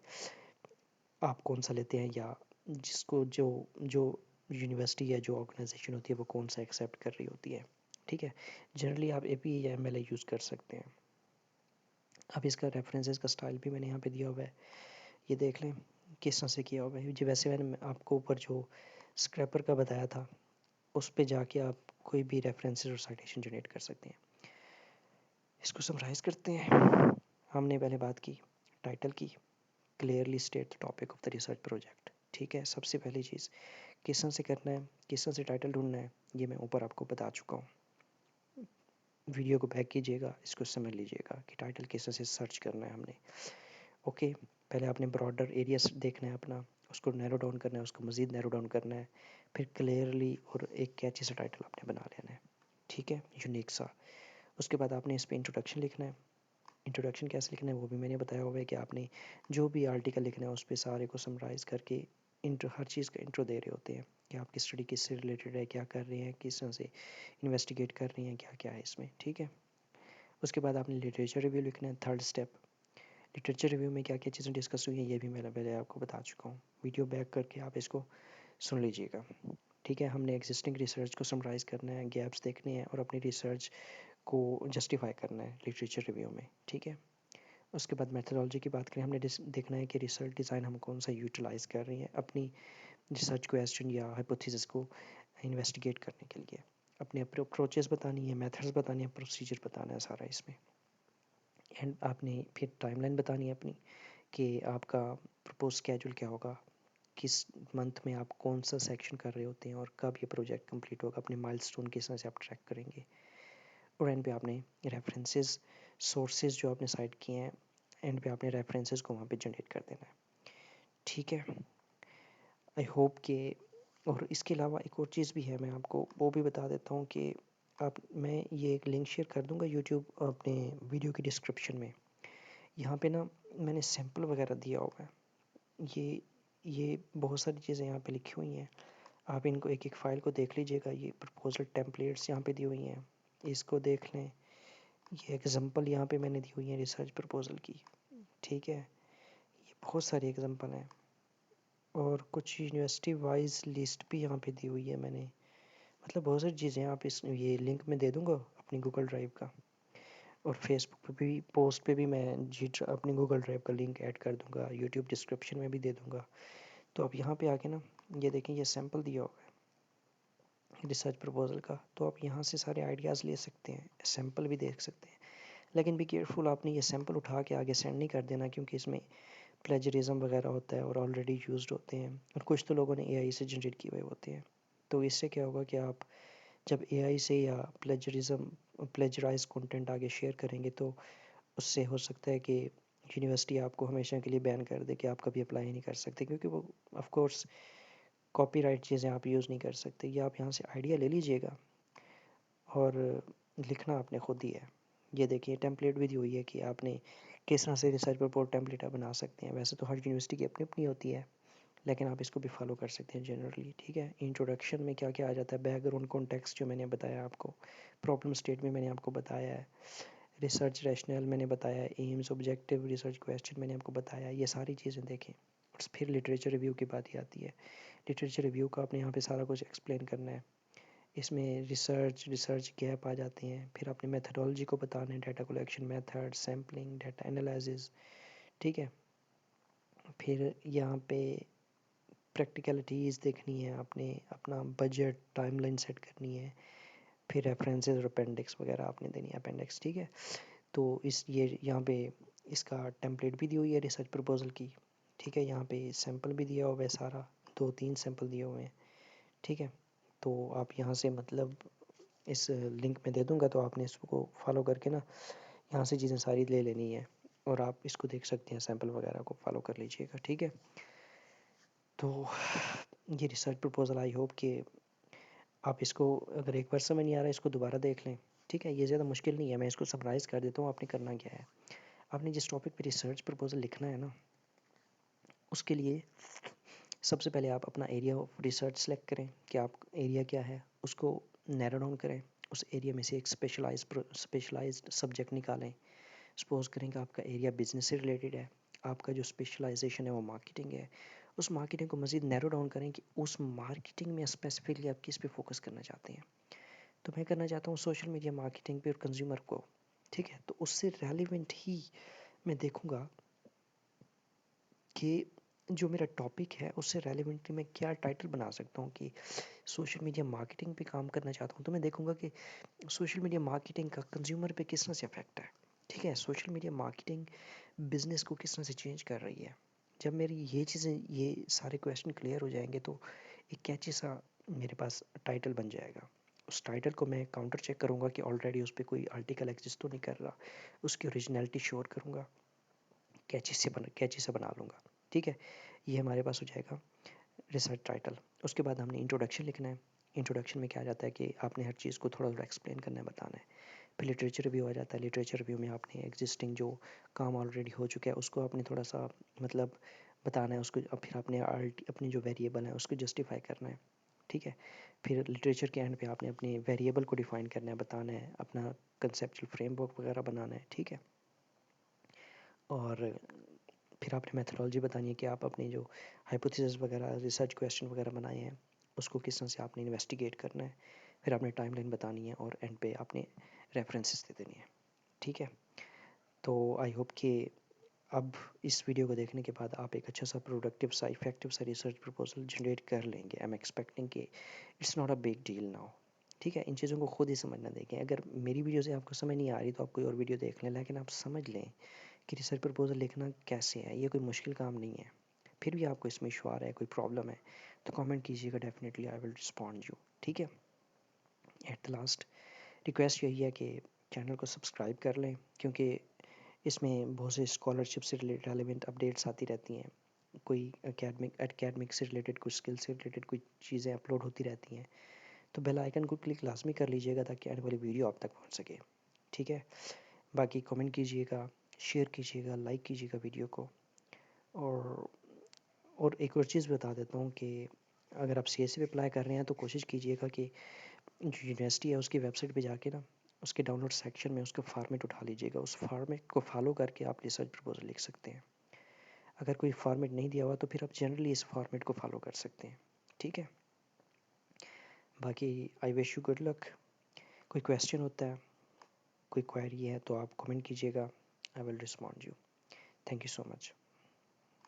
आप कौन सा लेते हैं, या जिसको जो जो यूनिवर्सिटी या जो ऑर्गेनाइजेशन होती है वो कौन सा एक्सेप्ट कर रही होती है, ठीक है। जनरली आप एपी या एमएलए यूज़ कर सकते हैं। अब इसका रेफरेंसेस का स्टाइल भी मैंने यहाँ पे दिया हुआ है, ये देख लें किस तरह से किया हुआ है। जो वैसे मैंने आपको ऊपर जो स्क्रैपर का बताया था उस पे जाके आप कोई भी रेफरेंसेस और साइटेशन जनरेट कर सकते हैं। इसको समराइज़ करते हैं। हमने पहले बात की टाइटल की, clearly state the topic of the research project, ठीक है। सबसे पहली चीज़ किस तरह से करना है, किस तरह से टाइटल ढूंढना है, ये मैं ऊपर आपको बता चुका हूँ। वीडियो को बैक कीजिएगा, इसको समझ लीजिएगा कि टाइटल किस तरह से सर्च करना है हमने। ओके, पहले आपने ब्रॉडर एरिया देखना है अपना, उसको नैरो डाउन करना है, उसको मज़ीद नैरो डाउन करना है, फिर क्लियरली और एक कैची सा टाइटल आपने बना लेना है, ठीक है, यूनिक सा। उसके बाद आपने इस पर इंट्रोडक्शन लिखना है। इंट्रोडक्शन कैसे लिखना है वो भी मैंने बताया हुआ है कि आपने जो भी आर्टिकल लिखना है उस पर सारे को समराइज़ करके इंट्रो, हर चीज़ का इंट्रो दे रहे होते हैं कि आपकी स्टडी किससे रिलेटेड है, क्या कर रहे हैं, किस तरह से इन्वेस्टिगेट कर रही हैं, क्या क्या है इसमें, ठीक है। उसके बाद आपने लिटरेचर रिव्यू लिखना है, थर्ड स्टेप। लिटरेचर रिव्यू में क्या क्या चीज़ें डिस्कस हुई हैं ये भी मैंने पहले आपको बता चुका हूँ, वीडियो बैक करके आप इसको सुन लीजिएगा, ठीक है। हमने एग्जिस्टिंग रिसर्च को समराइज़ करना है, गैप्स देखने हैं और अपनी रिसर्च को जस्टिफाई करना है लिटरेचर रिव्यू में, ठीक है। उसके बाद मेथडोलॉजी की बात करें, हमने देखना है कि रिसर्च डिज़ाइन हम कौन सा यूटिलाइज़ कर रहे हैं, अपनी रिसर्च क्वेश्चन या हाइपोथेसिस को इन्वेस्टिगेट करने के लिए। अपने अप्रोचेस बतानी है, मेथड्स बतानी है, प्रोसीजर बताना है सारा इसमें। एंड आपने फिर टाइमलाइन बतानी है अपनी कि आपका प्रपोज स्केड्यूल क्या होगा, किस मंथ में आप कौन सा सेक्शन कर रहे होते हैं और कब ये प्रोजेक्ट कंप्लीट होगा, अपने माइलस्टोन किस तरह से आप ट्रैक करेंगे। और एंड पे आपने रेफरेंसेस, सोर्सेज जो आपने साइट किए हैं, एंड पे आपने रेफरेंसेस को वहाँ पे जनरेट कर देना है। ठीक है, आई होप कि, और इसके अलावा एक और चीज़ भी है, मैं आपको वो भी बता देता हूँ कि आप, मैं ये एक लिंक शेयर कर दूँगा यूट्यूब अपने वीडियो की डिस्क्रिप्शन में। यहाँ पे ना मैंने सैम्पल वगैरह दिया हुआ है, ये बहुत सारी चीज़ें यहाँ पे लिखी हुई हैं। आप इनको एक एक फ़ाइल को देख लीजिएगा। ये प्रपोजल टेम्पलेट्स यहाँ पे दी हुई हैं, इसको देख लें। ये एग्जांपल यहाँ पे मैंने दी हुई है रिसर्च प्रपोजल की। ठीक है, ये बहुत सारी एग्जांपल हैं और कुछ यूनिवर्सिटी वाइज लिस्ट भी यहाँ पे दी हुई है मैंने। मतलब बहुत सारी चीज़ें आप इस ये लिंक में दे दूँगा अपनी गूगल ड्राइव का, और फेसबुक पे भी पोस्ट पे भी मैं अपनी गूगल ड्राइव का लिंक ऐड कर दूँगा, यूट्यूब डिस्क्रिप्शन में भी दे दूँगा। तो आप यहाँ पे आके ना ये देखें, ये सैम्पल दिया हुआ है रिसर्च प्रपोजल का, तो आप यहाँ से सारे आइडियाज़ ले सकते हैं, सैम्पल भी देख सकते हैं। लेकिन बी केयरफुल, आपने ये सैम्पल उठा के आगे सेंड नहीं कर देना, क्योंकि इसमें प्लेजरिज्म वगैरह होता है और ऑलरेडी यूज्ड होते हैं, और कुछ तो लोगों ने एआई से जनरेट किए हुए होते हैं। तो इससे क्या होगा कि आप जब एआई से या प्लेजराइज कंटेंट आगे शेयर करेंगे, तो उससे हो सकता है कि यूनिवर्सिटी आपको हमेशा के लिए बैन कर दे कि आप कभी अप्लाई नहीं कर सकते, क्योंकि वो ऑफ कोर्स कॉपीराइट चीज़ें आप यूज़ नहीं कर सकते। ये आप यहाँ से आइडिया ले लीजिएगा, और लिखना आपने खुद ही है। ये देखिए टेम्पलेट भी दी हुई है कि आपने किस तरह से रिसर्च रिपोर्ट टेम्पलेट आप बना सकते हैं। वैसे तो हर यूनिवर्सिटी की अपनी अपनी होती है, लेकिन आप इसको भी फॉलो कर सकते हैं जनरली। ठीक है, इंट्रोडक्शन में क्या क्या आ जाता है, बैकग्राउंड कॉन्टेक्स्ट जो मैंने बताया आपको, प्रॉब्लम स्टेटमेंट मैंने आपको बताया है, रिसर्च रैशनल मैंने बताया है, एम्स ऑब्जेक्टिव रिसर्च क्वेश्चन मैंने आपको बताया है, ये सारी चीज़ें देखें। और फिर लिटरेचर रिव्यू की बात ही आती है। लिटरेचर रिव्यू का आपने यहाँ पे सारा कुछ एक्सप्लेन करना है। इसमें रिसर्च गैप आ जाते हैं, फिर आपने मेथडोलॉजी को बताना है, data collection method, sampling, data analysis. ठीक है, फिर यहाँ पे प्रैक्टिकलिटीज़ देखनी है आपने, अपना बजट टाइमलाइन सेट करनी है, फिर रेफरेंसेस और अपेंडिक्स वगैरह आपने देनी है, अपेंडिक्स। ठीक है, तो इस ये यहाँ पे इसका टेम्पलेट भी दी हुई है रिसर्च प्रपोजल की। ठीक है, यहाँ पे सैम्पल भी दिया हुआ है सारा, 2-3 सैम्पल दिए हुए हैं। ठीक है, तो आप यहाँ से मतलब इस लिंक में दे दूँगा, तो आपने इसको फॉलो करके ना यहाँ से चीज़ें सारी ले लेनी है, और आप इसको देख सकते हैं, सैम्पल वगैरह को फॉलो कर लीजिएगा। ठीक है, तो ये रिसर्च प्रपोजल, आई होप कि आप इसको, अगर एक बार समझ नहीं आ रहा है, इसको दोबारा देख लें। ठीक है, ये ज़्यादा मुश्किल नहीं है, मैं इसको समराइज़ कर देता हूँ। आपने करना क्या है, आपने जिस टॉपिक पे रिसर्च प्रपोजल लिखना है ना, उसके लिए सबसे पहले आप अपना एरिया ऑफ रिसर्च सेलेक्ट करें कि आप एरिया क्या है, उसको नैरो डाउन करें। उस एरिया में से एक स्पेशलाइज्ड सब्जेक्ट निकालें। सपोज करें कि आपका एरिया बिजनेस से रिलेटेड है, आपका जो स्पेशलाइजेशन है वो मार्केटिंग है। उस मार्केटिंग को मज़ीद नैरो डाउन करें कि उस मार्केटिंग में स्पेसिफिकली आप किस पे फोकस करना चाहते हैं। तो मैं करना चाहता हूँ सोशल मीडिया मार्केटिंग पे और कंज्यूमर को। ठीक है, तो उससे रेलिवेंट ही मैं देखूँगा कि जो मेरा टॉपिक है उससे रेलिवेंटली मैं क्या टाइटल बना सकता हूँ। कि सोशल मीडिया मार्केटिंग पे काम करना चाहता हूँ, तो मैं देखूँगा कि सोशल मीडिया मार्केटिंग का कंज्यूमर पे किस तरह से इफेक्ट है। ठीक है, सोशल मीडिया मार्केटिंग बिजनेस को किस तरह से चेंज कर रही है। जब मेरी ये चीज़ें, ये सारे क्वेश्चन क्लियर हो जाएंगे, तो एक कैची सा मेरे पास टाइटल बन जाएगा। उस टाइटल को मैं काउंटर चेक करूँगा कि ऑलरेडी उस पर कोई आर्टिकल एग्जिस्ट तो नहीं कर रहा, उसकी ओरिजिनलिटी श्योर करूँगा, कैची से बना लूँगा। ठीक है, ये हमारे पास हो जाएगा रिसर्च टाइटल। उसके बाद हमने इंट्रोडक्शन लिखना है। इंट्रोडक्शन में क्या आ जाता है कि आपने हर चीज़ को थोड़ा थोड़ा एक्सप्लेन करना है, बताना है। फिर लिटरेचर रिव्यू आ जाता है। लिटरेचर रिव्यू में आपने एग्जिस्टिंग जो काम ऑलरेडी हो चुका है उसको आपने थोड़ा सा मतलब बताना है उसको, अब फिर आपने अपनी जो वेरिएबल है उसको जस्टिफाई करना है। ठीक है, फिर लिटरेचर के एंड पे आपने अपने वेरिएबल को डिफाइन करना है, बताना है, अपना कंसेप्चुअल फ्रेमवर्क वगैरह बनाना है। ठीक है, और फिर आपने मेथडोलॉजी बतानी है कि आप अपनी जो हाइपोथेसिस वगैरह, रिसर्च क्वेश्चन वगैरह बनाए हैं, उसको किस तरह से आपने इन्वेस्टिगेट करना है। फिर आपने टाइमलाइन बतानी है, और एंड पे आपने रेफरेंसेस दे देनी है। ठीक है, तो आई होप कि अब इस वीडियो को देखने के बाद आप एक अच्छा सा प्रोडक्टिव सा इफेक्टिव सा रिसर्च प्रपोजल जनरेट कर लेंगे। आई एम एक्सपेक्टिंग कि it's not a big deal now. ठीक है, इन चीज़ों को खुद ही समझना देखें। अगर मेरी वीडियो से आपको समझ नहीं आ रही तो आप कोई और वीडियो देख लें, लेकिन आप समझ लें कि रिसर्च प्रपोजल लिखना कैसे है। ये कोई मुश्किल काम नहीं है। फिर भी आपको इसमें इशू आ रहा है, कोई प्रॉब्लम है, तो कमेंट कीजिएगा, definitely I will respond you. ठीक है, एट द लास्ट रिक्वेस्ट यही है कि चैनल को सब्सक्राइब कर लें, क्योंकि इसमें बहुत से स्कॉलरशिप से रिलेटेड रेलिवेंट अपडेट्स आती रहती हैं। कोई एकेडमिक से रिलेटेड, कुछ स्किल से रिलेटेड कुछ चीज़ें अपलोड होती रहती हैं। तो बेल आइकन को क्लिक लाजमी कर लीजिएगा ताकि आने वाली वीडियो आप तक पहुंच सके। ठीक है, बाकी कमेंट कीजिएगा, शेयर कीजिएगा, लाइक कीजिएगा वीडियो को। और एक और चीज़ बता देता हूँ कि अगर आप CSE पे अप्लाई कर रहे हैं तो कोशिश कीजिएगा कि जो यूनिवर्सिटी है उसकी वेबसाइट पे जाके ना, उसके डाउनलोड सेक्शन में उसका फॉर्मेट उठा लीजिएगा। उस फॉर्मेट को फॉलो करके आप रिसर्च प्रपोजल लिख सकते हैं। अगर कोई फॉर्मेट नहीं दिया हुआ तो फिर आप जनरली इस फॉर्मेट को फॉलो कर सकते हैं। ठीक है, बाकी I wish you good luck. कोई क्वेश्चन होता है, कोई क्वेरी है तो आप कमेंट कीजिएगा, I will respond you. Thank you so much.